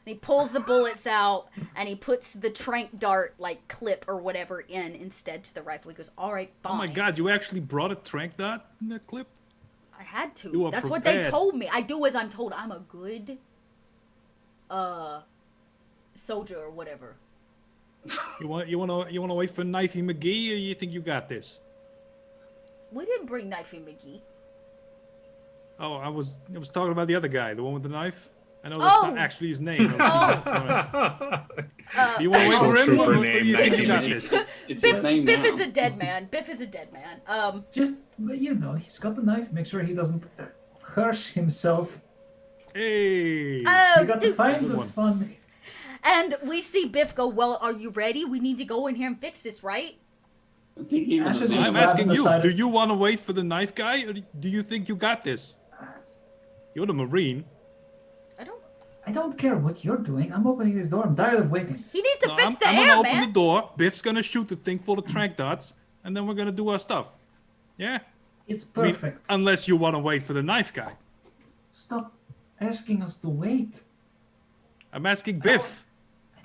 Speaker 1: And he pulls the bullets out and he puts the trank dart like clip or whatever in instead to the rifle. He goes, all right, fine.
Speaker 2: Oh my god, you actually brought a trank dot in that clip?
Speaker 1: I had to.
Speaker 2: You were
Speaker 1: That's what they
Speaker 2: prepared.
Speaker 1: told me. I do as I'm told. I'm a good soldier or whatever.
Speaker 2: You wanna wait for Knifey McGee, or you think you got this?
Speaker 1: We didn't bring Knifey McGee.
Speaker 2: Oh, I was talking about the other guy, the one with the knife. I know that's not actually his name. Do you want to wait for him?
Speaker 4: Trooper
Speaker 2: Or
Speaker 4: name,
Speaker 2: do you think you got
Speaker 3: It's,
Speaker 2: this?
Speaker 3: it's his name
Speaker 1: Biff
Speaker 3: now.
Speaker 1: is a dead man. Biff is a dead man.
Speaker 5: Just, he's got the knife. Make sure he doesn't hurt himself.
Speaker 2: Hey!
Speaker 5: You
Speaker 1: Oh,
Speaker 5: got to find the
Speaker 2: one.
Speaker 5: fun.
Speaker 1: and we see Biff go, well, are you ready? We need to go in here and fix this, right?
Speaker 3: I think he was
Speaker 5: Ash is
Speaker 3: a
Speaker 5: just
Speaker 2: I'm
Speaker 3: Xeno.
Speaker 2: asking you,
Speaker 5: decided-
Speaker 2: do you want to wait for the knife guy, or do you think you got this? You're the Marine.
Speaker 5: I don't care what you're doing. I'm opening this door. I'm tired of waiting.
Speaker 1: He needs to
Speaker 2: No,
Speaker 1: fix the
Speaker 2: I'm
Speaker 1: air,
Speaker 2: gonna open
Speaker 1: man.
Speaker 2: the door, Biff's gonna shoot the thing full of trank dots, and then we're gonna do our stuff. Yeah?
Speaker 5: It's
Speaker 2: I mean,
Speaker 5: perfect.
Speaker 2: unless you want to wait for the knife guy.
Speaker 5: Stop asking us to wait.
Speaker 2: I'm asking Biff.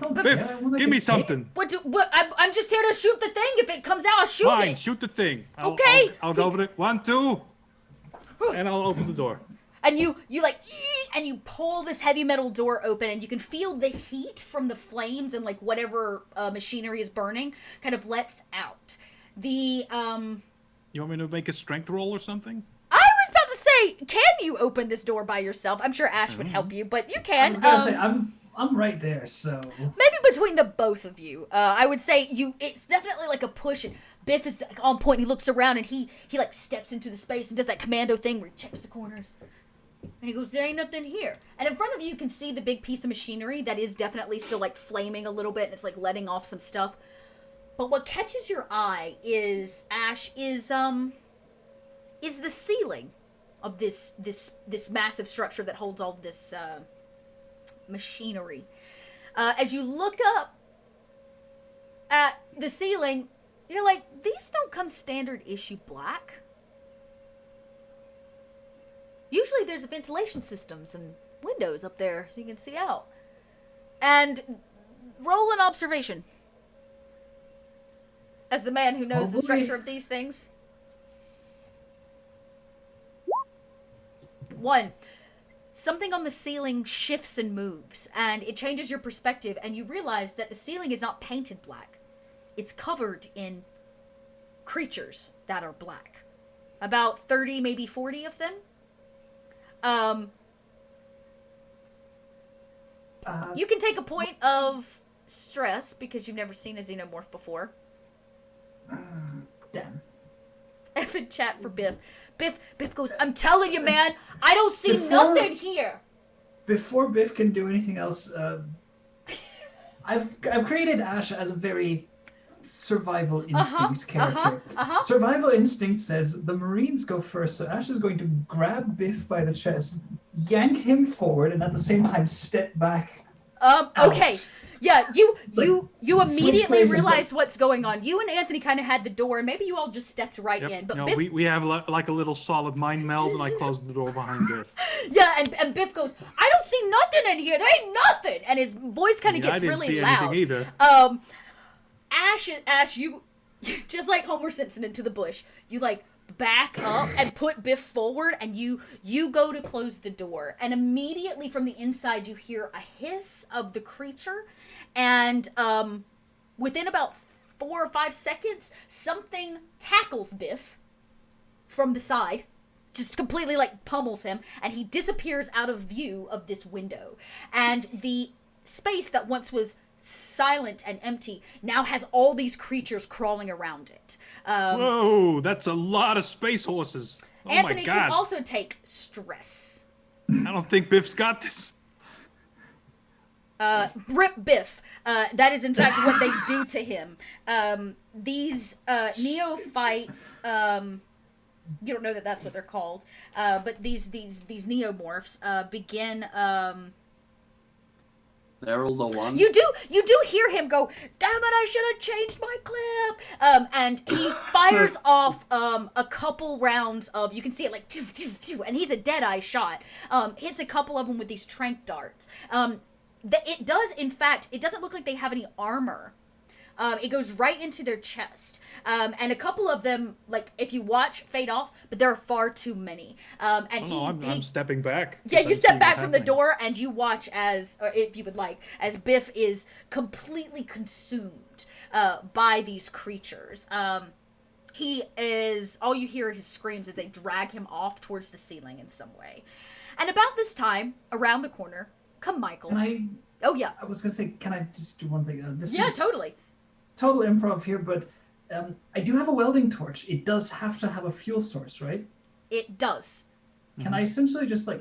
Speaker 5: I don't
Speaker 2: Biff,
Speaker 5: care. I wanna
Speaker 2: give me
Speaker 5: get
Speaker 2: something.
Speaker 1: I'm just here to shoot the thing. If it comes out, I'll shoot
Speaker 2: Fine,
Speaker 1: it.
Speaker 2: shoot the thing.
Speaker 1: Okay.
Speaker 2: I'll go over it. 1, 2. And I'll open the door.
Speaker 1: And you like, and you pull this heavy metal door open, and you can feel the heat from the flames and like whatever machinery is burning kind of lets out. The
Speaker 2: You want me to make a strength roll or something?
Speaker 1: I was about to say say, can you open this door by yourself? I'm sure Ash would help you, but you
Speaker 5: I
Speaker 1: can.
Speaker 5: was gonna say I'm right there, so
Speaker 1: Maybe between the both of you, I would say it's definitely like a push, and Biff is on point. He looks around and he like steps into the space and does that commando thing where he checks the corners. And he goes, there ain't nothing here. And in front of you, you can see the big piece of machinery that is definitely still like flaming a little bit, and it's like letting off some stuff. But what catches your eye is, Ash, is the ceiling of this massive structure that holds all this machinery. As you look up at the ceiling, you're like, these don't come standard issue black. Usually there's ventilation systems and windows up there so you can see out. And roll an observation. As the man who knows the structure of these things. 1. Something on the ceiling shifts and moves, and it changes your perspective, and you realize that the ceiling is not painted black. It's covered in creatures that are black. About 30, maybe 40 of them. You can take a point of stress because you've never seen a xenomorph before.
Speaker 5: damn.
Speaker 1: F in chat for Biff. Biff goes, I'm telling you, man, I don't see nothing here.
Speaker 5: Before Biff can do anything else, I've created Ash as a very survival instinct character. Survival instinct says the Marines go first, so Ash is going to grab Biff by the chest, yank him forward, and at the same time step back.
Speaker 1: Okay.
Speaker 5: Out.
Speaker 1: Yeah, you
Speaker 5: switch
Speaker 1: immediately
Speaker 5: places,
Speaker 1: realize what's going on. You and Anthony kind of had the door, and maybe you all just stepped right in. But
Speaker 2: No,
Speaker 1: Biff,
Speaker 2: we have like a little solid mind meld, and I closed the door behind Biff.
Speaker 1: yeah, and Biff goes, I don't see nothing in here. There ain't nothing. And his voice kind of gets really loud.
Speaker 2: I didn't see anything either.
Speaker 1: Ash, you just like Homer Simpson into the bush. You like back up and put Biff forward, and you go to close the door, and immediately from the inside you hear a hiss of the creature, and within about 4 or 5 seconds something tackles Biff from the side, just completely like pummels him, and he disappears out of view of this window, and the space that once was silent and empty now has all these creatures crawling around it.
Speaker 2: Whoa, that's a lot of space horses. Oh
Speaker 1: Anthony
Speaker 2: my God.
Speaker 1: can also take stress.
Speaker 2: I don't think Biff's got this.
Speaker 1: Rip Biff. That is in fact what they do to him. These neophytes, you don't know that that's what they're called, but these neomorphs begin.
Speaker 3: They're all the ones.
Speaker 1: You do hear him go, damn it, I should have changed my clip. And he fires off a couple rounds of, you can see it like, and he's a dead-eye shot. Hits a couple of them with these tranq darts. It does, in fact, it doesn't look like they have any armor. It goes right into their chest. And a couple of them, like, if you watch, fade off, but there are far too many.
Speaker 2: I'm stepping back.
Speaker 1: Yeah, you step back from the door, and you watch as, or if you would like, as Biff is completely consumed by these creatures. He is, all you hear his screams as they drag him off towards the ceiling in some way. And about this time, around the corner, come Michael. Oh, yeah.
Speaker 5: I was going to say, can I just do one thing?
Speaker 1: Totally.
Speaker 5: Total improv here, but I do have a welding torch. It does have to have a fuel source, right?
Speaker 1: It does.
Speaker 5: Can I essentially just, like,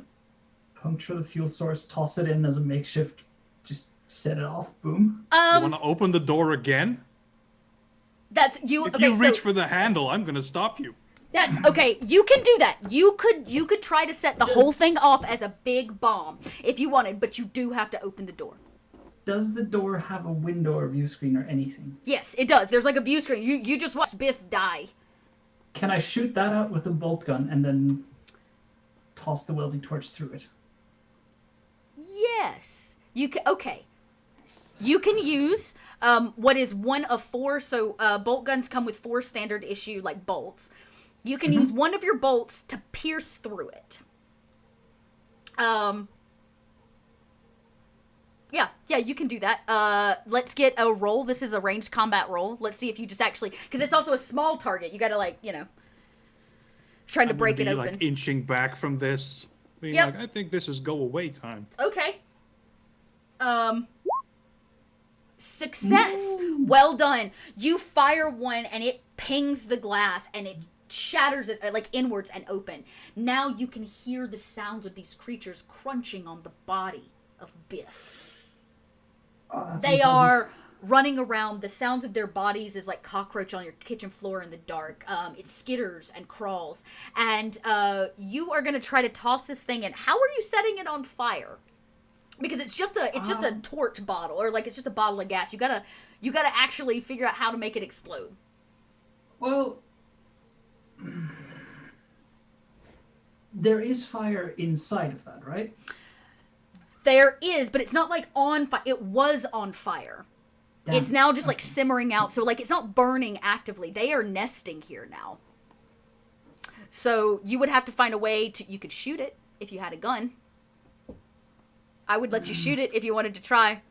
Speaker 5: puncture the fuel source, toss it in as a makeshift, just set it off, boom?
Speaker 2: You want to open the door again?
Speaker 1: That's you.
Speaker 2: If
Speaker 1: Okay,
Speaker 2: you reach for the handle, I'm going to stop you.
Speaker 1: That's okay. You can do that. You could try to set the whole thing off as a big bomb if you wanted, but you do have to open the door.
Speaker 5: Does the door have a window or view screen or anything?
Speaker 1: Yes, it does. There's like a view screen. You just watch Biff die.
Speaker 5: Can I shoot that out with a bolt gun and then toss the welding torch through it?
Speaker 1: Yes. You can. Okay. You can use what is 1 of 4. So bolt guns come with 4 standard issue like bolts. You can use one of your bolts to pierce through it. Yeah, you can do that. Let's get a roll. This is a ranged combat roll. Let's see if you just actually, because it's also a small target. You gotta trying to
Speaker 2: I'm
Speaker 1: break
Speaker 2: gonna
Speaker 1: it
Speaker 2: be,
Speaker 1: open.
Speaker 2: like, inching back from this. Being
Speaker 1: Yep.
Speaker 2: like, I think this is go away time.
Speaker 1: Okay. Success. Well done. You fire one and it pings the glass and it shatters it like inwards and open. Now you can hear the sounds of these creatures crunching on the body of Biff.
Speaker 5: Oh, that's
Speaker 1: They
Speaker 5: unpleasant.
Speaker 1: are running around. The sounds of their bodies is like cockroach on your kitchen floor in the dark. It skitters and crawls. And you are going to try to toss this thing in. How are you setting it on fire? Because it's just a torch bottle, or like it's just a bottle of gas. You gotta actually figure out how to make it explode.
Speaker 5: Well, there is fire inside of that, right?
Speaker 1: There is, but it's not like on fire. It was on fire.
Speaker 5: Damn.
Speaker 1: It's now just like
Speaker 5: Okay.
Speaker 1: simmering out. So like it's not burning actively. They are nesting here now. So you would have to find a way to. You could shoot it if you had a gun. I would let you shoot it if you wanted to try.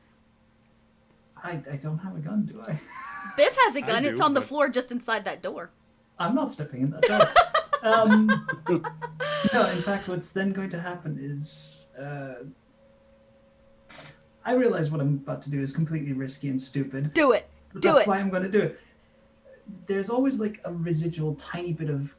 Speaker 5: I don't have a gun, do I?
Speaker 1: Biff has a gun.
Speaker 2: do,
Speaker 1: It's on the
Speaker 2: but-
Speaker 1: floor just inside that door.
Speaker 5: I'm not stepping in that door. No, in fact, what's then going to happen is I realize what I'm about to do is completely risky and stupid.
Speaker 1: Do it.
Speaker 5: But
Speaker 1: Do
Speaker 5: that's
Speaker 1: it.
Speaker 5: why I'm going to do it. There's always like a residual tiny bit of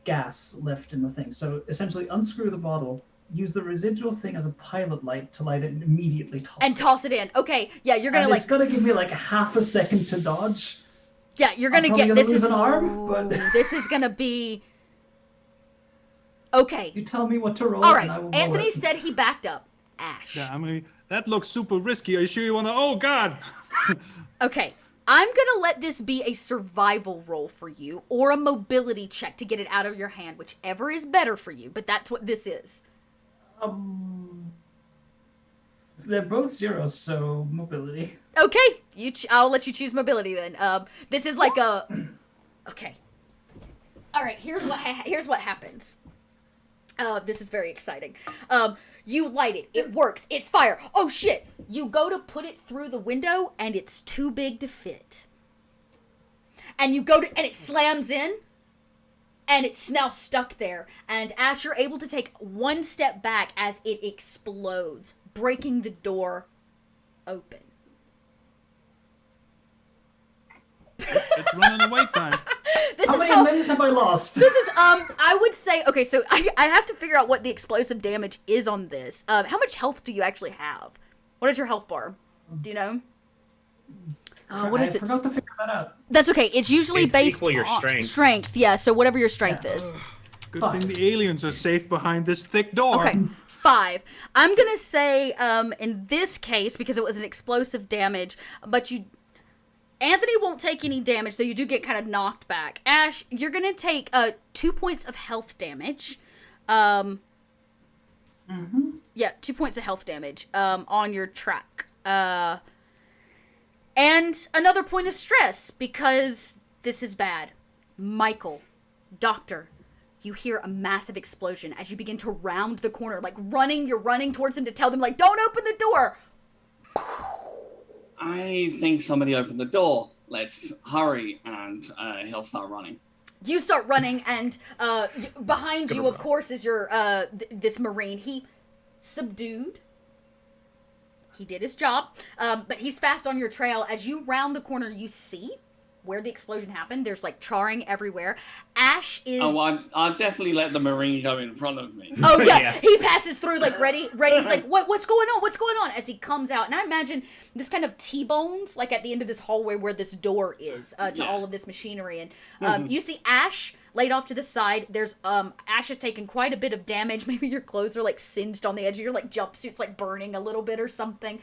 Speaker 5: gas left in the thing. So essentially unscrew the bottle, use the residual thing as a pilot light to light it and immediately toss
Speaker 1: And
Speaker 5: it.
Speaker 1: toss it in. Okay. Yeah, you're gonna
Speaker 5: And
Speaker 1: like.
Speaker 5: it's going to give me like half a second to dodge.
Speaker 1: Yeah, you're
Speaker 5: I'm
Speaker 1: gonna
Speaker 5: probably
Speaker 1: get.
Speaker 5: gonna
Speaker 1: This
Speaker 5: lose
Speaker 1: is.
Speaker 5: an arm, but-
Speaker 1: Ooh, this is gonna be. Okay.
Speaker 5: You tell me what to roll
Speaker 1: All
Speaker 5: and I
Speaker 1: right.
Speaker 5: will roll
Speaker 1: Anthony
Speaker 5: it.
Speaker 1: said he backed up. Ash.
Speaker 2: Yeah, I mean, that looks super risky. Are you sure you want to? Oh, God!
Speaker 1: Okay. I'm gonna let this be a survival roll for you, or a mobility check to get it out of your hand, whichever is better for you. But that's what this is.
Speaker 5: They're both zeros, so mobility.
Speaker 1: Okay. I'll let you choose mobility then. This is like a. Okay. All right. Here's what happens. This is very exciting. You light it. It works. It's fire. Oh shit! You go to put it through the window, and it's too big to fit. And you go to, and it slams in, and it's now stuck there. And Ash, you're able to take one step back as it explodes, breaking the door open.
Speaker 2: It's running away time.
Speaker 1: This
Speaker 5: How
Speaker 1: is
Speaker 5: many
Speaker 1: how.
Speaker 5: limbs have I lost?
Speaker 1: This is I would say, okay, so I have to figure out what the explosive damage is on this. How much health do you actually have? What is your health bar? Do you know? What is
Speaker 5: I
Speaker 1: it?
Speaker 5: forgot to figure that out.
Speaker 1: That's okay. It's usually
Speaker 4: It's
Speaker 1: based
Speaker 4: equal your
Speaker 1: on
Speaker 4: strength.
Speaker 1: strength. Yeah, so whatever your strength
Speaker 5: Yeah.
Speaker 1: is.
Speaker 2: Good
Speaker 5: Fine.
Speaker 2: thing the aliens are safe behind this thick door.
Speaker 1: Okay. 5. I'm going to say in this case, because it was an explosive damage, but Anthony won't take any damage, though you do get kind of knocked back. Ash, you're going to take 2 points of health damage. Yeah, 2 points of health damage on your track. And another point of stress, because this is bad. Michael, Doctor, you hear a massive explosion as you begin to round the corner, like you're running towards them to tell them, like, don't open the door.
Speaker 3: I think somebody opened the door. Let's hurry, and he'll start running.
Speaker 1: You start running, and behind you, of course, is your this Marine. He subdued. He did his job, but he's fast on your trail. As you round the corner, you see where the explosion happened. There's like charring everywhere. Ash is.
Speaker 3: Oh, I'll definitely let the Marine go in front of me.
Speaker 1: Oh yeah.
Speaker 4: Yeah.
Speaker 1: He passes through like ready. He's like, what's going on? What's going on? As he comes out, and I imagine this kind of T-bones like at the end of this hallway where this door is to
Speaker 3: Yeah.
Speaker 1: all of this machinery, and you see Ash laid off to the side. There's Ash has taken quite a bit of damage. Maybe your clothes are like singed on the edge of your like jumpsuit's like burning a little bit or something.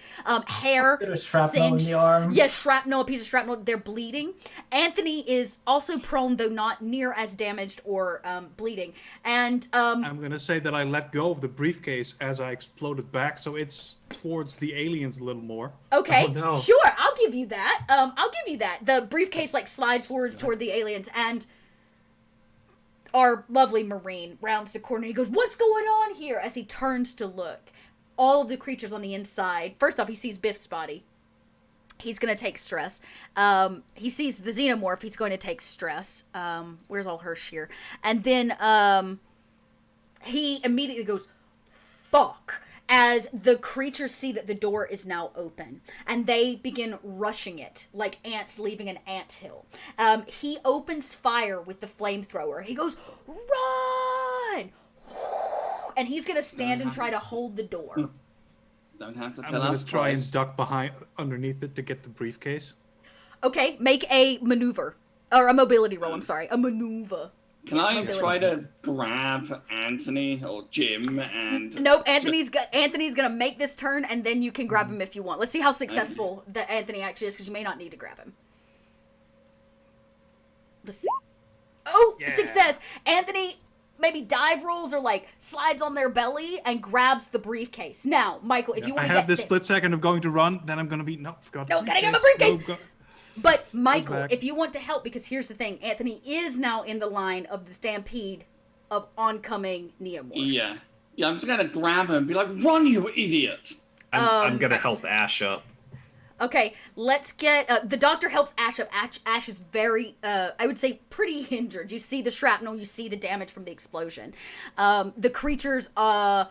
Speaker 1: Hair
Speaker 5: Bit of shrapnel in
Speaker 1: singed.
Speaker 5: the arm.
Speaker 1: Yeah, shrapnel, a piece of shrapnel. They're bleeding. Anthony is also prone, though not near as damaged or bleeding. And
Speaker 2: I'm gonna say that I let go of the briefcase as I exploded back, so it's towards the aliens a little more.
Speaker 1: okay,
Speaker 4: Oh, no.
Speaker 1: sure, I'll give you that. I'll give you that. The briefcase like slides forwards toward the aliens, and our lovely Marine rounds the corner. He goes, "What's going on here?" As he turns to look, all of the creatures on the inside. First off, he sees Biff's body. He's going to take stress. He sees the xenomorph. He's going to take stress. Where's all Hirsch here? And then he immediately goes, fuck, as the creatures see that the door is now open. And they begin rushing it like ants leaving an anthill. He opens fire with the flamethrower. He goes, run! And he's going to stand and try to hold the door.
Speaker 3: Don't have to
Speaker 2: I'm
Speaker 3: tell
Speaker 2: gonna
Speaker 3: us
Speaker 2: try
Speaker 3: twice.
Speaker 2: and duck underneath it to get the briefcase.
Speaker 1: Okay, make a maneuver. Or a mobility roll, I'm sorry. A maneuver.
Speaker 3: Can I
Speaker 1: mobility.
Speaker 3: try to grab Anthony or Jim and...
Speaker 1: Nope, Anthony's gonna make this turn, and then you can grab him if you want. Let's see how successful that Anthony actually is, because you may not need to grab him. Let's see. Oh,
Speaker 2: Yeah.
Speaker 1: success! Anthony maybe dive rolls or like slides on their belly and grabs the briefcase. Now, Michael, if you
Speaker 2: I
Speaker 1: want to
Speaker 2: have
Speaker 1: get
Speaker 2: this split second of going to run, then I'm gonna be forgot.
Speaker 1: No,
Speaker 2: the
Speaker 1: gotta get my
Speaker 2: briefcase.
Speaker 1: briefcase! But Michael,
Speaker 2: back.
Speaker 1: if you want to help, because here's the thing, Anthony is now in the line of the stampede of oncoming neomorphs.
Speaker 3: Yeah. Yeah, I'm just gonna grab him and be like, run, you idiot!
Speaker 4: I'm gonna
Speaker 1: nice.
Speaker 4: help Ash up.
Speaker 1: Okay, let's get... the doctor helps Ash up. Ash is very, I would say, pretty injured. You see the shrapnel, you see the damage from the explosion. The creatures, a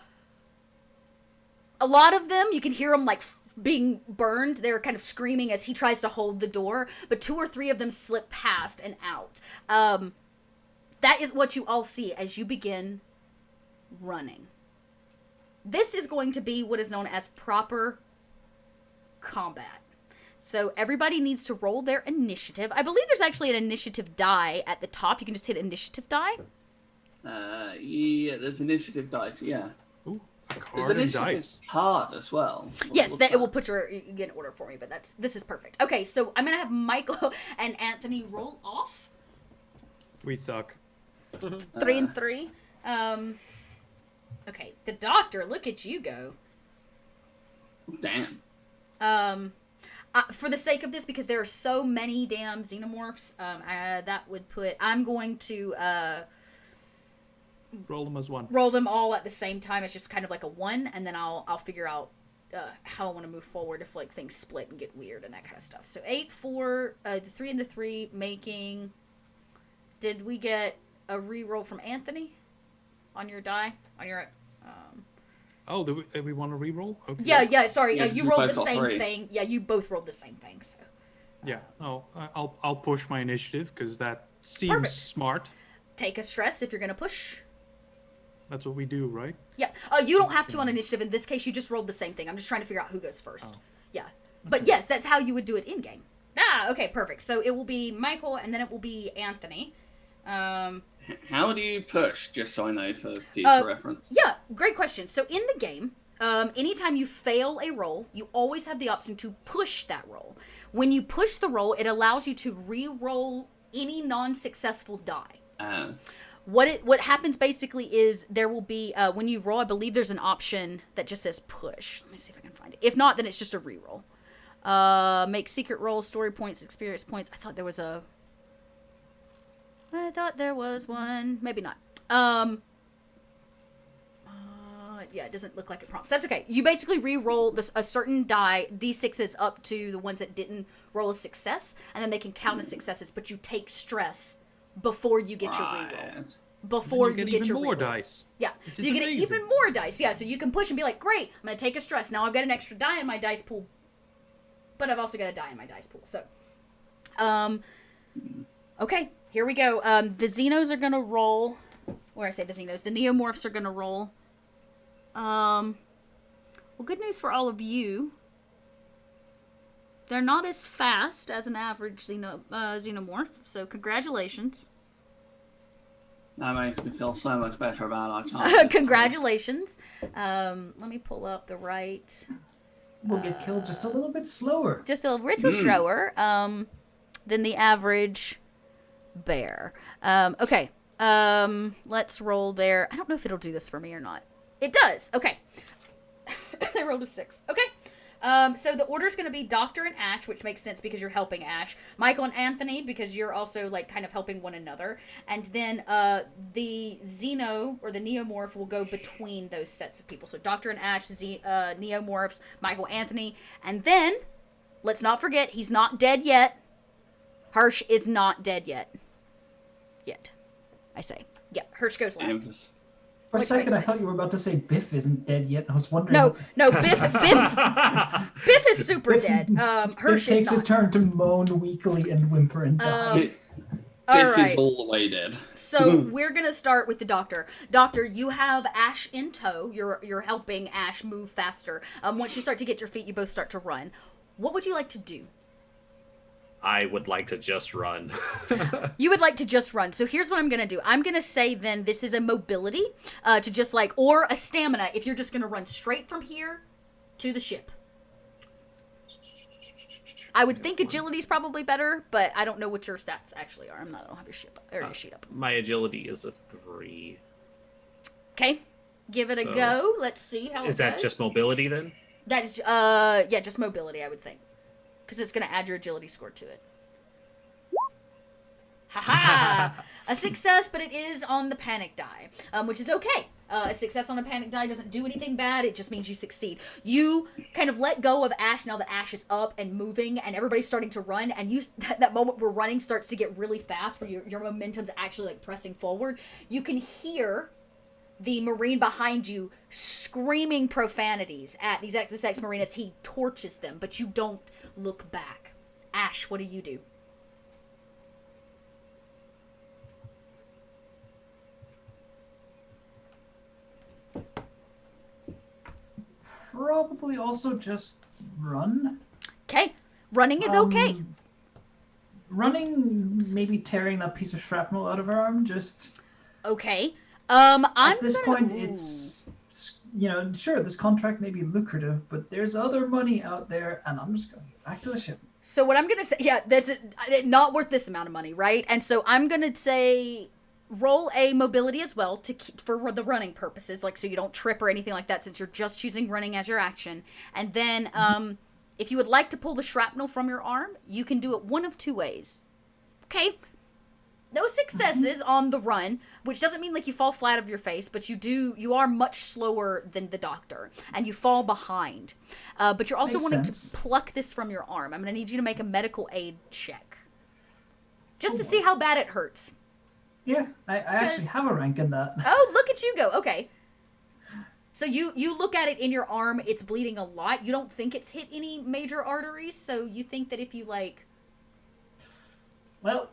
Speaker 1: lot of them, you can hear them, like, being burned. They're kind of screaming as he tries to hold the door, but 2 or 3 of them slip past and out. That is what you all see as you begin running. This is going to be what is known as proper combat. So everybody needs to roll their initiative. I believe there's actually an initiative die at the top. You can just hit initiative die.
Speaker 3: Yeah, there's initiative dice, yeah.
Speaker 2: Ooh, a
Speaker 3: There's
Speaker 2: card and
Speaker 3: initiative
Speaker 2: dice.
Speaker 3: card as well.
Speaker 1: Yes,
Speaker 3: What's
Speaker 1: that it will put you in order for me, but this is perfect. Okay, so I'm gonna have Michael and Anthony roll off.
Speaker 2: We suck.
Speaker 1: 3 and 3. Okay, the doctor, look at you go.
Speaker 3: Damn.
Speaker 1: For the sake of this, because there are so many damn xenomorphs, that would put... I'm going to
Speaker 2: Roll them as one.
Speaker 1: roll them all at the same time. It's just kind of like a 1, and then I'll figure out how I want to move forward if like things split and get weird and that kind of stuff. So 8, 4, the 3 and the 3 making... Did we get a re-roll from Anthony on your die? On your...
Speaker 2: Oh, do we want to re-roll? Okay.
Speaker 1: Yeah, sorry.
Speaker 3: Yeah,
Speaker 1: You
Speaker 3: we
Speaker 1: rolled
Speaker 3: both
Speaker 1: the
Speaker 3: got
Speaker 1: same
Speaker 3: 3.
Speaker 1: thing. Yeah, you both rolled the same thing, so...
Speaker 2: Yeah. Oh, I'll push my initiative because that seems
Speaker 1: Perfect.
Speaker 2: smart.
Speaker 1: Take a stress if you're going to push.
Speaker 2: That's what we do, right?
Speaker 1: Yeah. You don't have to on initiative. In this case, you just rolled the same thing. I'm just trying to figure out who goes first.
Speaker 2: Oh.
Speaker 1: Yeah. But yes, that's how you would do it in-game. Okay, perfect. So it will be Michael, and then it will be Anthony.
Speaker 3: How do you push, just so I know for future reference?
Speaker 1: Yeah, great question. So in the game, anytime you fail a roll, you always have the option to push that roll. When you push the roll, it allows you to re-roll any non-successful die. What happens basically is there will be, when you roll, I believe there's an option that just says push. Let me see if I can find it. If not, then it's just a re-roll. Make secret rolls, story points, experience points. I thought there was one. Maybe not. Yeah, it doesn't look like it prompts. That's okay. You basically re-roll a certain die, D6s up to the ones that didn't roll a success, and then they can count as successes, but you take stress before you get your re-roll. Before
Speaker 2: you
Speaker 1: you
Speaker 2: get
Speaker 1: get
Speaker 2: even
Speaker 1: your
Speaker 2: more
Speaker 1: re-roll.
Speaker 2: dice.
Speaker 1: Yeah,
Speaker 2: Which
Speaker 1: so
Speaker 2: is
Speaker 1: you get
Speaker 2: amazing.
Speaker 1: even more dice. Yeah, so you can push and be like, great, I'm going to take a stress. Now I've got an extra die in my dice pool, but I've also got a die in my dice pool. So, okay, here we go. The Xenos are going to roll. Where I say the Xenos, the Neomorphs are going to roll. Well, good news for all of you. They're not as fast as an average Xenomorph, so congratulations.
Speaker 3: That makes me feel so much better about our time.
Speaker 1: Congratulations. Let me pull up the right...
Speaker 5: We'll get killed just a little bit slower.
Speaker 1: Just a little slower than the average bear. Okay. Let's roll there. I don't know if it'll do this for me or not. It does. Okay. They rolled a 6. Okay. So the order's going to be Doctor and Ash, which makes sense because you're helping Ash. Michael and Anthony, because you're also like kind of helping one another. And then the Xeno or the Neomorph will go between those sets of people. So Doctor and Ash, Neomorphs, Michael, Anthony, and then let's not forget, he's not dead yet. Hirsch is not dead yet. I say. Yeah, Hirsch goes last.
Speaker 3: Emphasis.
Speaker 5: For a
Speaker 1: Which
Speaker 5: second,
Speaker 1: makes
Speaker 5: I thought
Speaker 1: sense.
Speaker 5: you were about to say Biff isn't dead yet. I was wondering.
Speaker 1: No, Biff is super dead. Hirsch
Speaker 5: Biff takes
Speaker 1: is
Speaker 5: his
Speaker 1: not.
Speaker 5: turn to moan weakly and whimper and die.
Speaker 3: Biff
Speaker 1: All
Speaker 3: is
Speaker 1: right.
Speaker 3: all the way dead.
Speaker 1: So we're gonna start with the doctor. Doctor, you have Ash in tow. You're helping Ash move faster. Once you start to get your feet, you both start to run. What would you like to do?
Speaker 4: I would like to just run.
Speaker 1: You would like to just run. So here's what I'm gonna do. I'm gonna say then this is a mobility, to just like, or a stamina if you're just gonna run straight from here to the ship. I would think agility's probably better, but I don't know what your stats actually are. I don't have your ship or your sheet up.
Speaker 4: My agility is a 3.
Speaker 1: Okay, give it a
Speaker 4: So-
Speaker 1: go. Let's see how
Speaker 4: Is
Speaker 1: it
Speaker 4: that
Speaker 1: goes.
Speaker 4: just mobility then?
Speaker 1: That's yeah, just mobility, I would think, because it's gonna add your agility score to it. Haha! A success, but it is on the panic die, which is okay. A success on a panic die doesn't do anything bad. It just means you succeed. You kind of let go of Ash now that Ash is up and moving, and everybody's starting to run. And you that moment where running starts to get really fast, where your momentum's actually like pressing forward. You can hear the Marine behind you screaming profanities at this ex-Marine as he torches them, but you don't look back. Ash, what do you do?
Speaker 5: Probably also just run.
Speaker 1: Okay, running is okay.
Speaker 5: Running, maybe tearing that piece of shrapnel out of her arm. Just
Speaker 1: Okay. I'm
Speaker 5: at this
Speaker 1: gonna,
Speaker 5: point, it's sure this contract may be lucrative, but there's other money out there, and I'm just going back to the ship.
Speaker 1: So what I'm gonna say, yeah, this is not worth this amount of money, right? And so I'm gonna say, roll a mobility as well to keep, for the running purposes, like so you don't trip or anything like that, since you're just choosing running as your action. And then, if you would like to pull the shrapnel from your arm, you can do it one of two ways. Okay. No successes on the run, which doesn't mean like you fall flat of your face, but you are much slower than the doctor, and you fall behind. But you're also
Speaker 5: Makes
Speaker 1: wanting
Speaker 5: sense.
Speaker 1: to pluck this from your arm. I'm going to need you to make a medical aid check. Just to see how bad it hurts.
Speaker 5: Yeah, I actually
Speaker 1: 'Cause-
Speaker 5: have a rank in that.
Speaker 1: Oh, look at you go. Okay. So you look at it in your arm, it's bleeding a lot. You don't think it's hit any major arteries, so you think that if you like...
Speaker 5: Well,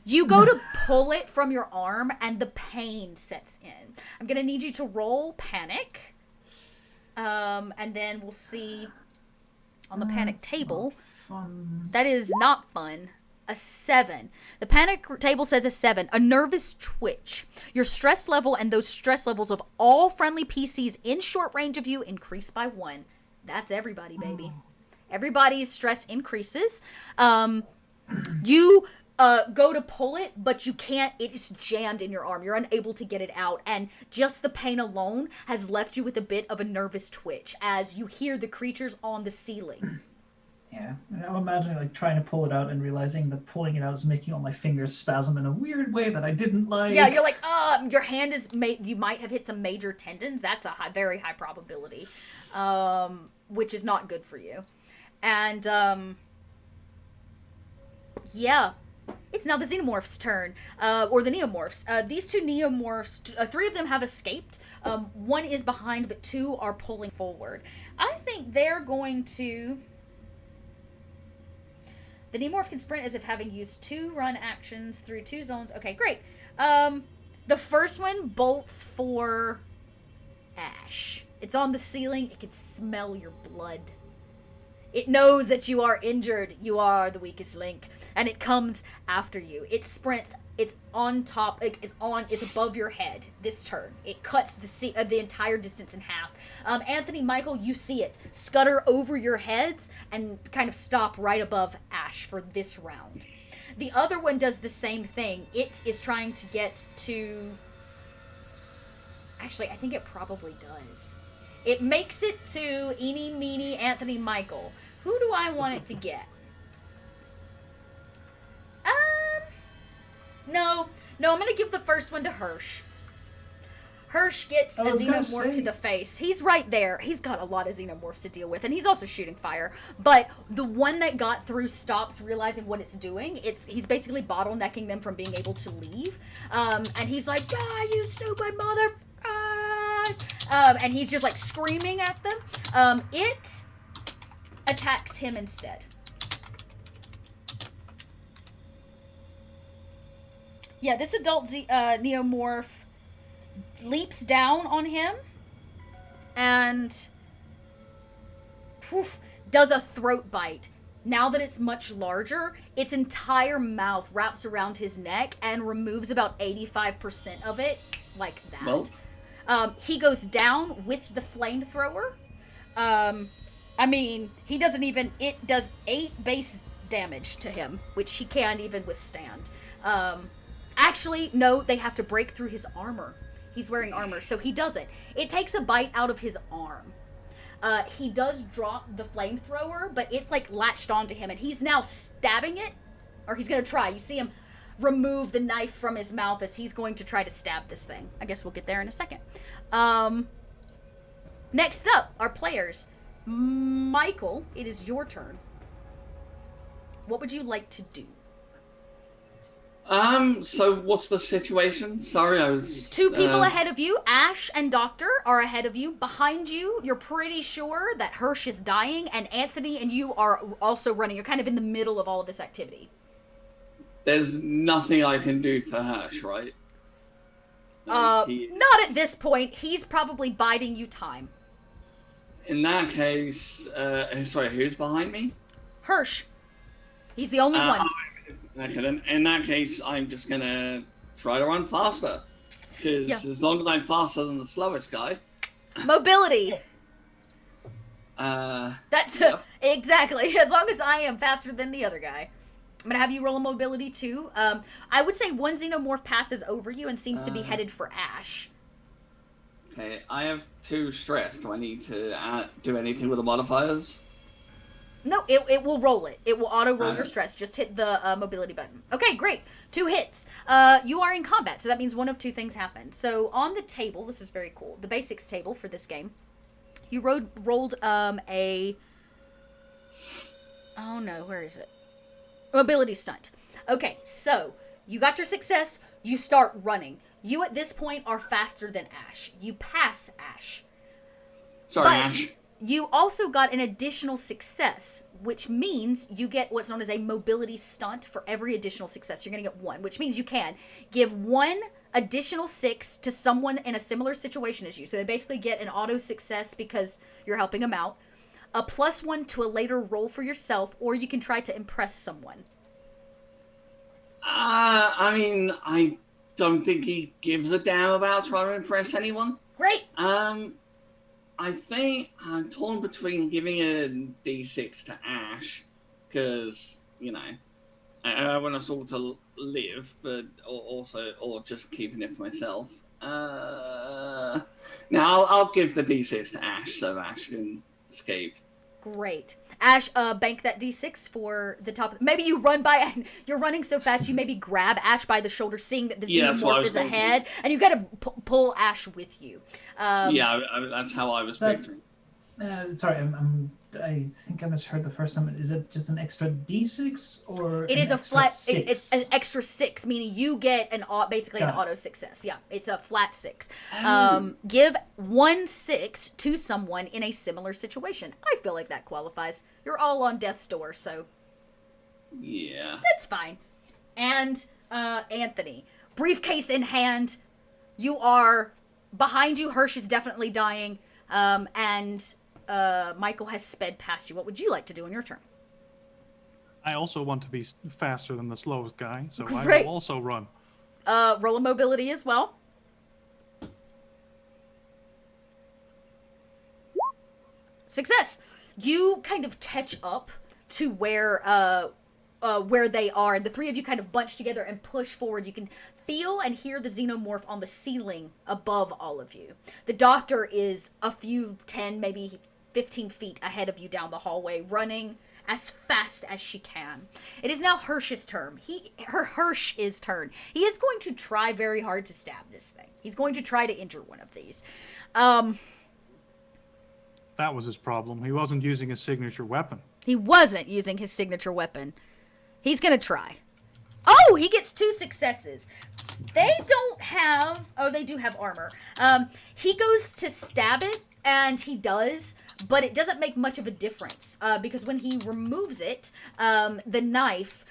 Speaker 1: You go to pull it from your arm, and the pain sets in. I'm going to need you to roll panic. And then we'll see on the panic
Speaker 5: that's
Speaker 1: table.
Speaker 5: not fun.
Speaker 1: That is not fun. A 7. The panic table says a 7. A nervous twitch. Your stress level and those stress levels of all friendly PCs in short range of you increase by 1. That's everybody, baby. Everybody's stress increases. You go to pull it, but you can't. It is jammed in your arm. You're unable to get it out, and just the pain alone has left you with a bit of a nervous twitch as you hear the creatures on the ceiling.
Speaker 5: Yeah, and I'm imagining like trying to pull it out and realizing that pulling it out is making all my fingers spasm in a weird way that I didn't like.
Speaker 1: Yeah, you're like, your hand is you might have hit some major tendons. That's a very high probability, which is not good for you. And, yeah. It's now the Xenomorph's turn, or the Neomorphs. These two Neomorphs, 3 of them have escaped. 1 is behind, but 2 are pulling forward. I think they're going to... The Neomorph can sprint as if having used 2 run actions through 2 zones. Okay, great. The first one bolts for Ash. It's on the ceiling. It can smell your blood. It knows that you are injured. You are the weakest link, and it comes after you. It sprints. It's on top. It's above your head. This turn, it cuts the entire distance in half. Anthony, Michael, you see it scutter over your heads and kind of stop right above Ash for this round. The other one does the same thing. It is trying to get to. Actually, I think it probably does. It makes it to Eeny, Meeny, Anthony, Michael. Who do I want it to get? No, I'm going to give the first one to Hirsch. Hirsch gets
Speaker 5: I
Speaker 1: a
Speaker 5: was gonna
Speaker 1: xenomorph to
Speaker 5: say-
Speaker 1: the face. He's right there. He's got a lot of xenomorphs to deal with, and he's also shooting fire. But the one that got through stops realizing what it's doing. He's basically bottlenecking them from being able to leave. And he's like, "Die, you stupid motherfuckers!" And he's just like screaming at them. It attacks him instead. Yeah, this adult neomorph leaps down on him and does a throat bite. Now that it's much larger, its entire mouth wraps around his neck and removes about 85% of it, like that.
Speaker 3: Well.
Speaker 1: He goes down with the flamethrower. He doesn't even... It does 8 base damage to him, which he can't even withstand. Actually, no, they have to break through his armor. He's wearing armor, so he does it. It takes a bite out of his arm. He does drop the flamethrower, but it's like latched onto him, and he's now stabbing it, or he's gonna try. You see him remove the knife from his mouth as he's going to try to stab this thing. I guess we'll get there in a second. Next up, our players. Michael, it is your turn. What would you like to do?
Speaker 3: So what's the situation? Sorry, I was...
Speaker 1: 2 people ahead of you, Ash and Doctor, are ahead of you. Behind you, you're pretty sure that Hirsch is dying, and Anthony and you are also running. You're kind of in the middle of all of this activity.
Speaker 3: There's nothing I can do for Hirsch, right?
Speaker 1: Not at this point. He's probably biding you time.
Speaker 3: In that case, sorry, who's behind me?
Speaker 1: Hirsch. He's the only one.
Speaker 3: Okay, then in that case, I'm just gonna try to run faster. Because as long as I'm faster than the slowest guy...
Speaker 1: Mobility.
Speaker 3: That's...
Speaker 1: Exactly. As long as I am faster than the other guy. I'm gonna have you roll a mobility too. I would say one xenomorph passes over you and seems to be headed for Ash.
Speaker 3: Okay, I have 2 stress. Do I need to do anything with the modifiers?
Speaker 1: No, it will roll it. It will auto-roll your stress. Just hit the mobility button. Okay, great. 2 hits. You are in combat, so that means one of 2 things happen. So on the table, this is very cool, the basics table for this game, you rolled a... Oh no, where is it? Mobility stunt. Okay, so you got your success. You start running. You at this point are faster than Ash. You pass Ash.
Speaker 3: Sorry, Ash.
Speaker 1: You also got an additional success, which means you get what's known as a mobility stunt for every additional success. You're going to get 1, which means you can give 1 additional 6 to someone in a similar situation as you. So they basically get an auto success because you're helping them out. A +1 to a later roll for yourself, or you can try to impress someone.
Speaker 3: I don't think he gives a damn about trying to impress anyone.
Speaker 1: Great.
Speaker 3: I think I'm torn between giving a D6 to Ash, because, I want us all to live, but or just keeping it for myself. Now I'll give the D6 to Ash so Ash can escape.
Speaker 1: Great. Ash, bank that D6 for the top. Maybe you run by, and you're running so fast you maybe grab Ash by the shoulder, seeing that the xenomorph is ahead, and you gotta pull Ash with you.
Speaker 3: That's how I was picturing.
Speaker 5: Sorry, I think I misheard the first time. Is it just an extra D6 or
Speaker 1: it is a flat? It's an extra 6, meaning you get basically an auto success. Yeah, it's a flat 6. Give 1 6 to someone in a similar situation. I feel like that qualifies. You're all on death's door, so
Speaker 3: yeah,
Speaker 1: that's fine. And Anthony, briefcase in hand, you are behind you. Hirsch is definitely dying, and Michael has sped past you. What would you like to do on your turn?
Speaker 2: I also want to be faster than the slowest guy, so
Speaker 1: Great.
Speaker 2: I will also run.
Speaker 1: Roll a mobility as well. Success! You kind of catch up to where they are. The 3 of you kind of bunch together and push forward. You can feel and hear the xenomorph on the ceiling above all of you. The doctor is a few 10, maybe 15 feet ahead of you down the hallway, running as fast as she can. It is now Hirsch's turn. Hirsch's turn. He is going to try very hard to stab this thing. He's going to try to injure one of these.
Speaker 2: That was his problem. He wasn't using his signature weapon.
Speaker 1: He wasn't using his signature weapon. He's going to try. Oh, he gets 2 successes. They don't have... Oh, they do have armor. He goes to stab it, and he does, but it doesn't make much of a difference, because when he removes it, the knife,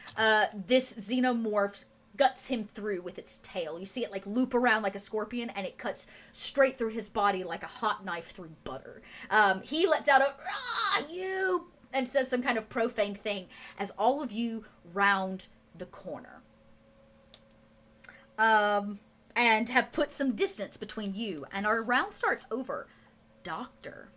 Speaker 1: this xenomorph guts him through with its tail. You see it like loop around like a scorpion, and it cuts straight through his body like a hot knife through butter. He lets out a, you, and says some kind of profane thing as all of you round the corner. And have put some distance between you, and our round starts over. Doctor.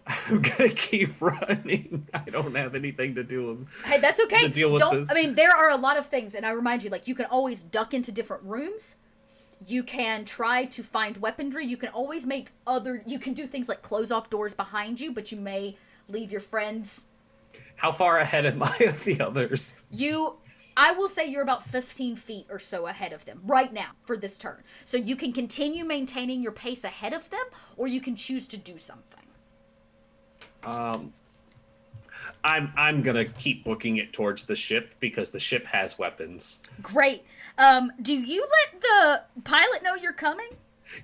Speaker 4: I'm gonna keep running. I don't have anything to do.
Speaker 1: Hey, that's okay.
Speaker 4: To deal with this.
Speaker 1: I mean, there are a lot of things, and I remind you, like, you can always duck into different rooms. You can try to find weaponry. You can always you can do things like close off doors behind you, but you may leave your friends.
Speaker 4: How far ahead am I of the others?
Speaker 1: I will say you're about 15 feet or so ahead of them right now for this turn. So you can continue maintaining your pace ahead of them, or you can choose to do something.
Speaker 4: I'm gonna keep booking it towards the ship because the ship has weapons.
Speaker 1: Great. Do you let the pilot know you're coming?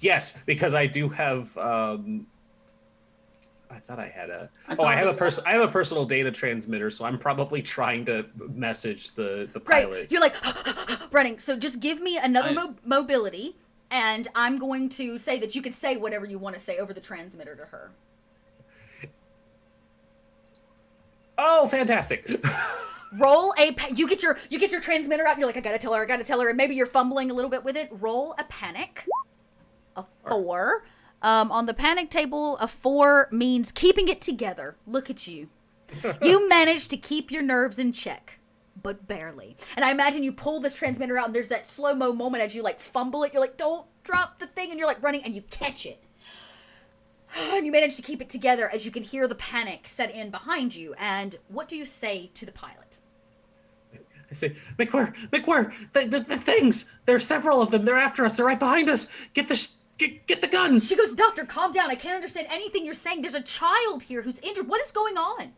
Speaker 4: Yes, because I do have. I thought I had a. I have a personal data transmitter, so I'm probably trying to message the pilot.
Speaker 1: Great. You're like running. So just give me another mobility, and I'm going to say that you can say whatever you want to say over the transmitter to her.
Speaker 4: Oh, fantastic!
Speaker 1: Roll you get your transmitter out. And you're like, I gotta tell her, and maybe you're fumbling a little bit with it. Roll a panic. A 4. On the panic table, a 4 means keeping it together. Look at you. You managed to keep your nerves in check, but barely. And I imagine you pull this transmitter out, and there's that slow-mo moment as you like fumble it. You're like, don't drop the thing, and you're like running, and you catch it. And you manage to keep it together as you can hear the panic set in behind you. And what do you say to the pilot?
Speaker 4: I say, McWhirr, the things. There are several of them. They're after us. They're right behind us. Get the guns.
Speaker 1: She goes, Doctor, calm down. I can't understand anything you're saying. There's a child here who's injured. What is going on?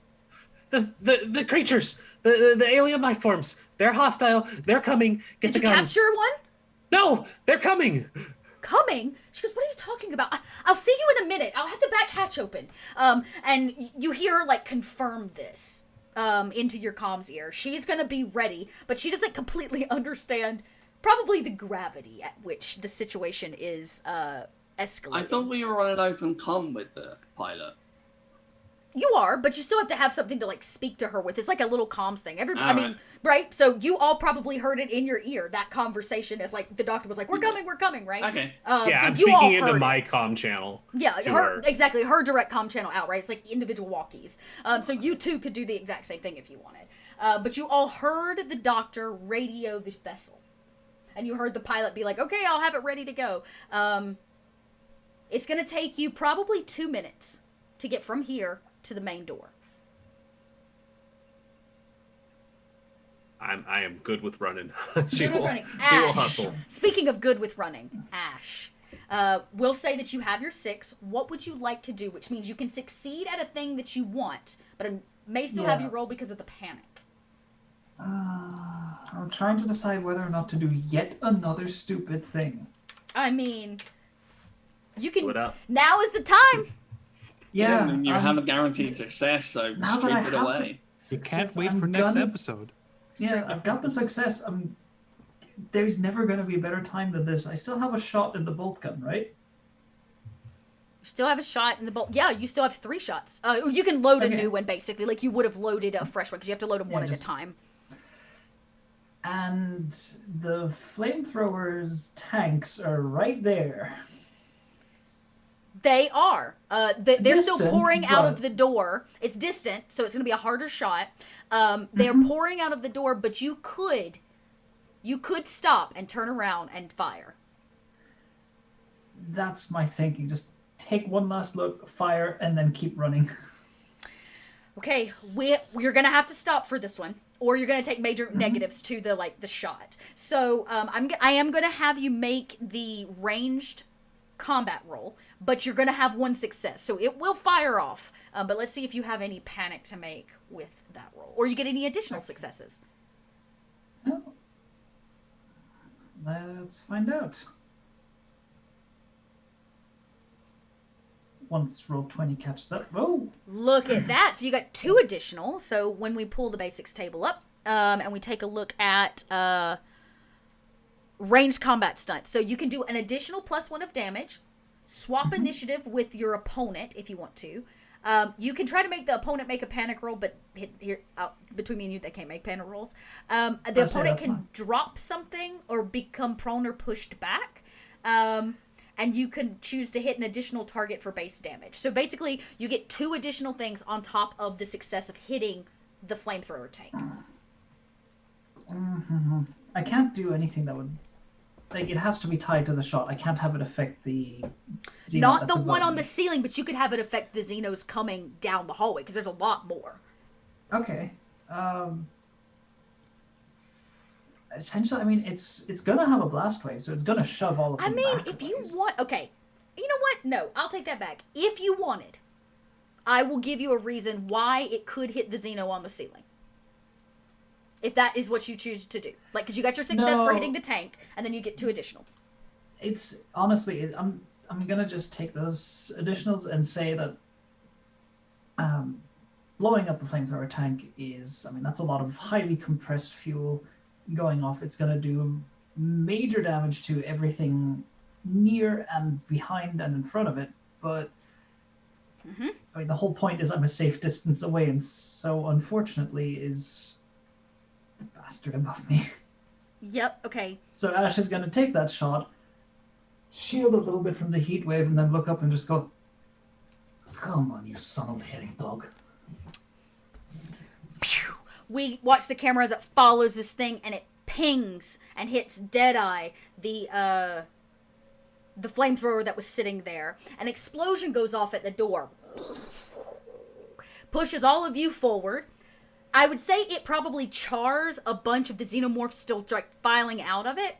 Speaker 4: The creatures, the alien life forms. They're hostile. They're coming. Get the guns.
Speaker 1: Did you capture one?
Speaker 4: No, they're coming.
Speaker 1: Coming? She goes, what are you talking about? I'll see you in a minute. I'll have the back hatch open. And you hear her, like, confirm this into your comms ear. She's going to be ready, but she doesn't completely understand probably the gravity at which the situation is escalating.
Speaker 3: I thought we were on an open comm with the pilot.
Speaker 1: You are, but you still have to have something to, like, speak to her with. It's like a little comms thing. Right? So you all probably heard it in your ear. That conversation is like, the doctor was like, we're coming, right?
Speaker 3: Okay.
Speaker 4: Yeah,
Speaker 1: so
Speaker 4: I'm speaking into my comm channel.
Speaker 1: Yeah, exactly. Her direct comm channel out, right? It's like individual walkies. So you too could do the exact same thing if you wanted. But you all heard the doctor radio the vessel. And you heard the pilot be like, okay, I'll have it ready to go. It's going to take you probably 2 minutes to get from here to the main door.
Speaker 4: I am good with running.
Speaker 1: She will
Speaker 4: hustle.
Speaker 1: Speaking of good with running, Ash, we'll say that you have your 6. What would you like to do? Which means you can succeed at a thing that you want, but I may still have you roll because of the panic.
Speaker 5: I'm trying to decide whether or not to do yet another stupid thing.
Speaker 1: I mean, you can.
Speaker 4: Now
Speaker 1: is the time.
Speaker 5: Yeah,
Speaker 3: you have a guaranteed success, so strip it away.
Speaker 2: You can't wait for next episode.
Speaker 5: Yeah, I've got the success. There's never going to be a better time than this. I still have a shot in the bolt gun, right?
Speaker 1: You still have a shot in the bolt. Yeah, you still have 3 shots. You can load a new one, basically. Like you would have loaded a fresh one, because you have to load them one at a time.
Speaker 5: And the flamethrowers tanks are right there.
Speaker 1: They are. They're
Speaker 5: Distant,
Speaker 1: still pouring out of the door. It's distant, so it's going to be a harder shot. They're pouring out of the door, but you could stop and turn around and fire.
Speaker 5: That's my thinking. Just take one last look, fire, and then keep running.
Speaker 1: Okay, you're gonna have to stop for this one, or you're gonna take major negatives to the shot. So I am gonna have you make the ranged combat roll, but you're gonna have one success, so it will fire off. But let's see if you have any panic to make with that roll, or you get any additional successes.
Speaker 5: Oh. Let's find out. Once roll 20 catches up. Oh!
Speaker 1: Look at that. So you got 2 additional. So when we pull the basics table up, and we take a look at ranged combat stunts. So you can do an additional +1 of damage, swap initiative with your opponent if you want to. You can try to make the opponent make a panic roll, but here, between me and you, they can't make panic rolls. The opponent can drop something or become prone or pushed back. And you can choose to hit an additional target for base damage. So basically, you get 2 additional things on top of the success of hitting the flamethrower tank.
Speaker 5: I can't do anything that would... Like, it has to be tied to the shot. I can't have it affect the Xeno.
Speaker 1: Not the one on the ceiling, but you could have it affect the Xenos coming down the hallway, because there's a lot more.
Speaker 5: Okay. Essentially, I mean, it's gonna have a blast wave, so it's gonna shove all of them back.
Speaker 1: If you want... Okay. You know what? No, I'll take that back. If you wanted, I will give you a reason why it could hit the Xeno on the ceiling. If that is what you choose to do. Like, because you got your success for hitting the tank, and then you get 2 additional.
Speaker 5: It's... Honestly, I'm gonna just take those additionals and say that blowing up a flamethrower tank is... I mean, that's a lot of highly compressed fuel going off. It's going to do major damage to everything near and behind and in front of it, but I mean, the whole point is I'm a safe distance away, and so unfortunately is the bastard above me.
Speaker 1: Yep, okay.
Speaker 5: So Ash is going to take that shot, shield a little bit from the heat wave, and then look up and just go, "Come on, you son of a herring dog."
Speaker 1: Phew. We watch the camera as it follows this thing, and it pings and hits Deadeye, the flamethrower that was sitting there. An explosion goes off at the door. Pushes all of you forward. I would say it probably chars a bunch of the xenomorphs still filing out of it.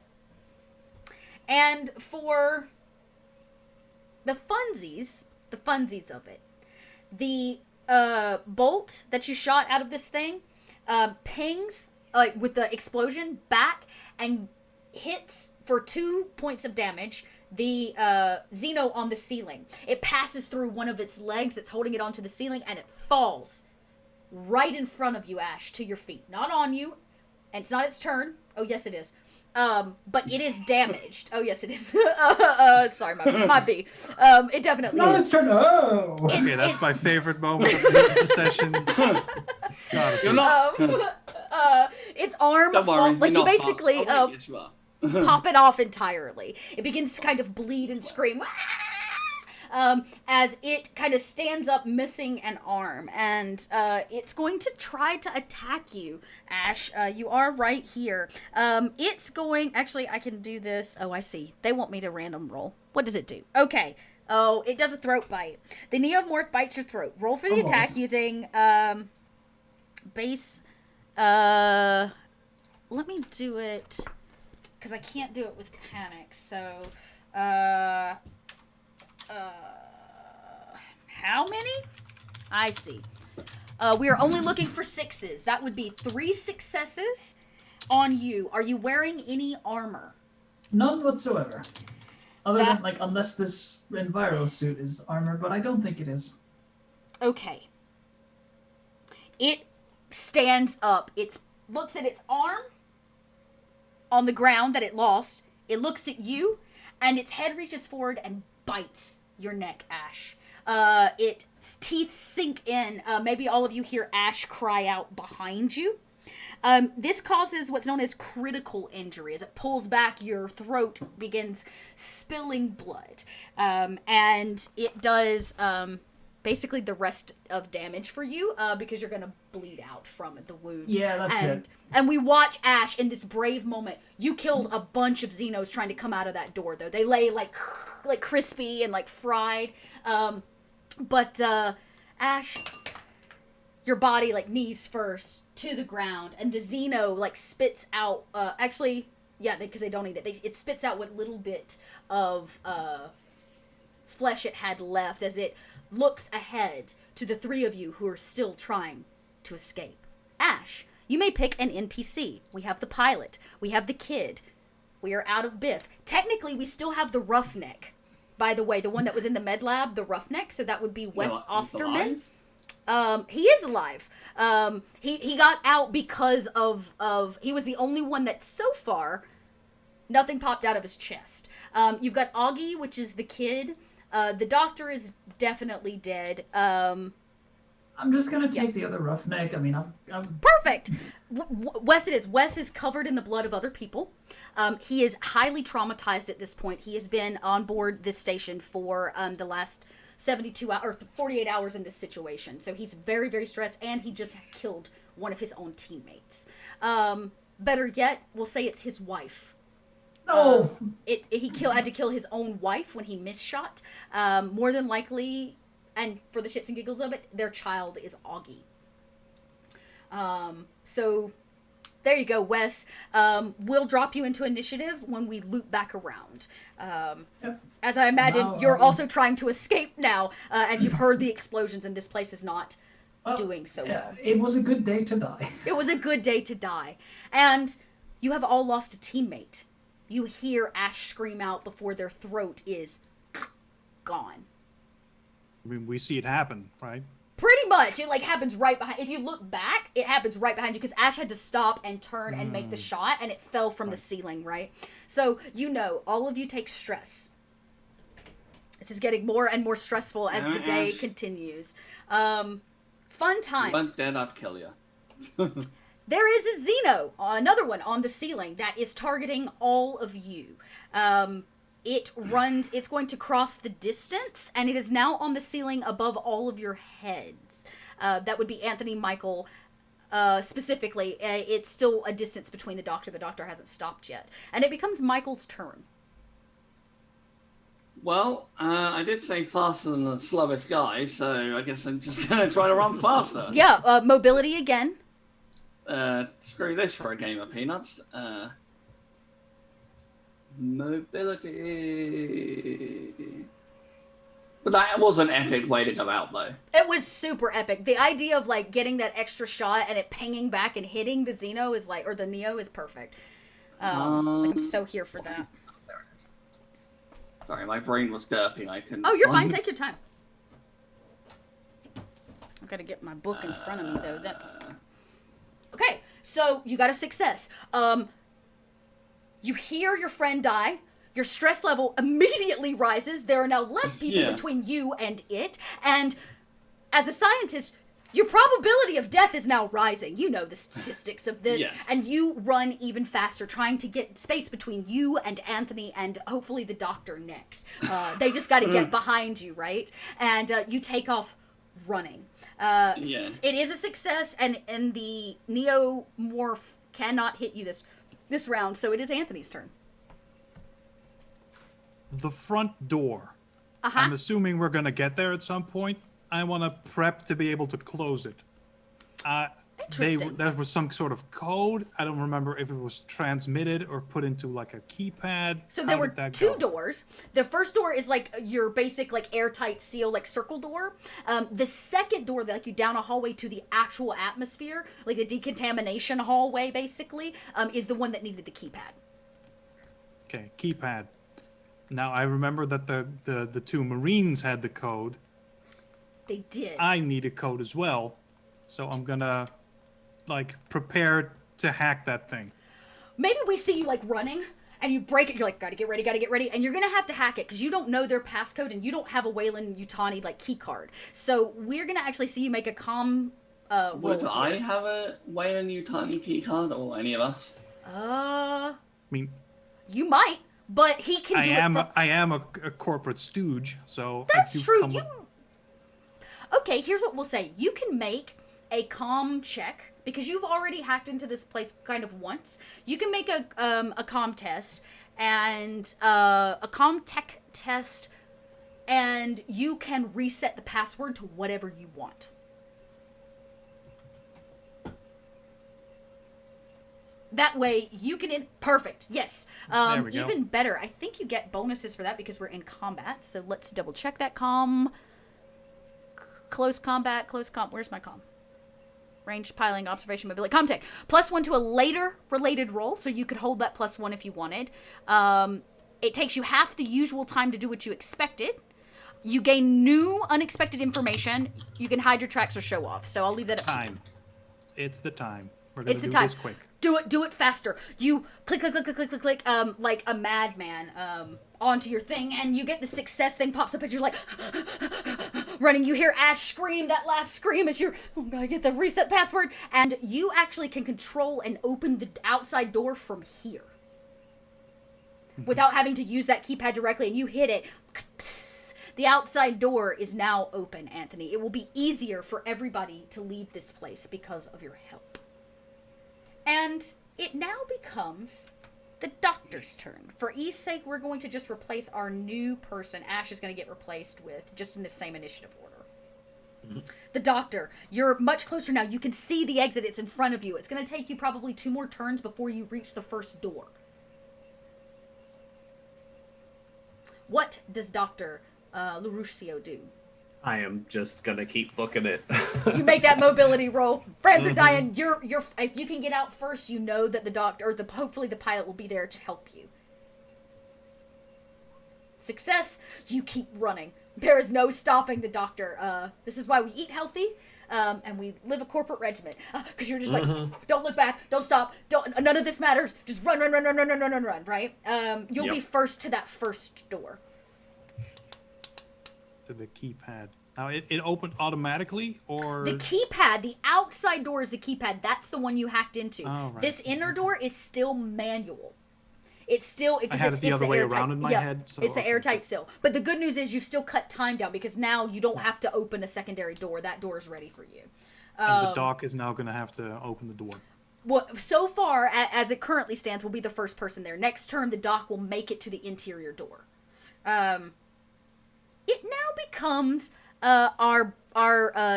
Speaker 1: And for the funsies of it, the bolt that you shot out of this thing pings with the explosion back and hits for 2 points of damage the Xeno on the ceiling. It passes through one of its legs that's holding it onto the ceiling, and it falls right in front of you, Ash, to your feet. Not on you, and it's not its turn. Oh, yes, it is. But it is damaged. Oh, yes, it is. Sorry, my B. It definitely
Speaker 5: No,
Speaker 1: is.
Speaker 5: it's turn. Oh.
Speaker 2: Okay, that's my favorite moment of the session.
Speaker 3: You're not.
Speaker 1: Its arm,
Speaker 3: Don't worry.
Speaker 1: like
Speaker 3: you're
Speaker 1: you
Speaker 3: not
Speaker 1: basically
Speaker 3: fucked. Oh, wait, yes, you are.
Speaker 1: pop it off entirely. It begins to kind of bleed and scream. As it kind of stands up missing an arm, and it's going to try to attack you, Ash. You are right here. It's going... Actually, I can do this. Oh, I see. They want me to random roll. What does it do? Okay. Oh, it does a throat bite. The Neomorph bites your throat. Roll for the attack using base... let me do it... Because I can't do it with panic, so... how many? I see. We are only looking for 6s. That would be 3 successes on you. Are you wearing any armor?
Speaker 5: None whatsoever. Other than, like, unless this Enviro suit is armor, but I don't think it is.
Speaker 1: Okay. It stands up. It looks at its arm on the ground that it lost. It looks at you, and its head reaches forward and bites your neck, Ash. Its teeth sink in. Maybe all of you hear Ash cry out behind you. This causes what's known as critical injury. As it pulls back, your throat begins spilling blood. And it does basically the rest of damage for you because you're going to bleed out from the wound.
Speaker 5: Yeah, that's it.
Speaker 1: And we watch Ash in this brave moment. You killed a bunch of Xenos trying to come out of that door, though. They lay like crispy and like fried. But Ash, your body, like, knees first to the ground, and the Xeno, like, spits out, because they don't eat it, it spits out what little bit of flesh it had left as it looks ahead to the three of you who are still trying to escape. Ash, you may pick an NPC. We have the pilot. We have the kid. We are out of Biff. Technically, we still have the roughneck. By the way, the one that was in the med lab, the roughneck, so that would be Wes Osterman. He is alive. He got out because of he was the only one that so far nothing popped out of his chest. You've got Augie, which is the kid. The doctor is definitely dead.
Speaker 5: I'm just gonna take the other roughneck. I mean, I'm
Speaker 1: Perfect. Wes it is. Wes is covered in the blood of other people. He is highly traumatized at this point. He has been on board this station for the last 72 hours or 48 hours in this situation. So he's very, very stressed, and he just killed one of his own teammates. Better yet, we'll say it's his wife.
Speaker 5: no.
Speaker 1: He had to kill his own wife when he misshot. More than likely, and for the shits and giggles of it, their child is Augie. So there you go, Wes. We'll drop you into initiative when we loop back around.
Speaker 5: Yep.
Speaker 1: As I imagine,
Speaker 5: Now,
Speaker 1: you're also trying to escape now, as you've heard the explosions, and this place is not doing so well.
Speaker 5: It was a good day to die.
Speaker 1: It was a good day to die. And you have all lost a teammate. You hear Ash scream out before their throat is gone.
Speaker 2: I mean, we see it happen, right?
Speaker 1: Pretty much. It, like, happens right behind. If you look back, it happens right behind you, because Ash had to stop and turn and make the shot, and it fell from the ceiling, right? So, all of you take stress. This is getting more and more stressful as the day continues. Fun times.
Speaker 3: But then I'd kill you.
Speaker 1: There is a Xeno, another one on the ceiling, that is targeting all of you. It's going to cross the distance, and it is now on the ceiling above all of your heads. That would be Anthony, Michael, specifically. It's still a distance between the doctor. The doctor hasn't stopped yet. And it becomes Michael's turn.
Speaker 3: Well, I did say faster than the slowest guy, so I guess I'm just going to try to run faster.
Speaker 1: Yeah, mobility again.
Speaker 3: Screw this for a game of peanuts. Mobility. But that was an epic way to go out, though.
Speaker 1: It was super epic. The idea of, like, getting that extra shot and it pinging back and hitting the Xeno is, like, or the Neo is perfect. Like, I'm so here for that.
Speaker 3: There it is. Sorry, my brain was derping. I couldn't.
Speaker 1: Oh, you're fine. Take your time. I've got to get my book in front of me, though. That's... Okay, so you got a success. You hear your friend die. Your stress level immediately rises. There are now less people between you and it. And as a scientist, your probability of death is now rising. You know the statistics of this.
Speaker 3: Yes.
Speaker 1: And you run even faster, trying to get space between you and Anthony and hopefully the doctor next. They just got to get behind you, right? And you take off running. It is a success, and the Neomorph cannot hit you this round, so it is Anthony's turn.
Speaker 2: The front door. I'm assuming we're going to get there at some point. I want to prep to be able to close it.
Speaker 1: Interesting.
Speaker 2: There was some sort of code. I don't remember if it was transmitted or put into like a keypad.
Speaker 1: So there were two doors. The first door is like your basic like airtight seal, like circle door. The second door, like you down a hallway to the actual atmosphere, like the decontamination hallway, basically, is the one that needed the keypad.
Speaker 2: Okay, keypad. Now I remember that the two Marines had the code.
Speaker 1: They did.
Speaker 2: I need a code as well, so I'm gonna like prepare to hack that thing.
Speaker 1: Maybe we see you like running and you break it. You're like, gotta get ready, and you're gonna have to hack it because you don't know their passcode and you don't have a Wayland Yutani like key card. So we're gonna actually see you make a roll
Speaker 3: Would
Speaker 1: here.
Speaker 3: I have a Wayland Yutani key card, or any of us?
Speaker 2: I mean,
Speaker 1: you might, but he can do it.
Speaker 2: I am a corporate stooge, so
Speaker 1: That's true. Okay, here's what we'll say. You can make a comm check because you've already hacked into this place kind of once. You can make a comm test and a comm tech test, and you can reset the password to whatever you want. that way you can perfect. Yes.
Speaker 2: There we go.
Speaker 1: Even better. I think you get bonuses for that because we're in combat. So let's double check that close combat, where's my comm? Ranged piling, observation, mobility, comtech. +1 to a later related roll, so you could hold that +1 if you wanted. It takes you half the usual time to do what you expected. You gain new unexpected information. You can hide your tracks or show off. So I'll leave that up to you.
Speaker 2: Time. It's the time. We're gonna
Speaker 1: It's the
Speaker 2: do
Speaker 1: time.
Speaker 2: this quick.
Speaker 1: Do it faster. You click, like a madman, onto your thing, and you get the success thing pops up, and you're like, running. You hear Ash scream, that last scream as you're, oh god, I get the reset password, and you actually can control and open the outside door from here. Without having to use that keypad directly, and you hit it, the outside door is now open, Anthony. It will be easier for everybody to leave this place because of your help. And it now becomes the doctor's turn. For ease sake, we're going to just replace our new person. Ash is going to get replaced with, just in the same initiative order. Mm-hmm. The doctor, you're much closer now. You can see the exit. It's in front of you. It's going to take you probably 2 more turns before you reach the first door. What does Dr. Larucio do?
Speaker 4: I am just gonna keep booking it.
Speaker 1: You make that mobility roll. Friends are dying. You're. If you can get out first, you know that the doctor, or hopefully the pilot, will be there to help you. Success. You keep running. There is no stopping the doctor. This is why we eat healthy, and we live a corporate regimen. Because you're just like, don't look back, don't stop, don't. None of this matters. Just run. Right. You'll be first to that first door.
Speaker 2: To the keypad. Now, it opened automatically, or...
Speaker 1: The keypad, the outside door is the keypad. That's the one you hacked into.
Speaker 2: Oh, right.
Speaker 1: This inner door is still manual. It's still...
Speaker 2: I had it the other way around in my head. So
Speaker 1: it's the airtight still. But the good news is you've still cut time down, because now you don't have to open a secondary door. That door is ready for you.
Speaker 2: And the doc is now going to have to open the door.
Speaker 1: Well, so far, as it currently stands, will be the first person there. Next turn, the doc will make it to the interior door. It now becomes our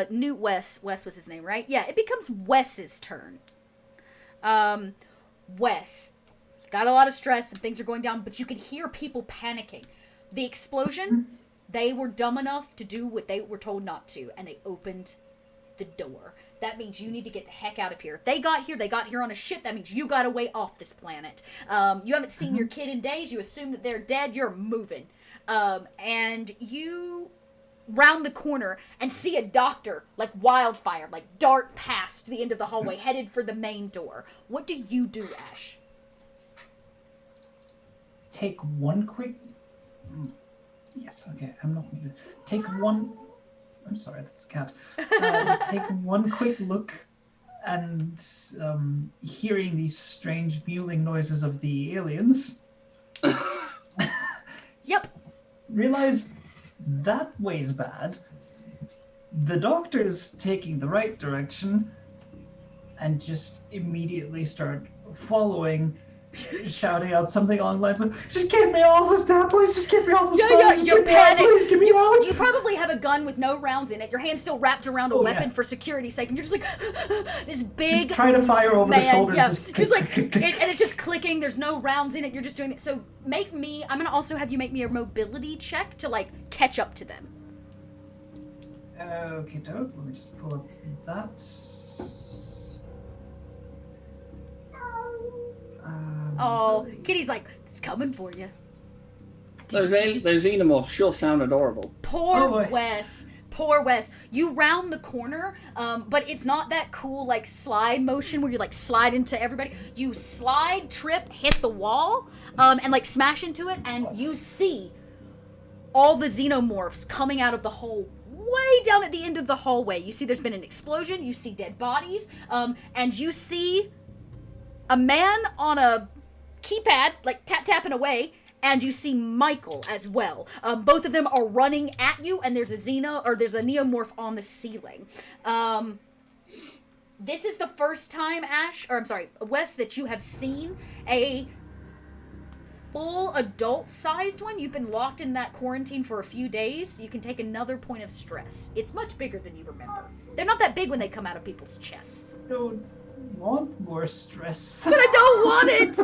Speaker 1: new Wes. Wes was his name, right? Yeah, it becomes Wes's turn. Wes got a lot of stress and things are going down, but you can hear people panicking. The explosion, they were dumb enough to do what they were told not to, and they opened the door. That means you need to get the heck out of here. If they got here on a ship. That means you got away off this planet. You haven't seen your kid in days. You assume that they're dead. You're moving. And you round the corner and see a doctor, like wildfire, like dart past the end of the hallway, headed for the main door. What do you do, Ash?
Speaker 5: Take one quick... Yes, okay, I'm not muted. Take one... I'm sorry, that's the cat. Take one quick look, and hearing these strange mewling noises of the aliens...
Speaker 1: Yep.
Speaker 5: Realize that way's bad. The doctor's taking the right direction, and just immediately start following, shouting out something along the lines of, just get me off this damn place, just get me off this place,
Speaker 1: you're panicked.
Speaker 5: Please get me out.
Speaker 1: You probably have a gun with no rounds in it. Your hand's still wrapped around a weapon for security's sake, and you're just like, this big
Speaker 5: just try to fire over the shoulders.
Speaker 1: Yeah,
Speaker 5: just
Speaker 1: just like, and it's just clicking. There's no rounds in it. You're just doing it. So I'm gonna also have you make me a mobility check to like catch up to them.
Speaker 5: Okay, dope. Let me just pull up that.
Speaker 1: Kitty's like, it's coming for you.
Speaker 3: Those xenomorphs sure sound adorable.
Speaker 1: Poor Wes. Poor Wes. You round the corner, but it's not that cool like slide motion where you like slide into everybody. You slide, trip, hit the wall, and like smash into it, and you see all the xenomorphs coming out of the hole way down at the end of the hallway. You see there's been an explosion, you see dead bodies, and you see a man on a keypad, like tapping away, and you see Michael as well. Both of them are running at you, and there's a neomorph on the ceiling. This is the first time, Wes, that you have seen a full adult-sized one. You've been locked in that quarantine for a few days. You can take another point of stress. It's much bigger than you remember. They're not that big when they come out of people's chests.
Speaker 5: So, want more stress.
Speaker 1: But I don't want it!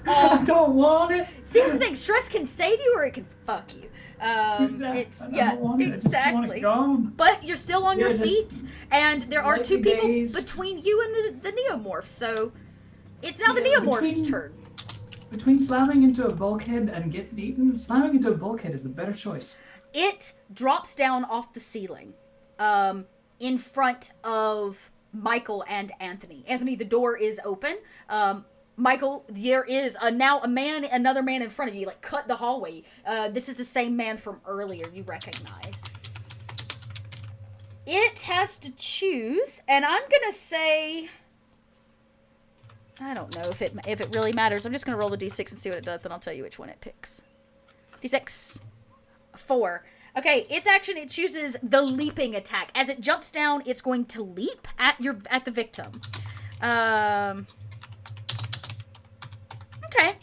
Speaker 5: I don't want it.
Speaker 1: See, here's the thing, stress can save you or it can fuck you.
Speaker 5: I don't want it. I just want
Speaker 1: exactly.
Speaker 5: it gone.
Speaker 1: But you're still on your
Speaker 5: Yeah,
Speaker 1: feet, and there are two
Speaker 5: lightly
Speaker 1: people
Speaker 5: dazed.
Speaker 1: between you and the neomorph, so it's now the
Speaker 5: Yeah,
Speaker 1: neomorph's
Speaker 5: between-
Speaker 1: turn.
Speaker 5: Between slamming into a bulkhead and getting eaten, slamming into a bulkhead is the better choice.
Speaker 1: It drops down off the ceiling, in front of Michael and Anthony. Anthony, the door is open. Michael, there is another man in front of you, like cut the hallway. This is the same man from earlier you recognize. It has to choose, and I'm gonna say, I don't know if it really matters. I'm just gonna roll the d6 and see what it does, then I'll tell you which one it picks. D6. 4. Okay, its action, it chooses the leaping attack. As it jumps down, it's going to leap at the victim. Okay.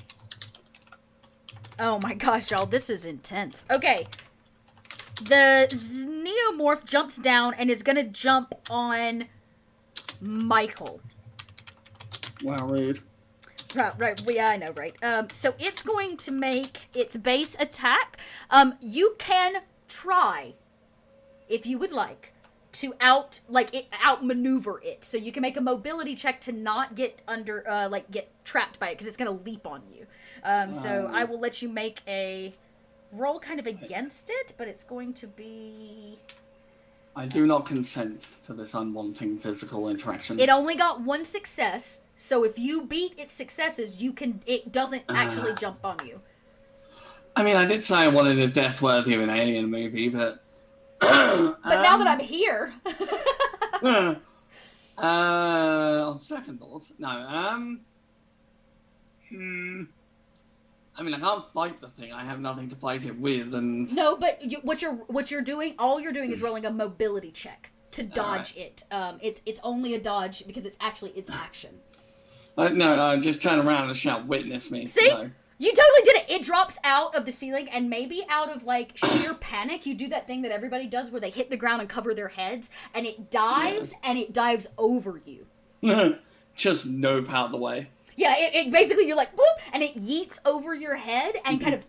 Speaker 1: Oh my gosh, y'all, this is intense. Okay. The neomorph jumps down and is gonna jump on Michael.
Speaker 3: Wow, rude.
Speaker 1: Right, yeah, I know, right? So it's going to make its base attack. You can try, if you would like, to outmaneuver it. So you can make a mobility check to not get get trapped by it, because it's going to leap on you. So I will let you make a roll kind of against it, but it's going to be...
Speaker 3: I do not consent to this unwanting physical interaction.
Speaker 1: It only got 1 success, so if you beat its successes, it doesn't actually jump on you.
Speaker 3: I mean, I did say I wanted a death worthy of an alien movie, but...
Speaker 1: But now that I'm here...
Speaker 3: on second thoughts, no. I mean, I can't fight the thing. I have nothing to fight it with, and...
Speaker 1: No, but what you're doing, all you're doing is rolling a mobility check to dodge it. It's only a dodge because it's actually its action.
Speaker 3: No, just turn around and shout, "Witness me."
Speaker 1: See?
Speaker 3: No.
Speaker 1: You totally did it. It drops out of the ceiling, and maybe out of, like, sheer panic, you do that thing that everybody does where they hit the ground and cover their heads, and it dives, and it dives over you.
Speaker 3: Just nope out the way.
Speaker 1: Yeah, it basically, you're like, whoop, and it yeets over your head and kind of,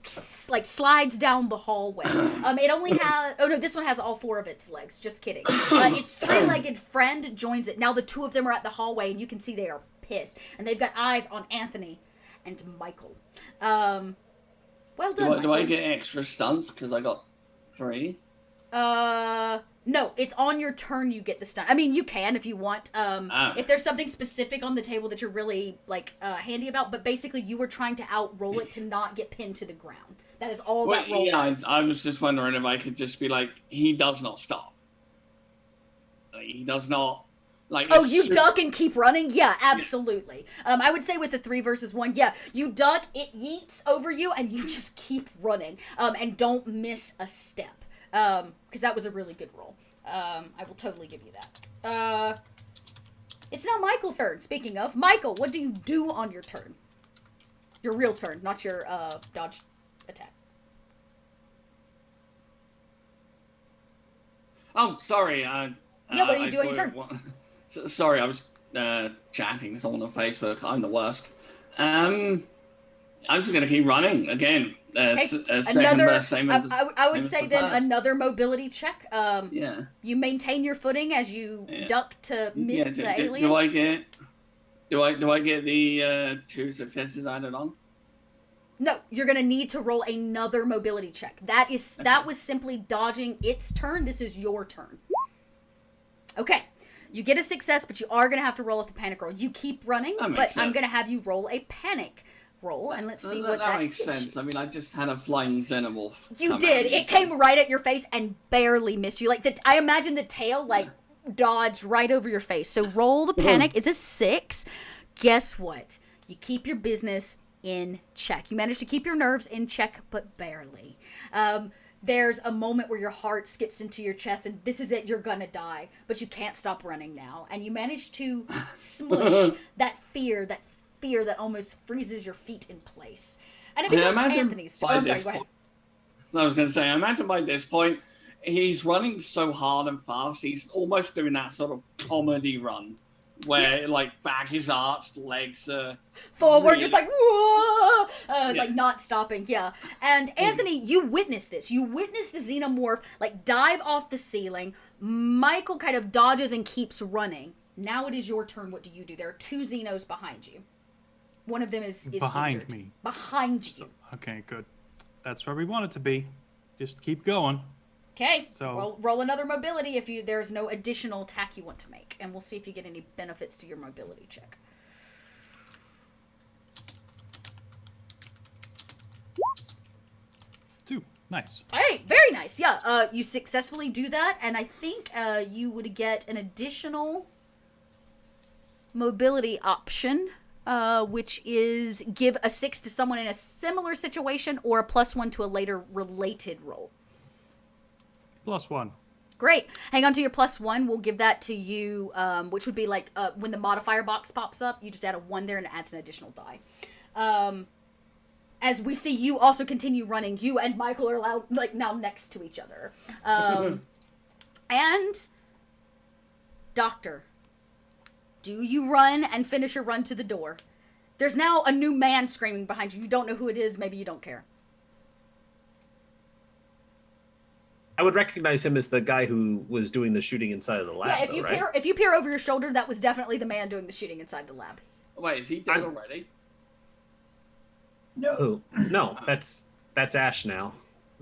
Speaker 1: like, slides down the hallway. It only has, oh no, this one has all 4 of its legs, just kidding. Its 3-legged friend joins it. Now the 2 of them are at the hallway, and you can see they are pissed. And they've got eyes on Anthony and Michael. Well done,
Speaker 3: Do I get extra stunts because I got 3?
Speaker 1: No, it's on your turn you get the stun. I mean, you can if you want. If there's something specific on the table that you're really, like, handy about, but basically you were trying to outroll it to not get pinned to the ground. That is all that roll was.
Speaker 3: I was just wondering if I could just be like, he does not stop. Like, he does not... Like,
Speaker 1: oh, you duck and keep running? Yeah, absolutely. Yeah. I would say with the 3 versus 1, yeah, you duck, it yeets over you, and you just keep running. And don't miss a step. Because that was a really good roll. I will totally give you that. It's now Michael's turn. Speaking of, Michael, what do you do on your turn? Your real turn, not your dodge attack.
Speaker 3: Oh, sorry.
Speaker 1: Yeah, what are you doing on your turn?
Speaker 3: Sorry, I was chatting to someone on Facebook. I'm the worst. I'm just gonna keep running again.
Speaker 1: I would say then another mobility check.
Speaker 3: Yeah.
Speaker 1: You maintain your footing as you duck to miss the alien.
Speaker 3: Do I get the 2 successes added on?
Speaker 1: No, you're gonna need to roll another mobility check. That was simply dodging its turn. This is your turn. Okay. You get a success, but you are gonna have to roll with the panic roll. You keep running, but I'm gonna have you roll a panic roll, and let's see what that
Speaker 3: makes sense. I mean, I just had a flying xenomorph.
Speaker 1: You did. It came right at your face and barely missed you. Like, I imagine the tail, like, dodged right over your face. So roll the panic. It's a 6. Guess what? You keep your business in check. You manage to keep your nerves in check, but barely. There's a moment where your heart skips into your chest, and this is it, you're gonna die. But you can't stop running now. And you manage to smush that fear that almost freezes your feet in place. And it becomes Anthony's turn. Oh, I'm sorry, go ahead.
Speaker 3: So I was going to say, I imagine by this point, he's running so hard and fast, he's almost doing that sort of comedy run where like back is arched, legs are
Speaker 1: forward,
Speaker 3: really-
Speaker 1: just like whoa,
Speaker 3: Yeah.
Speaker 1: like not stopping. Yeah. And Anthony, you witness this. You witness the xenomorph like dive off the ceiling. Michael kind of dodges and keeps running. Now it is your turn. What do you do? There are 2 Xenos behind you. One of them is
Speaker 2: Behind
Speaker 1: injured.
Speaker 2: me.
Speaker 1: Behind you.
Speaker 2: Okay, good. That's where we want it to be. Just keep going.
Speaker 1: Okay.
Speaker 2: So-
Speaker 1: Roll another mobility if there's no additional attack you want to make, and we'll see if you get any benefits to your mobility check.
Speaker 2: 2. Nice.
Speaker 1: Hey, very nice. Yeah, you successfully do that, and I think you would get an additional mobility option, which is give a 6 to someone in a similar situation or a +1 to a later related roll.
Speaker 2: +1.
Speaker 1: Great. Hang on to your +1. We'll give that to you, which would be like when the modifier box pops up, you just add a 1 there and it adds an additional die. As we see you also continue running, you and Michael are allowed, like, now next to each other. And, Doctor, do you run and finish your run to the door? There's now a new man screaming behind you. You don't know who it is. Maybe you don't care.
Speaker 4: I would recognize him as the guy who was doing the shooting inside of the lab.
Speaker 1: Yeah,
Speaker 4: right?
Speaker 1: if you peer over your shoulder, that was definitely the man doing the shooting inside the lab.
Speaker 3: Wait, is he dead already?
Speaker 5: No.
Speaker 4: Who? No, that's Ash now.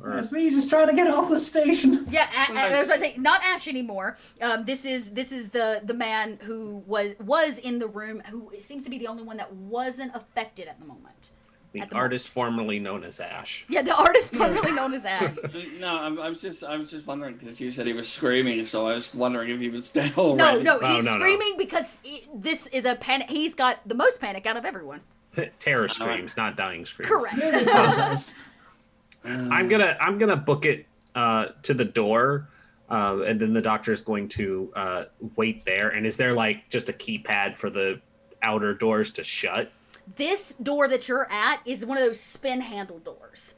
Speaker 4: Or-
Speaker 5: That's me just trying to get off the station.
Speaker 1: Yeah, I was about to say, not Ash anymore. This is the man who was in the room, who seems to be the only one that wasn't affected at the moment.
Speaker 4: the
Speaker 1: at the
Speaker 4: artist formerly known as Ash.
Speaker 1: Yeah, the artist formerly known as Ash.
Speaker 3: No, I was just wondering because you said he was screaming, so I was wondering if he was dead already.
Speaker 1: No,
Speaker 4: Oh,
Speaker 1: he's
Speaker 4: no.
Speaker 1: screaming because this is a panic. He's got the most panic out of everyone.
Speaker 4: Terror screams, not dying screams.
Speaker 1: Correct.
Speaker 5: Very apologized.
Speaker 4: I'm gonna book it to the door, and then the doctor's going to wait there. And is there like just a keypad for the outer doors to shut?
Speaker 1: This door that you're at is one of those spin handle doors.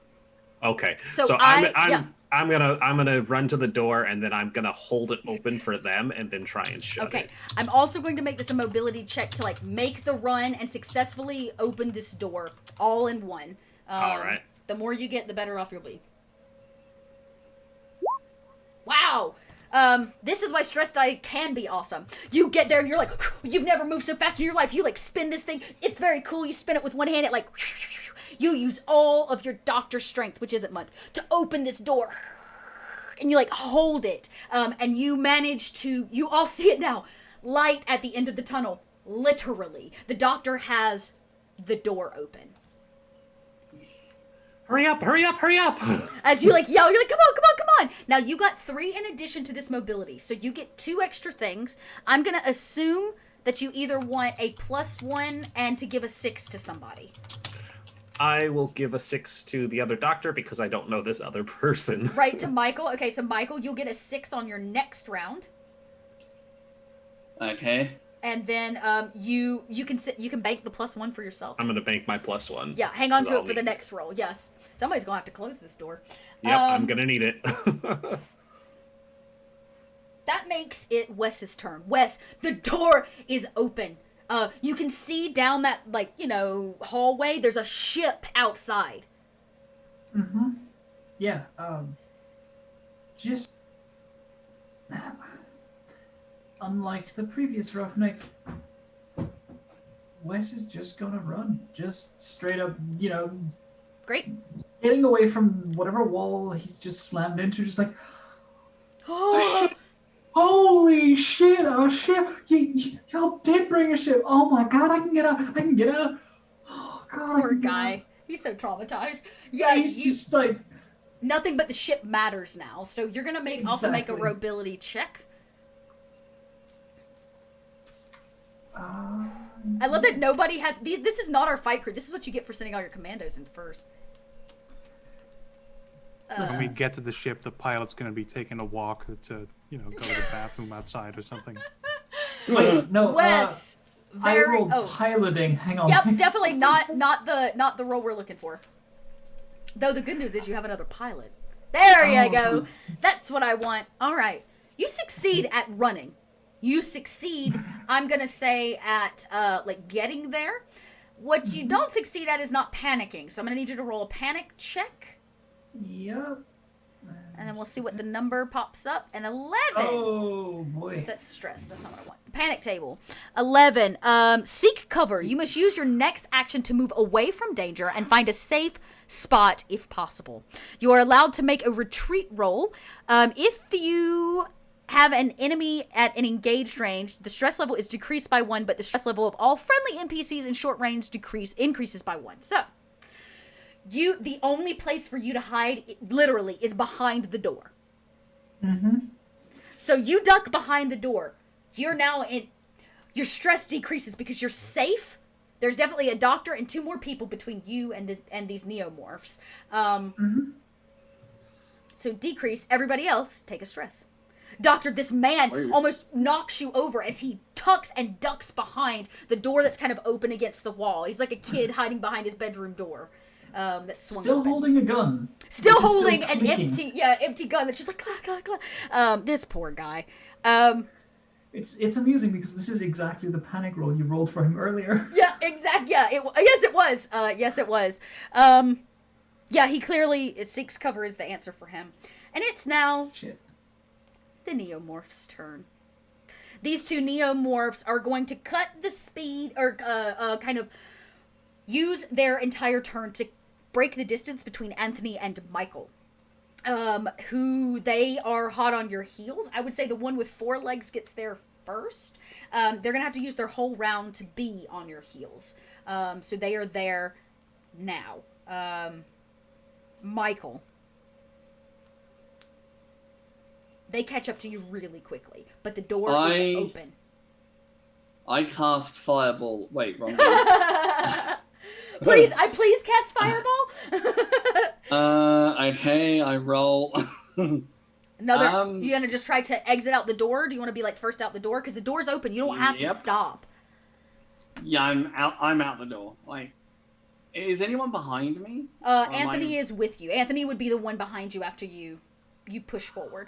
Speaker 4: Okay,
Speaker 1: So
Speaker 4: I'm gonna run to the door, and then I'm gonna hold it open for them, and then try and shut
Speaker 1: Okay,
Speaker 4: it.
Speaker 1: I'm also going to make this a mobility check to like make the run and successfully open this door all in one.
Speaker 4: All right.
Speaker 1: The more you get, the better off you'll be. Wow. This is why stress die can be awesome. You get there and you're like, you've never moved so fast in your life. You like spin this thing. It's very cool. You spin it with one hand. It like, you use all of your doctor strength, which isn't much, to open this door. And you like hold it. And you manage to, you all see it now. Light at the end of the tunnel. Literally. The doctor has the door open.
Speaker 4: Hurry up! Hurry up! Hurry up!
Speaker 1: As you like yell, you're like, come on, come on, come on. Now you got 3 in addition to this mobility. So you get 2 extra things. I'm going to assume that you either want a +1 and to give a 6 to somebody.
Speaker 4: I will give a 6 to the other doctor because I don't know this other person.
Speaker 1: Right, to Michael. Okay, so Michael, you'll get a 6 on your next round.
Speaker 3: Okay.
Speaker 1: And then you can bank the +1 for yourself.
Speaker 4: I'm gonna bank my +1.
Speaker 1: Yeah, hang on to
Speaker 4: I'll
Speaker 1: it for the
Speaker 4: need-
Speaker 1: next roll. Yes. Somebody's going to have to close this door.
Speaker 4: Yep, I'm gonna need it.
Speaker 1: That makes it Wes's turn. Wes, the door is open. You can see down that, like, hallway, there's a ship outside.
Speaker 5: Mm-hmm. Yeah, just... Unlike the previous roughneck, Wes is just gonna run. Just straight up,
Speaker 1: Great.
Speaker 5: getting away from whatever wall he's just slammed into, just like,
Speaker 1: Oh,
Speaker 5: holy shit, oh shit, y'all did bring a ship. Oh my god, I can get out. Oh god, I
Speaker 1: poor
Speaker 5: can get
Speaker 1: guy.
Speaker 5: out.
Speaker 1: He's so traumatized.
Speaker 5: Yeah, he's just like,
Speaker 1: Nothing but the ship matters now. So you're going to also make a
Speaker 5: Exactly.
Speaker 1: robility check. I love that nobody has... This is not our fight crew. This is what you get for sending all your commandos in first.
Speaker 2: When we get to the ship, the pilot's going to be taking a walk to, go to the bathroom outside or something.
Speaker 5: wait, no,
Speaker 1: Wes,
Speaker 5: I
Speaker 1: very...
Speaker 5: rolled
Speaker 1: Oh,
Speaker 5: piloting. Hang on.
Speaker 1: yep, definitely not the role we're looking for. Though the good news is you have another pilot. There you
Speaker 5: Oh,
Speaker 1: go.
Speaker 5: cool.
Speaker 1: That's what I want. All right. You succeed at running. You succeed, I'm going to say, at like getting there. What you don't succeed at is not panicking. So I'm going to need you to roll a panic check.
Speaker 5: Yep.
Speaker 1: And then we'll see what the number pops up. An 11.
Speaker 5: Oh, boy.
Speaker 1: What's that stress? That's not what I want. The panic table. 11. Seek cover. You must use your next action to move away from danger and find a safe spot if possible. You are allowed to make a retreat roll. If you have an enemy at an engaged range, the stress level is decreased by 1, but the stress level of all friendly NPCs in short range increases by 1. So, the only place for you to hide, literally, is behind the door.
Speaker 5: Mm-hmm.
Speaker 1: So you duck behind the door. You're now your stress decreases because you're safe. There's definitely a doctor and 2 more people between you and these neomorphs. So decrease. Everybody else, take a stress. Doctor, this man almost knocks you over as he tucks and ducks behind the door that's kind of open against the wall. He's like a kid hiding behind his bedroom door. That's swung
Speaker 5: Still
Speaker 1: open.
Speaker 5: holding a gun.
Speaker 1: Still holding
Speaker 5: still
Speaker 1: an empty gun that's just like clack, clack, clack. This poor guy.
Speaker 5: It's amusing because this is exactly the panic roll you rolled for him earlier.
Speaker 1: Yeah, exactly. Yeah, yes, it was. Yes, it was. Yeah, he clearly seeks cover is the answer for him, and it's now the neomorph's turn. These 2 neomorphs are going to cut the speed, or kind of use their entire turn to break the distance between Anthony and Michael. Who they are hot on your heels. I would say the one with 4 legs gets there first. They're going to have to use their whole round to be on your heels. So they are there now. Michael. They catch up to you really quickly, but the door is open.
Speaker 3: I cast Fireball. Wait, wrong.
Speaker 1: Please cast Fireball.
Speaker 3: Okay, I roll.
Speaker 1: Another. You gonna just try to exit out the door? Do you want to be like first out the door? Because the door's open. You don't have to stop.
Speaker 3: Yeah, I'm out the door. Like, is anyone behind me?
Speaker 1: Anthony is with you. Anthony would be the one behind you after you push forward.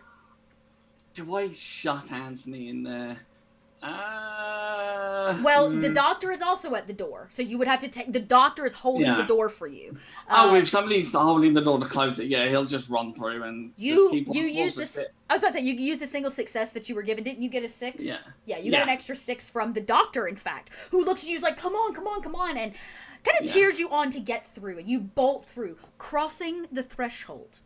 Speaker 3: Do I shut Anthony in there?
Speaker 1: Well, the doctor is also at the door, so you would have to take. The doctor is holding the door for you.
Speaker 3: If somebody's holding the door to close it, he'll just run through and
Speaker 1: you use this. I was about to say you used a single success that you were given. Didn't you get a 6?
Speaker 3: Yeah.
Speaker 1: Yeah, you got an extra 6 from the doctor, in fact, who looks at you like, "Come on, come on, come on," and kind of cheers you on to get through, and you bolt through, crossing the threshold.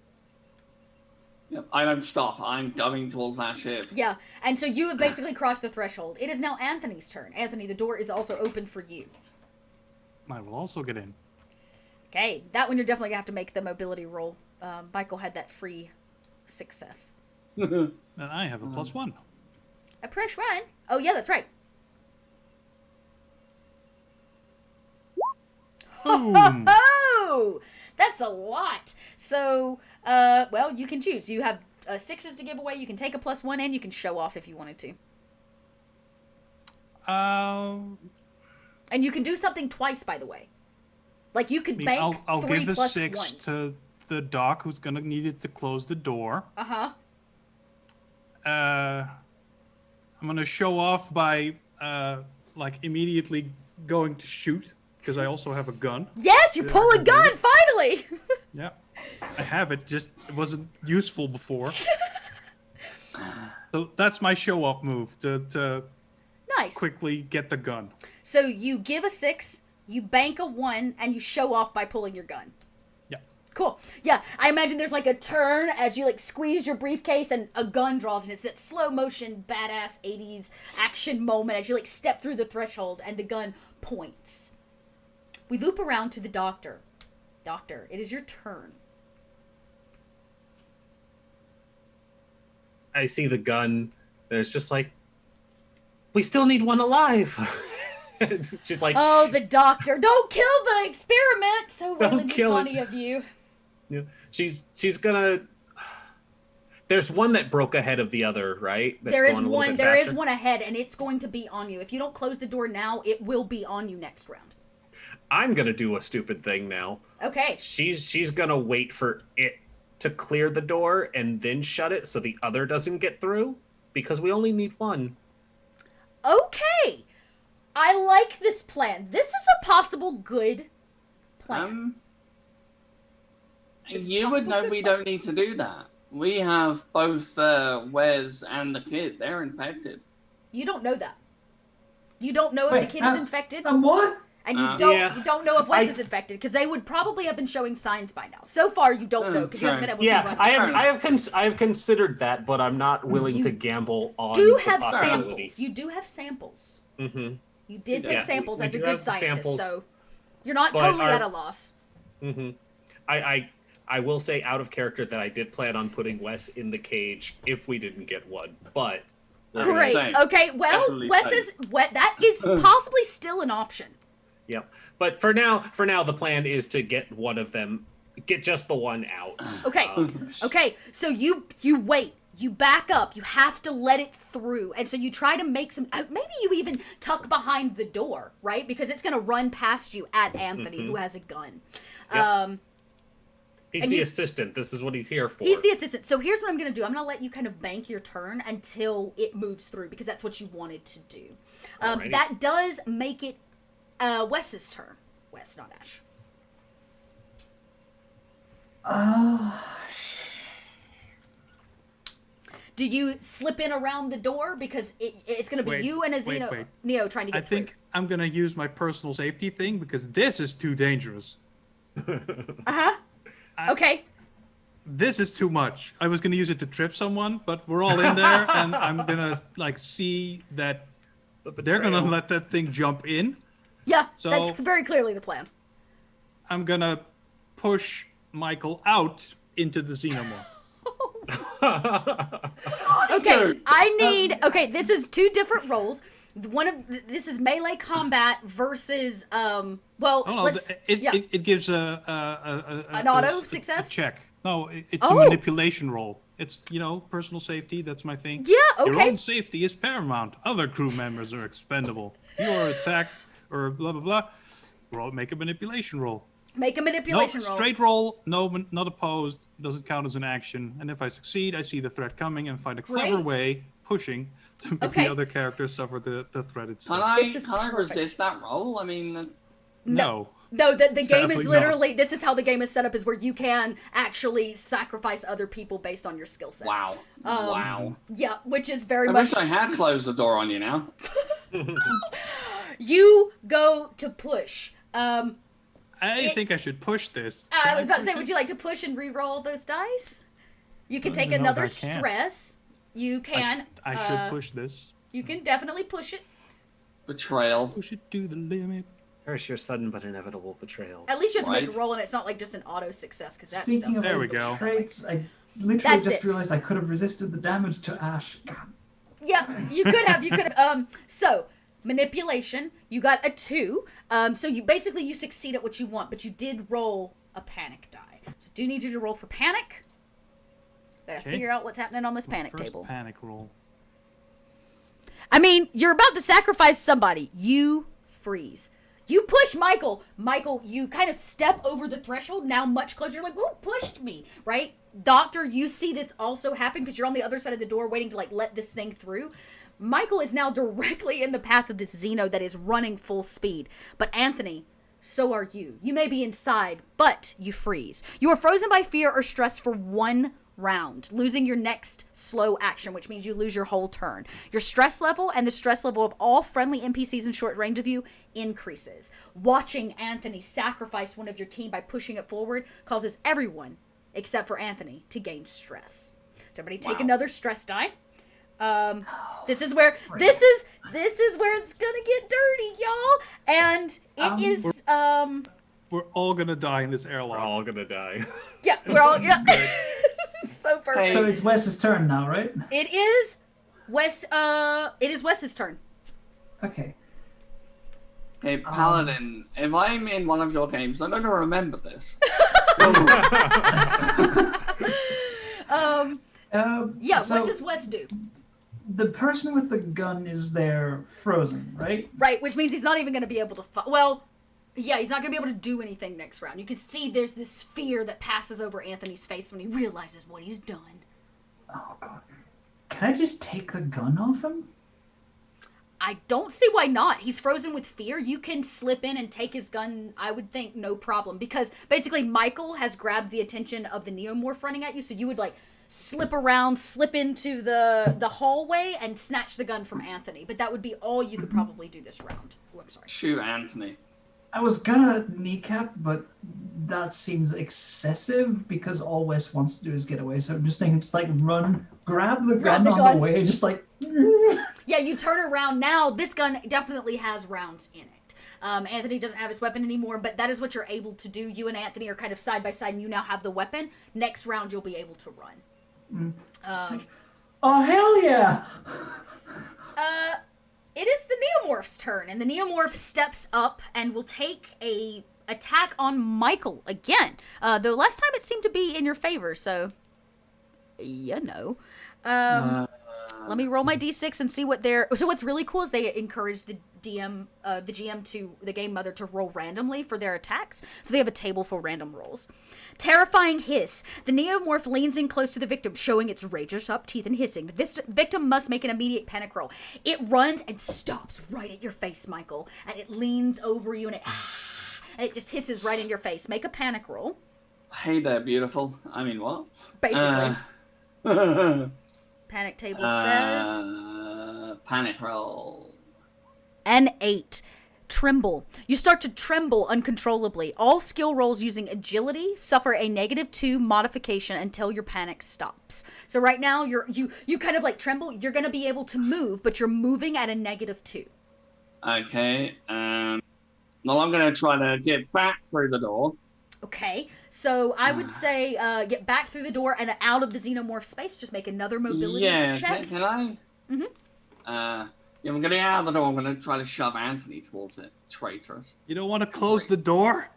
Speaker 3: Yep, I don't stop. I'm going towards that ship.
Speaker 1: Yeah, and so you have basically crossed the threshold. It is now Anthony's turn. Anthony, the door is also open for you.
Speaker 2: I will also get in.
Speaker 1: Okay, that one you're definitely going to have to make the mobility roll. Michael had that free success.
Speaker 2: And I have a +1.
Speaker 1: A press run? Oh, yeah, that's right.
Speaker 2: Boom.
Speaker 1: Oh, that's a lot. So, well, you can choose. You have 6s to give away. You can take a +1 and you can show off if you wanted to. And you can do something twice, by the way. Like you could bank
Speaker 2: I'll
Speaker 1: 3
Speaker 2: give a
Speaker 1: plus
Speaker 2: 6
Speaker 1: 1s.
Speaker 2: to the doc who's gonna need it to close the door.
Speaker 1: Uh-huh.
Speaker 2: I'm gonna show off by like immediately going to shoot because I also have a gun.
Speaker 1: Yes, you pull a gun finally.
Speaker 2: Yeah, I have it. Just it wasn't useful before. So that's my show off move to
Speaker 1: Nice.
Speaker 2: quickly get the gun.
Speaker 1: So you give a 6, you bank a 1, and you show off by pulling your gun.
Speaker 2: Yeah.
Speaker 1: Cool. Yeah, I imagine there's like a turn as you like squeeze your briefcase and a gun draws, and it's that slow motion, badass 80s action moment as you like step through the threshold and the gun points. We loop around to the doctor. Doctor, it is your turn.
Speaker 4: I see the gun. There's just like, we still need one alive. It's just like,
Speaker 1: Oh, the doctor. Don't kill the experiment. So
Speaker 4: Don't
Speaker 1: really
Speaker 4: kill
Speaker 1: tawny
Speaker 4: it.
Speaker 1: of you.
Speaker 4: you know, she's gonna. There's one that broke ahead of the other, right? That's
Speaker 1: There is
Speaker 4: going a little
Speaker 1: one.
Speaker 4: bit
Speaker 1: There is
Speaker 4: faster.
Speaker 1: one ahead, and it's going to be on you. If you don't close the door now, it will be on you next round.
Speaker 4: I'm gonna do a stupid thing now.
Speaker 1: Okay.
Speaker 4: She's gonna wait for it to clear the door and then shut it so the other doesn't get through, because we only need one.
Speaker 1: Okay. I like this plan. This is a possible good plan. This is
Speaker 3: You would
Speaker 1: possible
Speaker 3: know
Speaker 1: good
Speaker 3: we
Speaker 1: plan.
Speaker 3: don't need to do that. We have both Wes and the kid. They're infected.
Speaker 1: You don't know that. You don't know if
Speaker 5: Wait,
Speaker 1: the kid is infected,
Speaker 5: What?
Speaker 1: and
Speaker 4: Yeah.
Speaker 1: you don't know if Wes
Speaker 4: I-
Speaker 1: is infected because they would probably have been showing signs by now. So far, you don't know because you haven't been able to
Speaker 4: Yeah,
Speaker 1: run.
Speaker 4: I have considered that, but I'm not willing
Speaker 1: You
Speaker 4: to gamble on
Speaker 1: do
Speaker 4: the
Speaker 1: have
Speaker 4: possibility.
Speaker 1: samples. You do have samples.
Speaker 4: Mm-hmm.
Speaker 1: You did take
Speaker 4: Yeah,
Speaker 1: samples
Speaker 4: we
Speaker 1: as a
Speaker 4: do
Speaker 1: good
Speaker 4: have
Speaker 1: scientist,
Speaker 4: samples,
Speaker 1: so you're not
Speaker 4: but
Speaker 1: totally
Speaker 4: our-
Speaker 1: at a loss.
Speaker 4: Mm-hmm. I will say out of character that I did plan on putting Wes in the cage if we didn't get one, but
Speaker 1: Great.
Speaker 3: Same.
Speaker 1: Okay. Well,
Speaker 3: Definitely
Speaker 1: Wes
Speaker 3: same.
Speaker 1: is that is possibly still an option.
Speaker 4: Yep. But for now, the plan is to get one of them, get just the one out.
Speaker 1: Okay. Okay. So you wait. You back up. You have to let it through, and so you try to make some. Maybe you even tuck behind the door, right? Because it's going to run past you at Anthony, who has a gun.
Speaker 4: Yep. He's
Speaker 1: and
Speaker 4: the
Speaker 1: you-
Speaker 4: assistant. This is what he's here for.
Speaker 1: He's the assistant. So here's what I'm going to do. I'm going to let you kind of bank your turn until it moves through because that's what you wanted to do.
Speaker 4: Alrighty.
Speaker 1: That does make it Wes's turn. Wes, not Ash. Do you slip in around the door because it's going to be
Speaker 2: Wait,
Speaker 1: you and a
Speaker 2: wait,
Speaker 1: Xeno
Speaker 2: wait.
Speaker 1: Neo trying to
Speaker 2: I
Speaker 1: get through?
Speaker 2: think I'm gonna use my personal safety thing because this is too dangerous.
Speaker 1: Okay.
Speaker 2: This is too much. I was gonna use it to trip someone, but we're all in there, and I'm gonna like see that they're gonna
Speaker 4: betrayal.
Speaker 2: let that thing jump in.
Speaker 1: Yeah,
Speaker 2: So-
Speaker 1: that's very clearly the plan.
Speaker 2: I'm gonna push Michael out into the xenomorph.
Speaker 1: Okay, I need. Okay, this is two different roles. This is melee combat versus
Speaker 2: Oh no,
Speaker 1: let's yeah.
Speaker 2: it gives an
Speaker 1: auto success?
Speaker 2: A check. No, it's
Speaker 1: Oh.
Speaker 2: a manipulation roll. It's personal safety. That's my thing.
Speaker 1: Yeah,
Speaker 2: Your
Speaker 1: okay.
Speaker 2: own safety is paramount. Other crew members are expendable. If you are attacked or blah blah blah, make a manipulation roll.
Speaker 1: Make a manipulation roll.
Speaker 2: Straight roll. No, not opposed. Doesn't count as an action. And if I succeed, I see the threat coming and find a clever
Speaker 1: Great.
Speaker 2: way pushing to make
Speaker 1: Okay.
Speaker 2: the other characters suffer the threat itself.
Speaker 1: This is
Speaker 3: Can I
Speaker 1: perfect.
Speaker 3: resist that roll? I mean,
Speaker 2: No.
Speaker 1: No, the game is
Speaker 2: Sadly not.
Speaker 1: literally. This is how the game is set up: is where you can actually sacrifice other people based on your skill set.
Speaker 3: wow. Wow.
Speaker 1: Yeah, which is very
Speaker 3: I
Speaker 1: much.
Speaker 3: wish I had closed the door on you now.
Speaker 1: You go to push.
Speaker 2: I think I should push this.
Speaker 1: I was about to
Speaker 2: push
Speaker 1: say,
Speaker 2: it?
Speaker 1: would you like to push and re-roll those dice? You can
Speaker 2: I
Speaker 1: take
Speaker 2: don't know if
Speaker 1: another
Speaker 2: I can.
Speaker 1: stress. You can.
Speaker 2: I should push this.
Speaker 1: You can definitely push it.
Speaker 3: Betrayal.
Speaker 2: Push it to the limit.
Speaker 4: There's your sudden but inevitable betrayal.
Speaker 1: At least you have to make
Speaker 3: Right.
Speaker 1: a roll, and it's not like just an auto success because that's
Speaker 5: Speaking
Speaker 1: stuff.
Speaker 5: of
Speaker 2: There
Speaker 5: those
Speaker 2: we go.
Speaker 5: traits, I literally
Speaker 1: That's
Speaker 5: just
Speaker 1: it.
Speaker 5: realized I could have resisted the damage to Ash. God.
Speaker 1: Yeah, you could have. You could have. So manipulation. You got a 2. So you basically you succeed at what you want, but you did roll a panic die. So do need you to roll for panic. Gotta
Speaker 2: Okay.
Speaker 1: figure out what's happening on this panic
Speaker 2: First
Speaker 1: table.
Speaker 2: panic roll.
Speaker 1: I mean, you're about to sacrifice somebody. You freeze. You push Michael. Michael, you kind of step over the threshold, now much closer. You're like, who pushed me? Right? Doctor, you see this also happen because you're on the other side of the door waiting to, like, let this thing through. Michael is now directly in the path of this Xeno that is running full speed. But Anthony, so are you. You may be inside, but you freeze. You are frozen by fear or stress for 1 round, losing your next slow action, which means you lose your whole turn. Your stress level and the stress level of all friendly NPCs in short range of you increases. Watching Anthony sacrifice one of your team by pushing it forward causes everyone, except for Anthony, to gain stress. So everybody take
Speaker 3: Wow.
Speaker 1: another stress die. This is where this is where it's gonna get dirty, y'all. And it is
Speaker 2: We're all gonna die in this
Speaker 4: We're
Speaker 2: airlock.
Speaker 4: all gonna die.
Speaker 1: yeah, we're all yeah. This is so perfect.
Speaker 5: So it's Wes's turn now, right?
Speaker 1: It is Wes's turn.
Speaker 5: Okay.
Speaker 3: Hey, Paladin, if I'm in one of your games, I'm going to remember this.
Speaker 1: Yeah,
Speaker 5: so
Speaker 1: what does Wes do?
Speaker 5: the person with the gun is there frozen, right?
Speaker 1: Right, which means he's not even going to be able to well, yeah, he's not going to be able to do anything next round. You can see there's this fear that passes over Anthony's face when he realizes what he's done.
Speaker 5: Oh god. Can I just take the gun off him?
Speaker 1: I don't see why not. He's frozen with fear. You can slip in and take his gun, I would think, no problem. Because basically Michael has grabbed the attention of the neomorph running at you, so you would, like, slip around, slip into the hallway, and snatch the gun from Anthony. But that would be all you could probably do this round. Oh, I'm sorry.
Speaker 3: Shoot Anthony.
Speaker 5: I was gonna kneecap, but that seems excessive because all Wes wants to do is get away. So I'm just thinking, just like run, grab the gun on the way, just like.
Speaker 1: Yeah, you turn around now. This gun definitely has rounds in it. Anthony doesn't have his weapon anymore, but that is what you're able to do. You and Anthony are kind of side by side, and you now have the weapon. Next round, you'll be able to run.
Speaker 5: Like, oh hell yeah!
Speaker 1: It is the Neomorph's turn, and the Neomorph steps up and will take a attack on Michael again. Though last time it seemed to be in your favor, so you know. Let me roll my d6 and see what they're. So what's really cool is they encourage the GM to the game mother to roll randomly for their attacks. So they have a table for random rolls. Terrifying hiss. The neomorph leans in close to the victim, showing its razor-sharp teeth and hissing. The victim must make an immediate panic roll. It runs and stops right at your face, Michael, and it leans over you and it just hisses right in your face. Make a panic roll.
Speaker 3: Hey there, beautiful. I mean, what?
Speaker 1: Basically. Panic table says...
Speaker 3: Panic roll.
Speaker 1: An 8. Tremble. You start to tremble uncontrollably. All skill rolls using agility suffer a -2 modification until your panic stops. So right now, you kind of like tremble. You're going to be able to move, but you're moving at a -2.
Speaker 3: Okay. Well, I'm going to try to get back through the door.
Speaker 1: Okay, so I would say get back through the door and out of the xenomorph space. Just make another mobility check.
Speaker 3: Can I?
Speaker 1: Mm-hmm.
Speaker 3: Yeah, I'm going to get out of the door. I'm going to try to shove Anthony towards it. Traitorous.
Speaker 2: You don't want to close the door?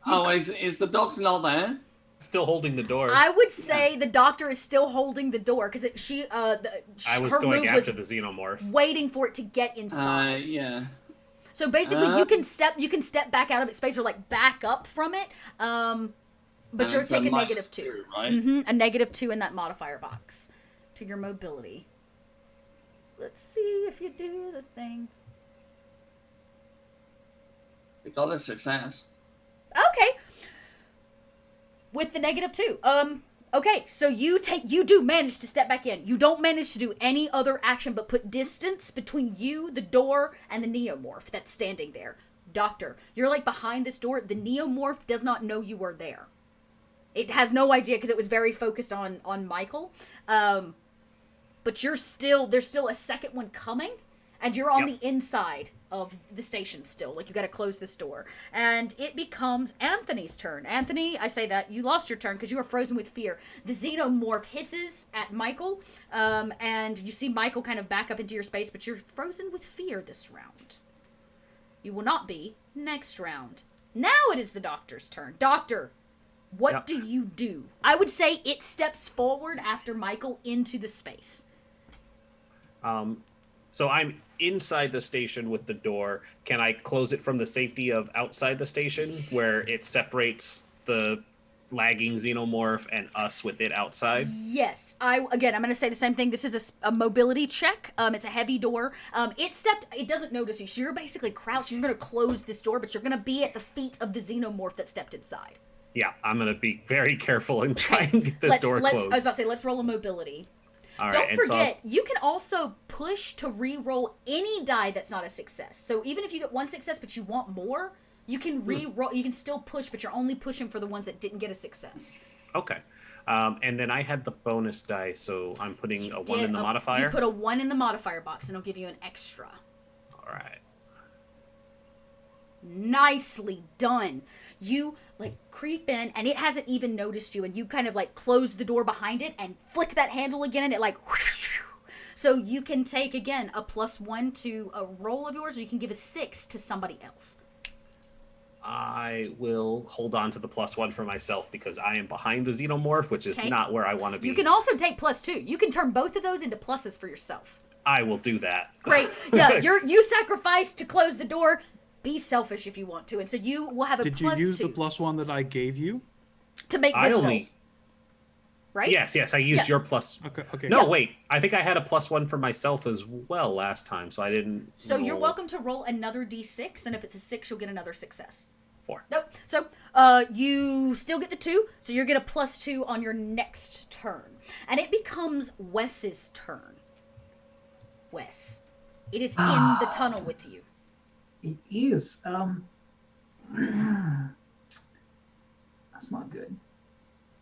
Speaker 3: Oh, is the doctor not there?
Speaker 4: Still holding the door.
Speaker 1: I would say the doctor is still holding the door because
Speaker 4: I was going after the xenomorph,
Speaker 1: waiting for it to get inside.
Speaker 3: Yeah.
Speaker 1: So basically, you can step back out of its space or like back up from it, but you're taking -2,
Speaker 3: right?
Speaker 1: Mm-hmm, a -2 in that modifier box to your mobility. Let's see if you do the thing.
Speaker 3: We got a success.
Speaker 1: Okay. With the -2. Okay, so you do manage to step back in. You don't manage to do any other action but put distance between you, the door, and the neomorph that's standing there. Doctor, you're like behind this door. The neomorph does not know you are there. It has no idea because it was very focused on Michael. But there's still a second one coming, and you're on the inside of the station still. Like, you gotta close this door. And it becomes Anthony's turn. Anthony, I say that, you lost your turn because you are frozen with fear. The xenomorph hisses at Michael, and you see Michael kind of back up into your space, but you're frozen with fear this round. You will not be next round. Now it is the doctor's turn. Doctor, what do you do? I would say it steps forward after Michael into the space.
Speaker 4: So I'm inside the station with the door. Can I close it from the safety of outside the station where it separates the lagging xenomorph and us with it outside?
Speaker 1: Yes. I'm going to say the same thing. This is a mobility check. It's a heavy door. It doesn't notice you. So you're basically crouched. You're going to close this door, but you're going to be at the feet of the xenomorph that stepped inside.
Speaker 4: Yeah, I'm going to be very careful and try and get this door closed.
Speaker 1: I was about to say, let's roll a mobility.
Speaker 4: All right,
Speaker 1: Don't forget, you can also push to re-roll any die that's not a success. So even if you get one success but you want more, you can re-roll. You can still push, but you're only pushing for the ones that didn't get a success.
Speaker 4: Okay. And then I had the bonus die, so I'm putting a 1 in the modifier.
Speaker 1: You put a 1 in the modifier box, and it'll give you an extra.
Speaker 4: All right.
Speaker 1: Nicely done. You like creep in, and it hasn't even noticed you, and you kind of like close the door behind it and flick that handle again, and it like whoosh. So you can take again a +1 to a roll of yours, or you can give a 6 to somebody else.
Speaker 4: I will hold on to the +1 for myself because I am behind the xenomorph, which is not where I want to be.
Speaker 1: You can also take +2. You can turn both of those into pluses for yourself.
Speaker 4: I will do that.
Speaker 1: Great. Yeah, you sacrifice to close the door. Be selfish if you want to, and so you will have a +2.
Speaker 2: Did you use the +1 that I gave you?
Speaker 1: To make this roll. right?
Speaker 4: Yes, I used
Speaker 1: Yeah.
Speaker 4: your plus.
Speaker 2: Okay.
Speaker 4: No,
Speaker 1: Yeah.
Speaker 4: wait. I think I had a +1 for myself as well last time, so I didn't.
Speaker 1: So you're
Speaker 4: roll
Speaker 1: welcome to roll another d6, and if it's a 6, you'll get another success.
Speaker 4: 4.
Speaker 1: Nope. So you still get the 2, so you're get a +2 on your next turn. And it becomes Wes's turn. Wes. It is in the tunnel with you.
Speaker 5: It is. That's not good.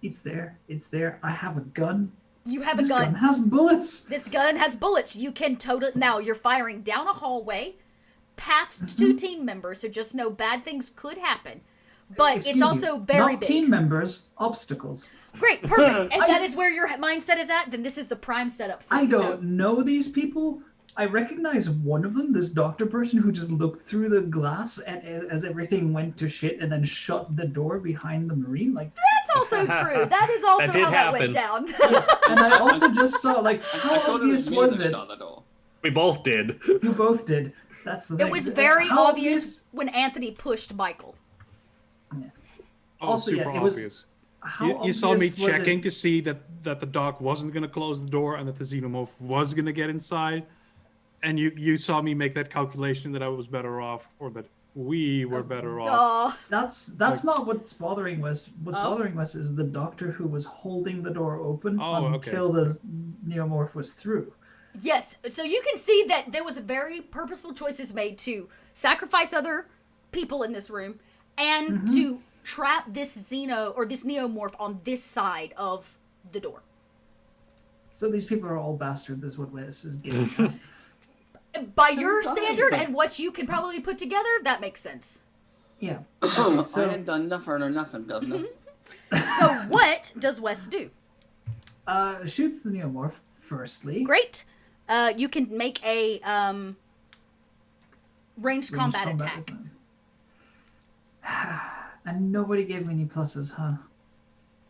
Speaker 5: It's there. I have a gun.
Speaker 1: You have
Speaker 5: This
Speaker 1: a gun.
Speaker 5: gun has bullets.
Speaker 1: This gun has bullets. You can now you're firing down a hallway past 2 team members, so just know bad things could happen. But
Speaker 5: Excuse
Speaker 1: it's also
Speaker 5: me,
Speaker 1: very
Speaker 5: not
Speaker 1: big.
Speaker 5: team members, obstacles.
Speaker 1: Great, perfect. If that is where your mindset is at, then this is the prime setup for
Speaker 5: I
Speaker 1: you.
Speaker 5: don't know these people. I recognize one of them, this doctor person who just looked through the glass as everything went to shit and then shut the door behind the Marine. Like,
Speaker 1: That's also true. That is also
Speaker 4: did
Speaker 1: how that went down.
Speaker 5: and I also just saw, like,
Speaker 3: I
Speaker 5: how
Speaker 3: thought
Speaker 5: obvious
Speaker 3: it
Speaker 5: was
Speaker 3: was me that
Speaker 5: it?
Speaker 3: shot the door.
Speaker 4: We both did.
Speaker 5: You both did. That's the thing.
Speaker 1: It was very
Speaker 5: How
Speaker 1: obvious when Anthony pushed Michael.
Speaker 2: Oh,
Speaker 5: Also,
Speaker 2: super
Speaker 5: yeah, it was-
Speaker 2: obvious.
Speaker 5: How
Speaker 2: You saw me
Speaker 5: obvious was it-
Speaker 2: checking to see that the doc wasn't going to close the door and that the xenomorph was going to get inside. And you saw me make that calculation that I was better off, or that we were better off.
Speaker 1: Oh,
Speaker 5: That's
Speaker 2: Like-
Speaker 5: not what's bothering Wes. What's
Speaker 1: Oh.
Speaker 5: bothering Wes is the doctor who was holding the door open
Speaker 2: Oh, okay.
Speaker 5: until the neomorph was through.
Speaker 1: yes. So you can see that there was very purposeful choices made to sacrifice other people in this room and to trap this this neomorph on this side of the door.
Speaker 5: So these people are all bastards, is what Wes is getting at.
Speaker 1: By your
Speaker 5: Fine.
Speaker 1: standard and what you can probably put together, that makes sense.
Speaker 5: Yeah.
Speaker 3: I
Speaker 5: so
Speaker 3: ain't done nothing or nothing, Governor.
Speaker 1: So what does Wes do?
Speaker 5: shoots the neomorph firstly.
Speaker 1: Great. You can make a ranged combat attack.
Speaker 5: isn't it? And nobody gave me any pluses, huh?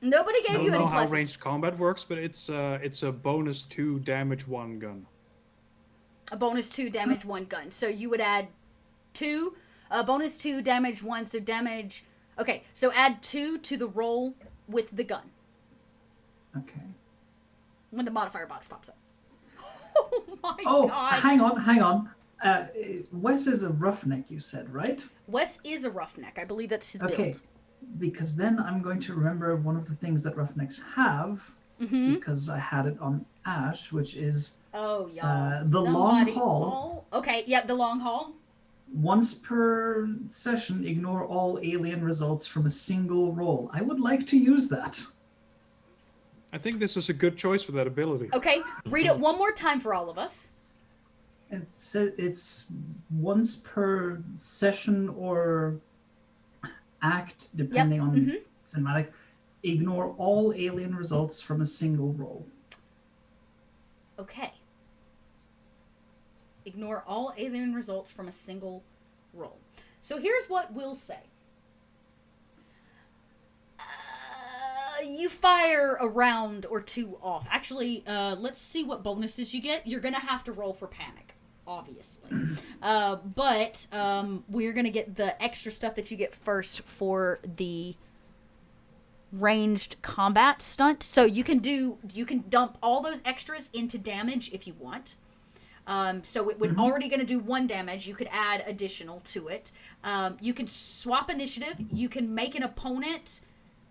Speaker 1: Nobody
Speaker 2: I
Speaker 1: gave
Speaker 2: don't
Speaker 1: you any
Speaker 2: know how
Speaker 1: pluses.
Speaker 2: ranged combat works, but it's a bonus 2 damage 1 gun.
Speaker 1: A bonus 2 damage 1 gun. So you would add 2, bonus 2 damage 1. So damage. Okay, so add 2 to the roll with the gun
Speaker 5: Okay.
Speaker 1: when the modifier box pops up. Oh my
Speaker 5: Oh,
Speaker 1: god.
Speaker 5: hang on. Wes is a roughneck, you said, right?
Speaker 1: Wes is a roughneck. I believe that's his
Speaker 5: Okay.
Speaker 1: build.
Speaker 5: Because then I'm going to remember one of the things that roughnecks have,
Speaker 1: Mm-hmm.
Speaker 5: because I had it on Ash, which is
Speaker 1: Oh, y'all.
Speaker 5: the long
Speaker 1: Somebody
Speaker 5: haul.
Speaker 1: Okay, yep, the long haul.
Speaker 5: once per session, ignore all alien results from a single roll. I would like to use that.
Speaker 2: I think this is a good choice for that ability.
Speaker 1: Okay, read it one more time for all of us.
Speaker 5: It's once per session or act, depending on
Speaker 1: mhm.
Speaker 5: cinematic. Ignore all alien results from a single roll.
Speaker 1: Okay. Ignore all alien results from a single roll. So here's what we'll say. You fire a round or 2 off. Actually, let's see what bonuses you get. You're going to have to roll for panic, obviously. But we're going to get the extra stuff that you get first for the ranged combat stunt. So you can dump all those extras into damage if you want. So it would already going to do 1 damage. You could add additional to it. You can swap initiative. You can make an opponent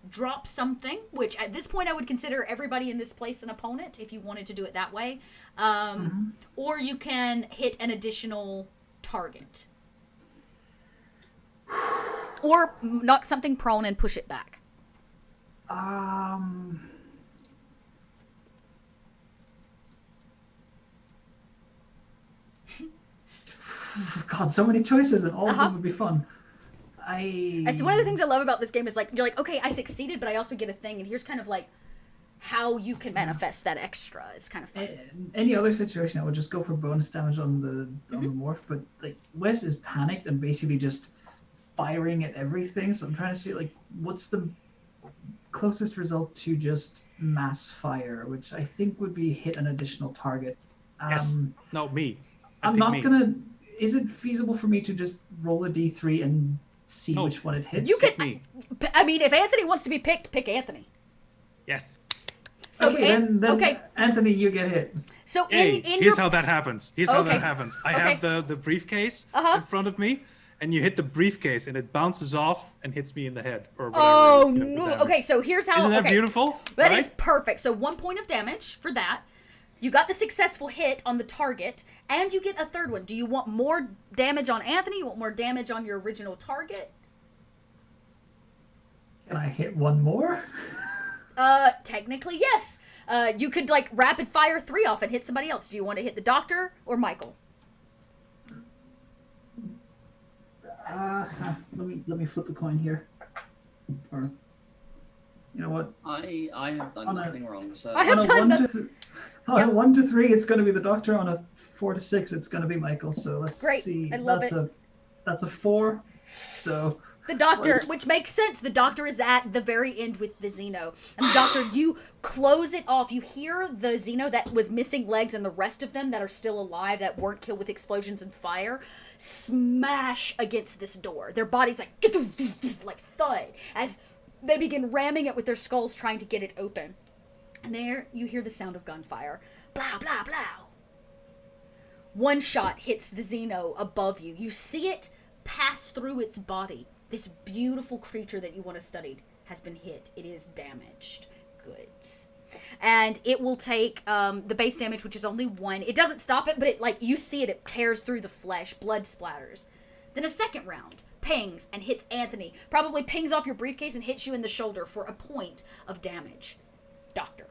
Speaker 1: drop something, which at this point I would consider everybody in this place an opponent if you wanted to do it that way. Or you can hit an additional target. Or knock something prone and push it back.
Speaker 5: God, so many choices, and all of them would be fun.
Speaker 1: So one of the things I love about this game is like you're like, okay, I succeeded, but I also get a thing, and here's kind of like how you can manifest that extra. It's kind of fun.
Speaker 5: In any other situation, I would just go for bonus damage on the morph, but like Wes is panicked and basically just firing at everything. So I'm trying to see like what's the closest result to just mass fire, which I think would be hit an additional target.
Speaker 2: Yes. No, me.
Speaker 5: I'm
Speaker 2: pick
Speaker 5: not
Speaker 2: me.
Speaker 5: gonna. Is it feasible for me to just roll a d3 and see
Speaker 2: No.
Speaker 5: which one it hits?
Speaker 1: You can.
Speaker 2: Me.
Speaker 1: I mean, if Anthony wants to be picked, pick Anthony.
Speaker 2: Yes.
Speaker 1: So
Speaker 5: Okay, then
Speaker 1: okay.
Speaker 5: Anthony, you get hit.
Speaker 1: So
Speaker 2: Hey,
Speaker 1: in
Speaker 2: here's
Speaker 1: your
Speaker 2: how that happens. Here's how
Speaker 1: Okay.
Speaker 2: that happens. I
Speaker 1: Okay.
Speaker 2: have the briefcase
Speaker 1: Uh-huh.
Speaker 2: in front of me, and you hit the briefcase, and it bounces off and hits me in the head or whatever.
Speaker 1: Oh
Speaker 2: the
Speaker 1: no.
Speaker 2: damage.
Speaker 1: Okay, so here's how.
Speaker 2: Isn't that
Speaker 1: okay.
Speaker 2: beautiful?
Speaker 1: That
Speaker 2: right?
Speaker 1: is perfect. So 1 point of damage for that. You got the successful hit on the target, and you get a third one. Do you want more damage on Anthony? You want more damage on your original target?
Speaker 5: Can I hit one more?
Speaker 1: Technically, yes. You could like rapid fire 3 off and hit somebody else. Do you want to hit the doctor or Michael?
Speaker 5: Let me flip a coin here. Or, you know what?
Speaker 3: I have done nothing wrong, so
Speaker 1: I have
Speaker 5: On a
Speaker 1: done
Speaker 5: 1
Speaker 1: that.
Speaker 5: to on a 1 to 3, it's going to be the doctor. On a 4 to 6, it's going to be Michael. So let's
Speaker 1: Great.
Speaker 5: see.
Speaker 1: I love
Speaker 5: That's a 4. So
Speaker 1: The doctor, which makes sense. The doctor is at the very end with the Xeno. And the doctor, you close it off. You hear the Xeno that was missing legs and the rest of them that are still alive, that weren't killed with explosions and fire, smash against this door. Their bodies like thud as they begin ramming it with their skulls trying to get it open. And there you hear the sound of gunfire. Blah, blah, blah. One shot hits the Xeno above you. You see it pass through its body. This beautiful creature that you want to study has been hit. It is damaged goods. And it will take the base damage, which is only 1. It doesn't stop it, but it like you see it tears through the flesh, blood splatters. Then a second round pings and hits Anthony. Probably pings off your briefcase and hits you in the shoulder for a point of damage. Doctor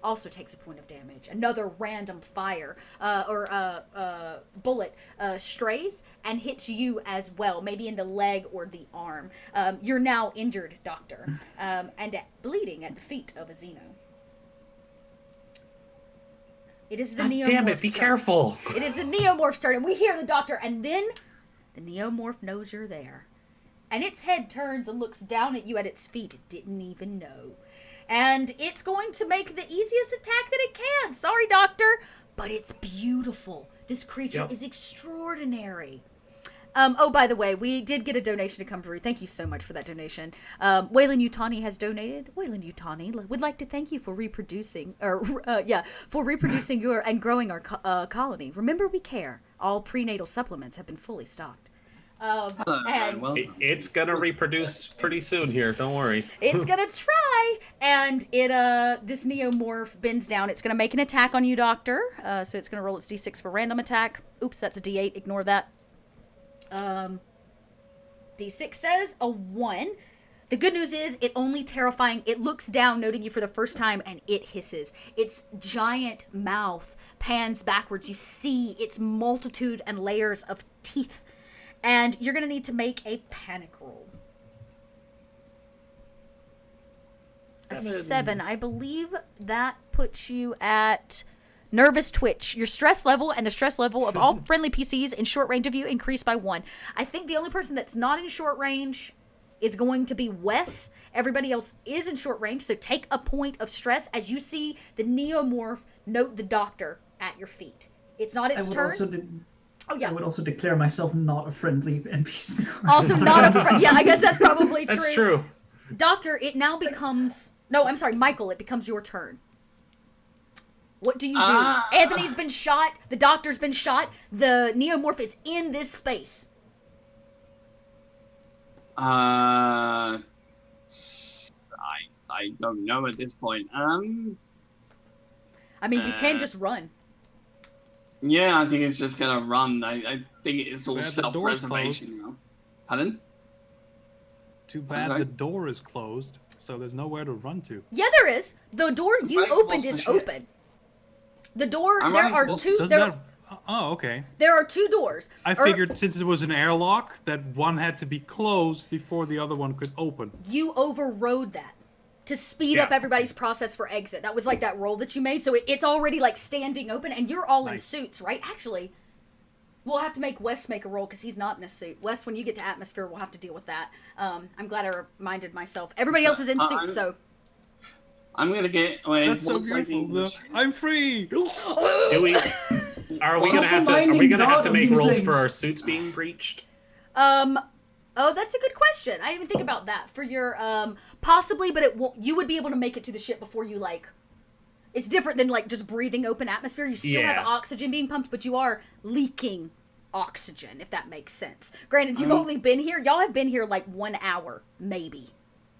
Speaker 1: also takes a point of damage. Another random fire bullet strays and hits you as well, maybe in the leg or the arm. You're now injured, Doctor, and bleeding at the feet of a Xeno. It is the neomorph's
Speaker 4: Damn it, be
Speaker 1: turn.
Speaker 4: careful.
Speaker 1: It is the neomorph's turn, and we hear the Doctor, and then the neomorph knows you're there. And its head turns and looks down at you at its feet. It didn't even know. And it's going to make the easiest attack that it can. Sorry, Doctor, but it's beautiful. This creature is extraordinary. Oh, by the way, we did get a donation to come through. Thank you so much for that donation. Waylon Utani has donated. Waylon Utani would like to thank you for reproducing, for reproducing your and growing our colony. Remember, we care. All prenatal supplements have been fully stocked.
Speaker 3: Hello,
Speaker 1: and
Speaker 4: It's gonna reproduce pretty soon here. Don't worry.
Speaker 1: it's gonna try, and this neomorph bends down. It's gonna make an attack on you, Doctor. So it's gonna roll its d6 for random attack. Oops, that's a d8. Ignore that. D6 says a 1. The good news is it only terrifying. It looks down, noting you for the first time, and it hisses. Its giant mouth pans backwards. You see its multitude and layers of teeth. And you're going to need to make a panic roll. 7. I believe that puts you at nervous twitch. Your stress level and the stress level of all friendly PCs in short range of you increased by 1. I think the only person that's not in short range is going to be Wes. Everybody else is in short range, so take a point of stress as you see the neomorph note the Doctor at your feet. It's not its turn.
Speaker 5: I would also declare myself not a friendly NPC.
Speaker 1: Also not a friend. Yeah, I guess that's probably true.
Speaker 4: That's true.
Speaker 1: Doctor, it now becomes... No, I'm sorry, Michael, it becomes your turn. What do you do? Anthony's been shot. The Doctor's been shot. The neomorph is in this space.
Speaker 3: I don't know at this point.
Speaker 1: I mean, you can just run.
Speaker 3: Yeah, I think it's just gonna run. I think it's all
Speaker 2: Bad the door's
Speaker 3: self-preservation now. Pardon?
Speaker 2: Too bad
Speaker 3: Okay.
Speaker 2: the door is closed, so there's nowhere to run to.
Speaker 1: Yeah, there is. The door you
Speaker 3: Right,
Speaker 1: opened
Speaker 3: well,
Speaker 1: is
Speaker 3: shit.
Speaker 1: open. The door,
Speaker 3: I'm
Speaker 1: there
Speaker 3: running
Speaker 1: are
Speaker 3: close.
Speaker 1: two...
Speaker 2: Doesn't
Speaker 1: There,
Speaker 2: that... Oh, okay.
Speaker 1: there are 2 doors.
Speaker 2: I figured since it was an airlock, that one had to be closed before the other one could open.
Speaker 1: You overrode that to speed up everybody's process for exit. That was like that roll that you made. So it's already like standing open and you're all in
Speaker 2: Nice.
Speaker 1: suits, right? Actually, we'll have to make Wes make a roll because he's not in a suit. Wes, when you get to atmosphere, we'll have to deal with that. I'm glad I reminded myself. Everybody else is in suits, so...
Speaker 3: I'm gonna get...
Speaker 2: That's so beautiful. I'm free!
Speaker 4: Do we? Are we gonna have to? Are we gonna have to make rolls for our suits being breached?
Speaker 1: Oh, that's a good question. I didn't even think about that. For your, possibly, but it won't, you would be able to make it to the ship before you, like, it's different than, like, just breathing open atmosphere. You still have oxygen being pumped, but you are leaking oxygen, if that makes sense. Granted, you've only been here, y'all have been here, like, 1 hour, maybe.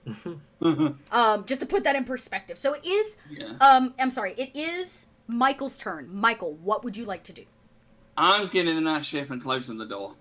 Speaker 1: Just to put that in perspective. So it is, I'm sorry, it is Michael's turn. Michael, what would you like to do?
Speaker 3: I'm getting in that ship and closing the door.